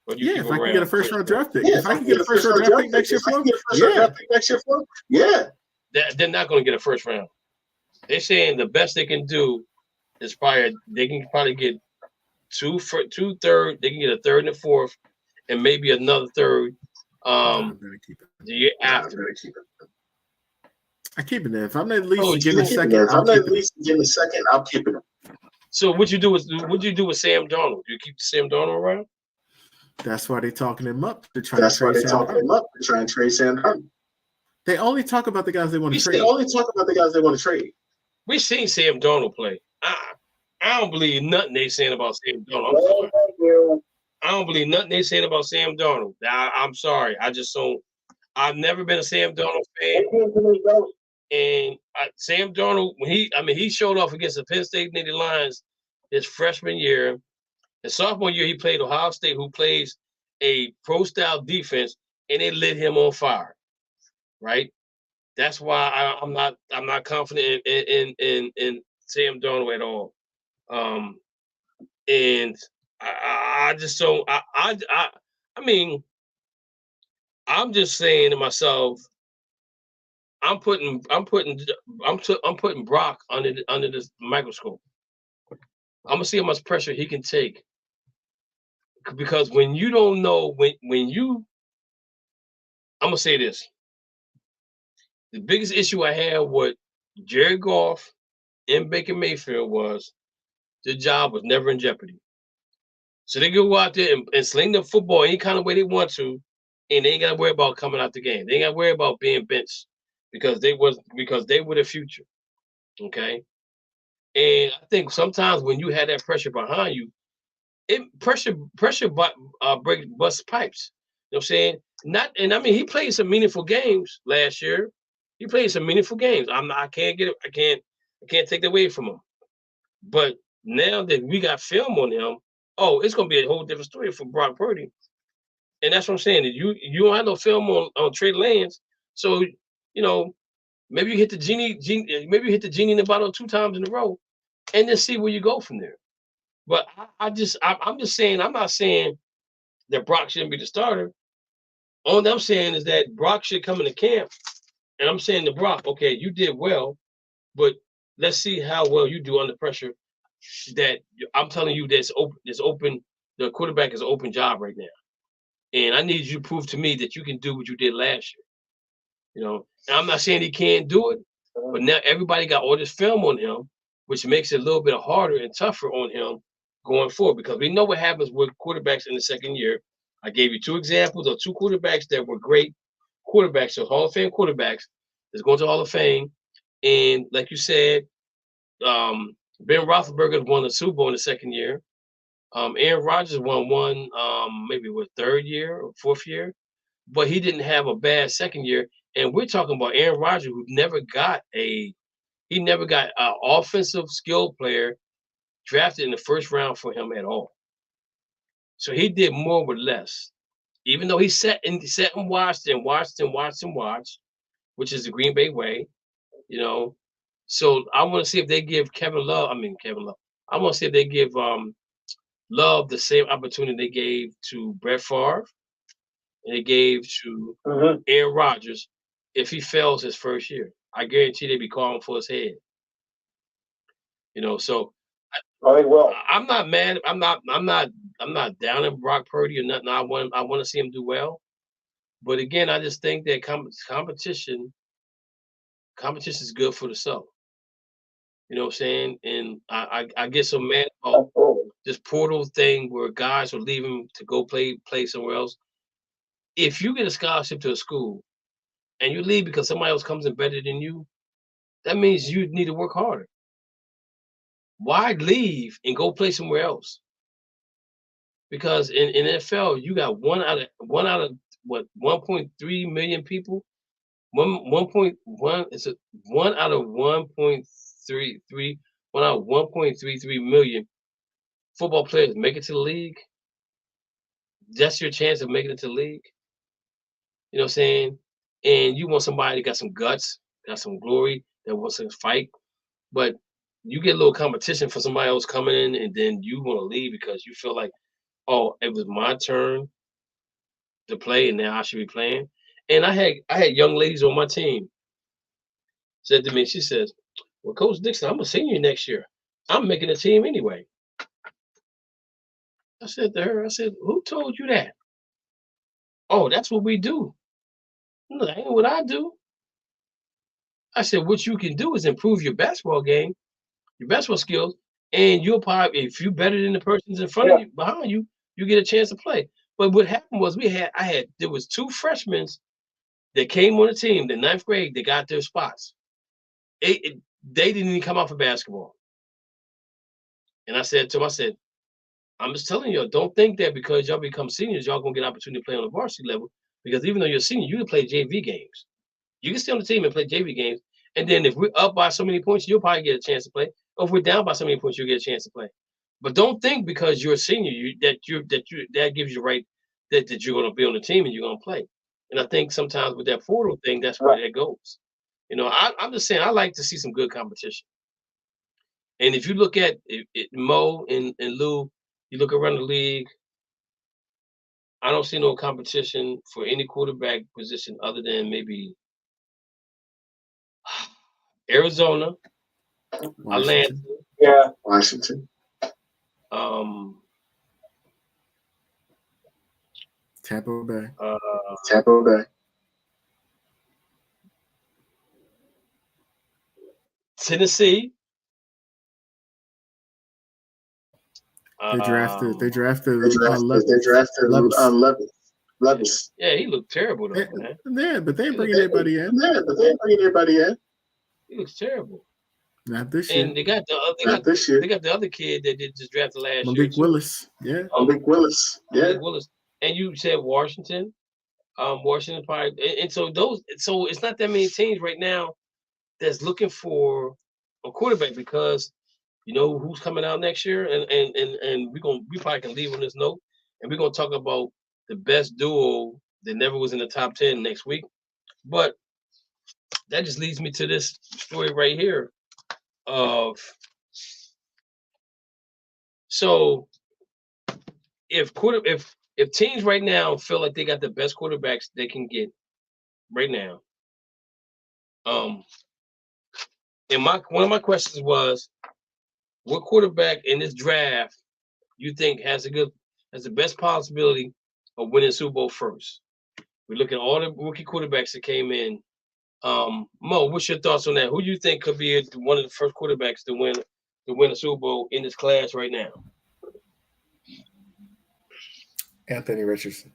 If I can get a first round draft pick. If I can get a first round draft pick next year for him, they're not going to get a first round. They're saying the best they can do is they can probably get two third. They can get a third and a fourth, and maybe another third. The year after. I keep it there. If I'm at least getting a second, I'm keeping it. So what you do with Sam Darnold? Do you keep Sam Darnold around? That's why they're talking him up to try and trade Sam Darnold. They only talk about the guys they want to trade. We've seen Sam Darnold play. I don't believe nothing they saying about Sam Darnold. I don't believe nothing they saying about Sam Darnold. I'm sorry. I just don't. I've never been a Sam Darnold fan. And Sam Darnold, when he showed off against the Penn State Nittany Lions his freshman year. His sophomore year, he played Ohio State, who plays a pro-style defense, and they lit him on fire. Right? That's why I'm not confident in Sam Darnold at all. And I just don't. I mean, I'm just saying to myself, I'm putting Brock under this microscope. I'm gonna see how much pressure he can take, because when you don't know I'm gonna say this. The biggest issue I had with Jared Goff and Baker Mayfield was the job was never in jeopardy. So they go out there and sling the football any kind of way they want to, and they ain't gotta worry about coming out the game. They ain't gotta worry about being benched because they were the future. Okay. And I think sometimes when you had that pressure behind you, pressure busts pipes. You know what I'm saying? He played some meaningful games last year. He played some meaningful games. I can't take that away from him. But now that we got film on him, it's gonna be a whole different story for Brock Purdy. And that's what I'm saying. You don't have no film on Trey Lance, so maybe you hit the genie in the bottle 2 times in a row, and then see where you go from there. But I'm just saying, I'm not saying that Brock shouldn't be the starter. All I'm saying is that Brock should come into camp, and I'm saying to Brock, okay, you did well, but let's see how well you do under pressure. That I'm telling you, that's open. The quarterback is an open job right now, and I need you to prove to me that you can do what you did last year. And I'm not saying he can't do it, but now everybody got all this film on him, which makes it a little bit harder and tougher on him going forward, because we know what happens with quarterbacks in the second year. I gave you 2 examples of 2 quarterbacks that were great quarterbacks, so Hall of Fame quarterbacks that's going to Hall of Fame. And like you said, Ben Roethlisberger won the Super Bowl in the second year. Aaron Rodgers won one, maybe what, 3rd year or 4th year, but he didn't have a bad second year. And we're talking about Aaron Rodgers, who never got an offensive skill player drafted in the first round for him at all. So he did more with less, even though he sat and watched, which is the Green Bay way, So I want to see if they give Kevin Love. I want to see if they give Love the same opportunity they gave to Brett Favre and they gave to Aaron Rodgers. If he fails his first year, I guarantee they'd be calling for his head. So I'm not mad. I'm not down at Brock Purdy or nothing. I want to see him do well. But again, I just think that competition is good for the soul. You know what I'm saying? And I get so mad about this portal thing where guys are leaving to go play somewhere else. If you get a scholarship to a school and you leave because somebody else comes in better than you, that means you need to work harder. Why leave and go play somewhere else? Because in NFL, you got one out of what 1.3 million people. 1.1 is a 1 out of 1.33 1 out of 1.33 million football players make it to the league. That's your chance of making it to the league. You know what I'm saying? And you want somebody that got some guts, got some glory, that wants to fight. But you get a little competition for somebody else coming in, and then you want to leave because you feel like, oh, it was my turn to play, and now I should be playing. And I had young ladies on my team said to me, she says, "Well, Coach Dixon, I'm a senior next year. I'm making a team anyway." I said to her, "Who told you that?" "Oh, that's what we do." "No, that ain't what I do." I said, "What you can do is improve your basketball game, your basketball skills, and you'll probably, if you're better than the persons in front of you, behind you, you get a chance to play." But what happened was there was 2 freshmen that came on the team, the 9th grade, they got their spots. They didn't even come out for basketball. And I said to them, I'm just telling you, don't think that because y'all become seniors, y'all gonna get an opportunity to play on the varsity level. Because even though you're a senior, you can play JV games. You can stay on the team and play JV games. And then if we're up by so many points, you'll probably get a chance to play. Or if we're down by so many points, you'll get a chance to play. But don't think because you're a senior that gives you the right that you're gonna be on the team and you're gonna play. And I think sometimes with that portal thing, that's where that goes. I'm just saying I like to see some good competition. And if you look at Mo and Lou, you look around the league, I don't see no competition for any quarterback position other than maybe Arizona, Atlanta, Washington, Tampa Bay, Tennessee. They drafted Levis. Yeah, he looked terrible though, man. Yeah, but they ain't bringing anybody in. He looks terrible. Not this year. And they got the other kid that did just drafted last year. Malik Willis. Yeah. Malik Willis. Yeah. Malik Willis. And you said Washington. Washington probably, and so it's not that many teams right now that's looking for a quarterback because you know who's coming out next year, and we probably can leave on this note, and we're gonna talk about the best duo that never was in the top 10 next week. But that just leads me to this story right here of so if teams right now feel like they got the best quarterbacks they can get right now, and one of my questions was, what quarterback in this draft you think has the best possibility of winning Super Bowl first? We look at all the rookie quarterbacks that came in. Mo, what's your thoughts on that? Who do you think could be one of the first quarterbacks to win a Super Bowl in this class right now? Anthony Richardson.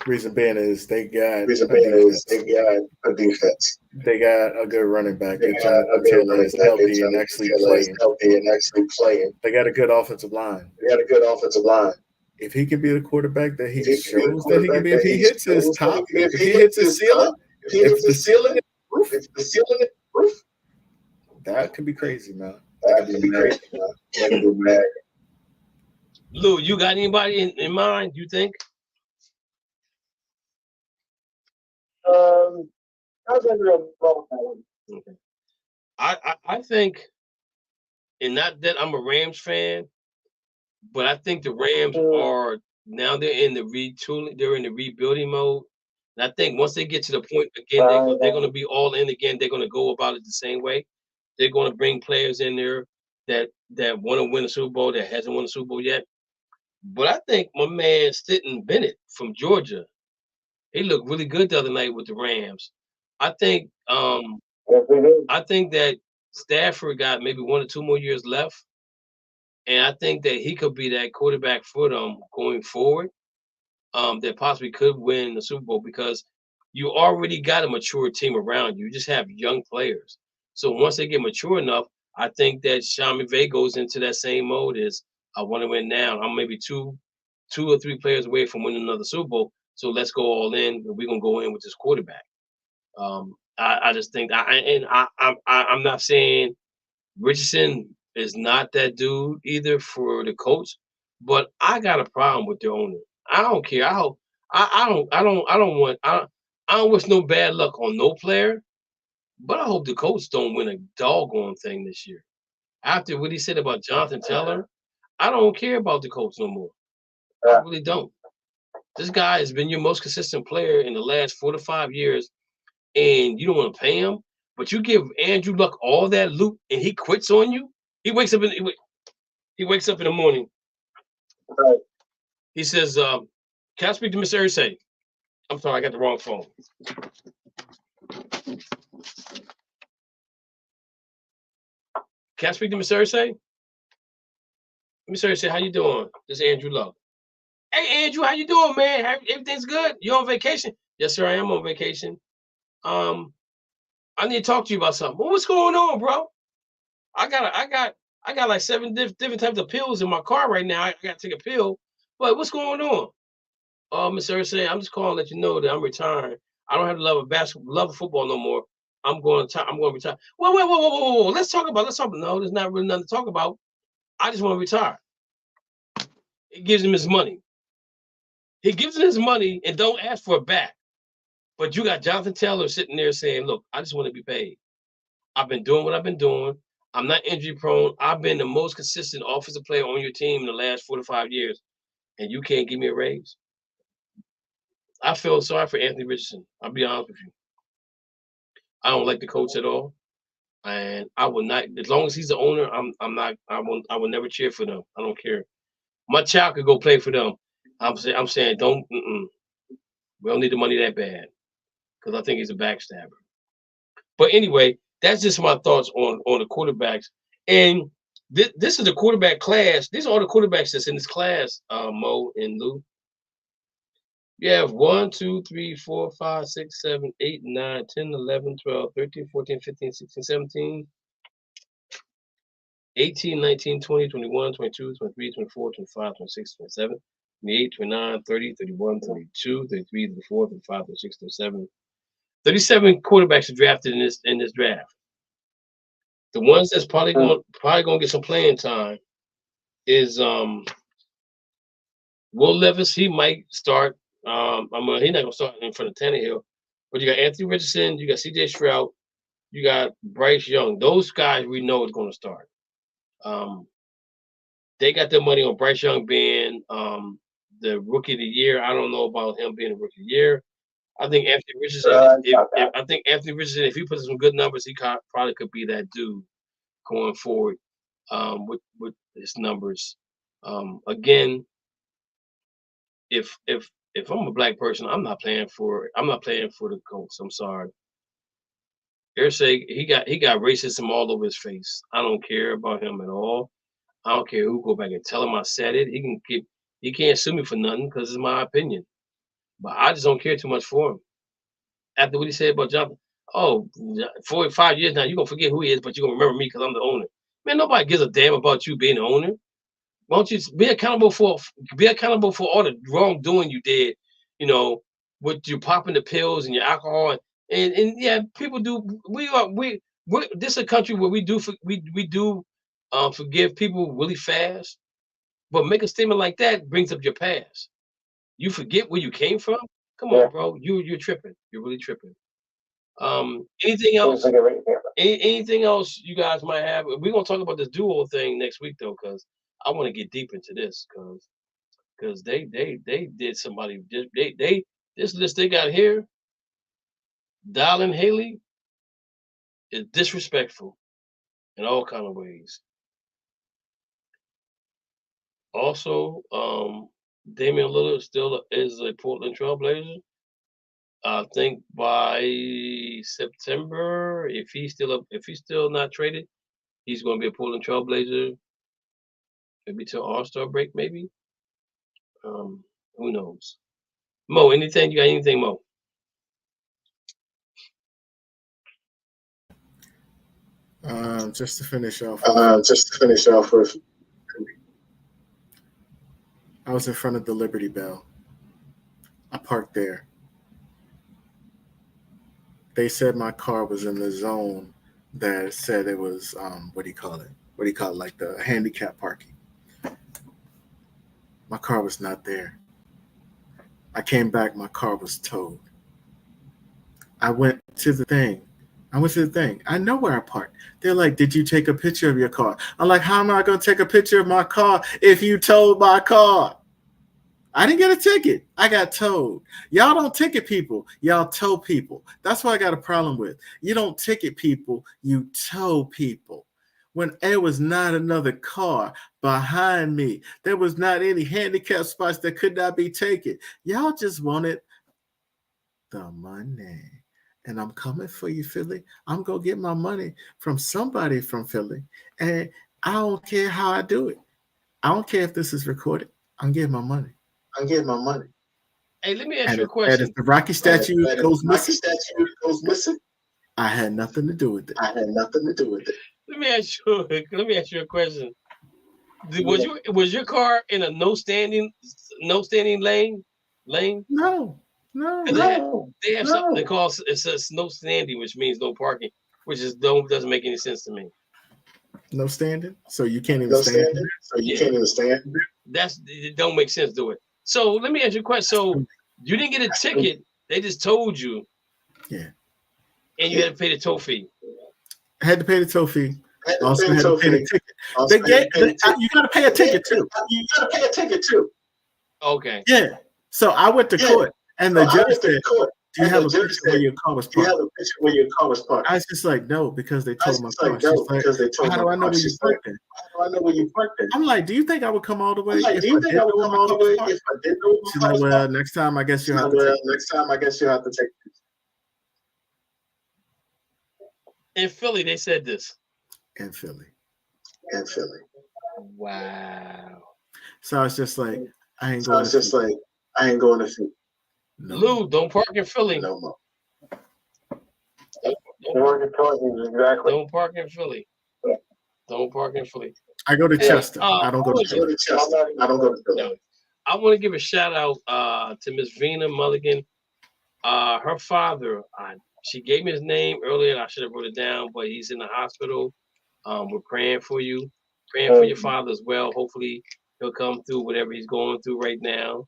Reason being is they got a defense. They got a good running back. Taylor is healthy and actually playing. They got a good offensive line. If he can be the quarterback that he shows that he can be, if he hits his top, if he hits his ceiling, if the ceiling is roof, that could be crazy, man. That could be mad. Lou, you got anybody in mind, you think? I was real wrong that one. Okay. I think, and not that I'm a Rams fan, but I think the Rams are now they're in the retooling, they're in the rebuilding mode. And I think once they get to the point again, they're going to be all in again. They're going to go about it the same way. They're going to bring players in there that want to win a Super Bowl that hasn't won a Super Bowl yet. But I think my man Stetson Bennett from Georgia, he looked really good the other night with the Rams. I think that Stafford got maybe 1 or 2 more years left. And I think that he could be that quarterback for them going forward. That possibly could win the Super Bowl because you already got a mature team around you. You just have young players. So once they get mature enough, I think that Sean McVay goes into that same mode as I want to win now. I'm maybe two or three players away from winning another Super Bowl. So let's go all in, and we're gonna go in with this quarterback. I just think I'm not saying Richardson is not that dude either for the coach, but I got a problem with the owner. I don't care. I don't wish no bad luck on no player, but I hope the coach don't win a doggone thing this year. After what he said about Jonathan Taylor, I don't care about the coach no more. I really don't. This guy has been your most consistent player in the last 4 to 5 years, and you don't want to pay him, but you give Andrew Luck all that loot and he quits on you. He wakes up in the morning. He says, "Can I speak to Miss Irsay?" I'm sorry, I got the wrong phone. Can I speak to Miss Irsay? Miss Irsay, how you doing? This is Andrew Luck. Hey, Andrew, how you doing, man? Everything's good? You on vacation? Yes, sir, I am on vacation. I need to talk to you about something. Well, what's going on, bro? I got like 7 different types of pills in my car right now. I got to take a pill. But what's going on? Miss Irsay, I'm just calling to let you know that I'm retiring. I don't have the love of football no more. I'm going to retire. Whoa. Let's talk about. No, there's not really nothing to talk about. I just want to retire. He gives him his money. He gives him his money and don't ask for it back. But you got Jonathan Taylor sitting there saying, "Look, I just want to be paid. I've been doing what I've been doing. I'm not injury prone. I've been the most consistent offensive player on your team in the last 4 to 5 years, and you can't give me a raise." I feel sorry for Anthony Richardson. I'll be honest with you. I don't like the coach at all, and I will not. As long as he's the owner, I'm not. I will never cheer for them. I don't care. My child could go play for them. I'm saying don't. We don't need the money that bad because I think he's a backstabber. But anyway, that's just my thoughts on the quarterbacks. And this is the quarterback class. These are all the quarterbacks that's in this class, Mo and Lou. You have 1, 2, 3, 4, 5, 6, 7, 8, 9, 10, 11, 12, 13, 14, 15, 16, 17, 18, 19, 20, 21, 22, 23, 24, 25, 26, 27, 28, 29, 30, 31, 32, 33, 34, 35, 36, 37. 37 quarterbacks are drafted in this draft. The ones that's probably gonna get some playing time is Will Levis. He might start. He's not gonna start in front of Tannehill. But you got Anthony Richardson, you got C.J. Stroud, you got Bryce Young. Those guys we know is gonna start. They got their money on Bryce Young being the rookie of the year. I don't know about him being a rookie of the year. I think Anthony Richardson. If he puts some good numbers, he probably could be that dude going forward with his numbers. Again, if I'm a black person, I'm not playing for the Colts. I'm sorry. Irsay, he got racism all over his face. I don't care about him at all. I don't care who go back and tell him I said it. He can't sue me for nothing because it's my opinion. But I just don't care too much for him. After what he said about Jonathan, 4 or 5 years now, you're gonna forget who he is, but you're gonna remember me because I'm the owner. Man, nobody gives a damn about you being the owner. Why don't you be accountable for all the wrongdoing you did, with you popping the pills and your alcohol and yeah, people do. This is a country where we do forgive people really fast, but make a statement like that brings up your past. You forget where you came from. Come on, bro. You're tripping. You're really tripping. Anything else? Anything else you guys might have? We're gonna talk about this duo thing next week though, because I want to get deep into this because they did somebody they this list they got here. Dylan Haley is disrespectful in all kind of ways. Also, Damian Lillard still is a Portland Trailblazer. I think by September, if he's still not traded, he's going to be a Portland Trailblazer. Maybe till All-Star break, maybe. Who knows? Mo, anything? You got anything, Mo? Just to finish off. With. I was in front of the Liberty Bell. I parked there. They said my car was in the zone that said it was what do you call it? Like the handicap parking. My car was not there. I came back, my car was towed. I went to the thing. I know where I parked. They're like, did you take a picture of your car? I'm like, how am I going to take a picture of my car if you towed my car? I didn't get a ticket. I got towed. Y'all don't ticket people. Y'all tow people. That's what I got a problem with. You don't ticket people. You tow people. When there was not another car behind me, there was not any handicap spots that could not be taken. Y'all just wanted the money. And I'm coming for you, Philly. I'm going to get my money from somebody from Philly. And I don't care how I do it. I don't care if this is recorded. I'm getting my money. Hey, let me ask you a question. And if the Rocky statue goes missing, I had nothing to do with it. Let me ask you a question. Was your car in a no standing lane? No. They have something that calls it says no standing, which means no parking, which doesn't make any sense to me. No standing, so you can't even stand. It don't make sense, do it. So let me ask you a question. So you didn't get a ticket; they just told you. Yeah. And you had to pay the tow fee. I had to pay the tow fee. Also had to pay the ticket. You got to pay a ticket too. Okay. Yeah. So I went to court, and the judge said, "Do you have a picture where your car was parked?" I was just like, "No," because they told my car. She's like, "How do I know where you parked it?" I'm like, "Do you think I would come all the way if I didn't know where my car was parked?" She's like, "Well, next time I guess you'll have to take it." In Philly, they said this. In Philly. Wow. So I was just like, I ain't going to Philly. No. Lou, don't park in Philly. No more. Don't park in Philly. Don't park in Philly. I go to Chester. I don't go to Philly. No. I want to give a shout out to Miss Vina Mulligan. Her father, she gave me his name earlier, and I should have wrote it down, but he's in the hospital. We're praying for you, praying for your father as well. Hopefully, he'll come through whatever he's going through right now.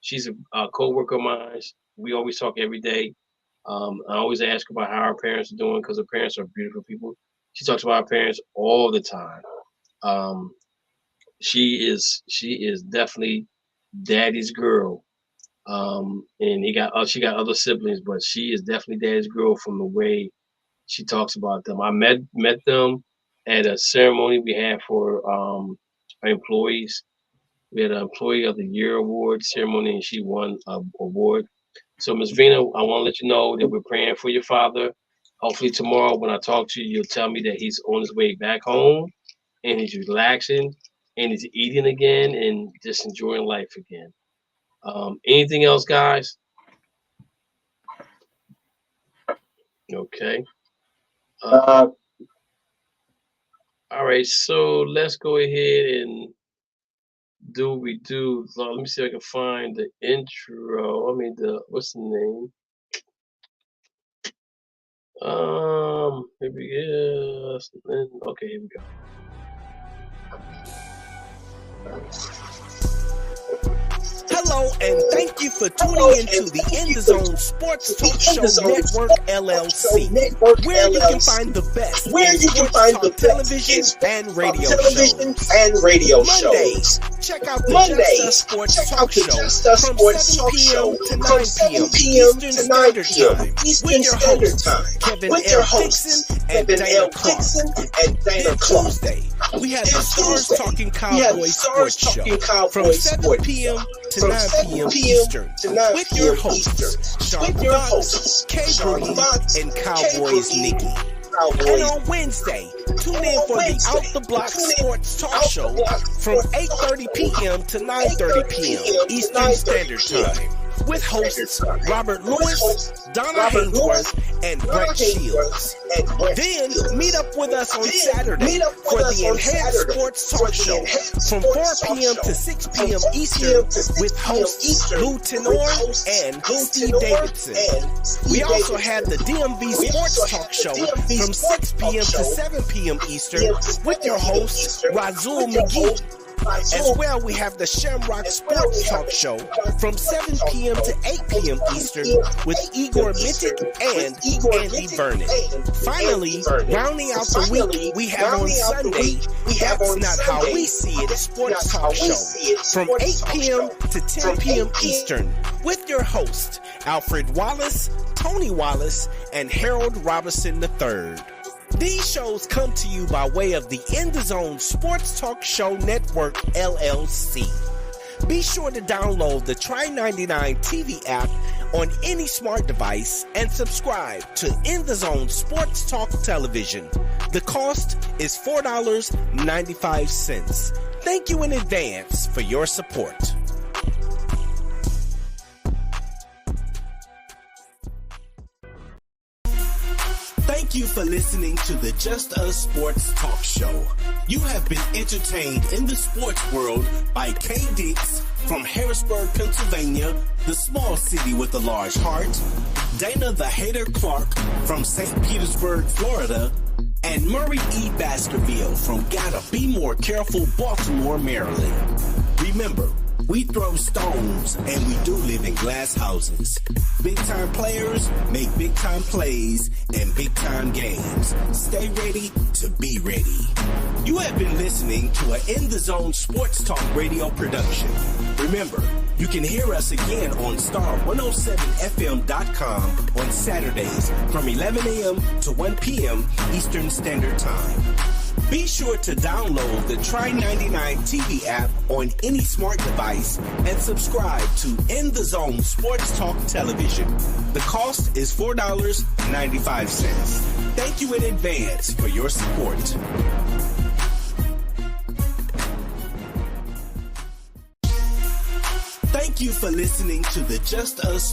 She's a co-worker of mine. We always talk every day. I always ask about how our parents are doing because her parents are beautiful people. She talks about her parents all the time. She is definitely daddy's girl. And she got other siblings, but she is definitely daddy's girl from the way she talks about them. I met them at a ceremony we had for our employees. We had an Employee of the Year award ceremony, and she won an award. So, Ms. Vina, I want to let you know that we're praying for your father. Hopefully tomorrow when I talk to you, you'll tell me that he's on his way back home and he's relaxing and he's eating again and just enjoying life again. Anything else, guys? Okay. All right, so let's go ahead and do what we do. Let me see if I can find the intro. What's the name? Maybe yes. Okay, here we go. Hello and thank you for tuning into the In the Zone Sports Talk Show Network LLC, where you can find the best in sports talk television and radio shows. Mondays, check out the Just Us Sports Talk Show from 7 p.m. to 9 p.m. Eastern Standard Time with your hosts Kevin L. Dixon and Dana Clark. Then Tuesday, we have the Stars Talking Cowboys Sports Show from 7 p.m. to 9 p.m. Eastern with your hosts Sean Fox, Kay Brody, and Cowboys Nikki. And on Wednesday, tune in for the Out the Block Sports Talk Show from 8:30 p.m. to 9:30 p.m. Eastern Standard Time with hosts Robert Lewis, Donna Hainsworth, and Brett Shields. Then meet up with us on Saturday for the Enhanced Sports Talk Show from 4 p.m. to 6 p.m. Eastern with hosts Lou Tenor and Steve Davidson. We also have the DMV Sports Talk Show from 6 p.m. to 7 p.m. Eastern with your host Razul McGee. As well, we have the Shamrock Sports Talk Show from 7 p.m. to 8 p.m. Eastern with Igor Mitic and Andy Vernon. Finally, rounding out the week, we have on Sunday, That's Not How We See It Sports Talk Show from 8 p.m. to 10 p.m. Eastern with your host, Alfred Wallace, Tony Wallace, and Harold Robinson III. These shows come to you by way of the In the Zone Sports Talk Show Network, LLC. Be sure to download the Try99 TV app on any smart device and subscribe to In the Zone Sports Talk Television. The cost is $4.95. Thank you in advance for your support. Thank you for listening to the Just Us Sports Talk Show. You have been entertained in the sports world by Kay Dix from Harrisburg, Pennsylvania, the small city with a large heart, Dana the Hater Clark from St. Petersburg, Florida, and Murray E. Baskerville from Gotta Be More Careful, Baltimore, Maryland. Remember, we throw stones and we do live in glass houses. Big time players make big time plays and big time games. Stay ready to be ready. You have been listening to an In the Zone Sports Talk Radio production. Remember, you can hear us again on star107fm.com on Saturdays from 11 a.m. to 1 p.m. Eastern Standard Time. Be sure to download the Try99 TV app on any smart device and subscribe to In the Zone Sports Talk Television. The cost is $4.95. Thank you in advance for your support. Thank you for listening to the Just Us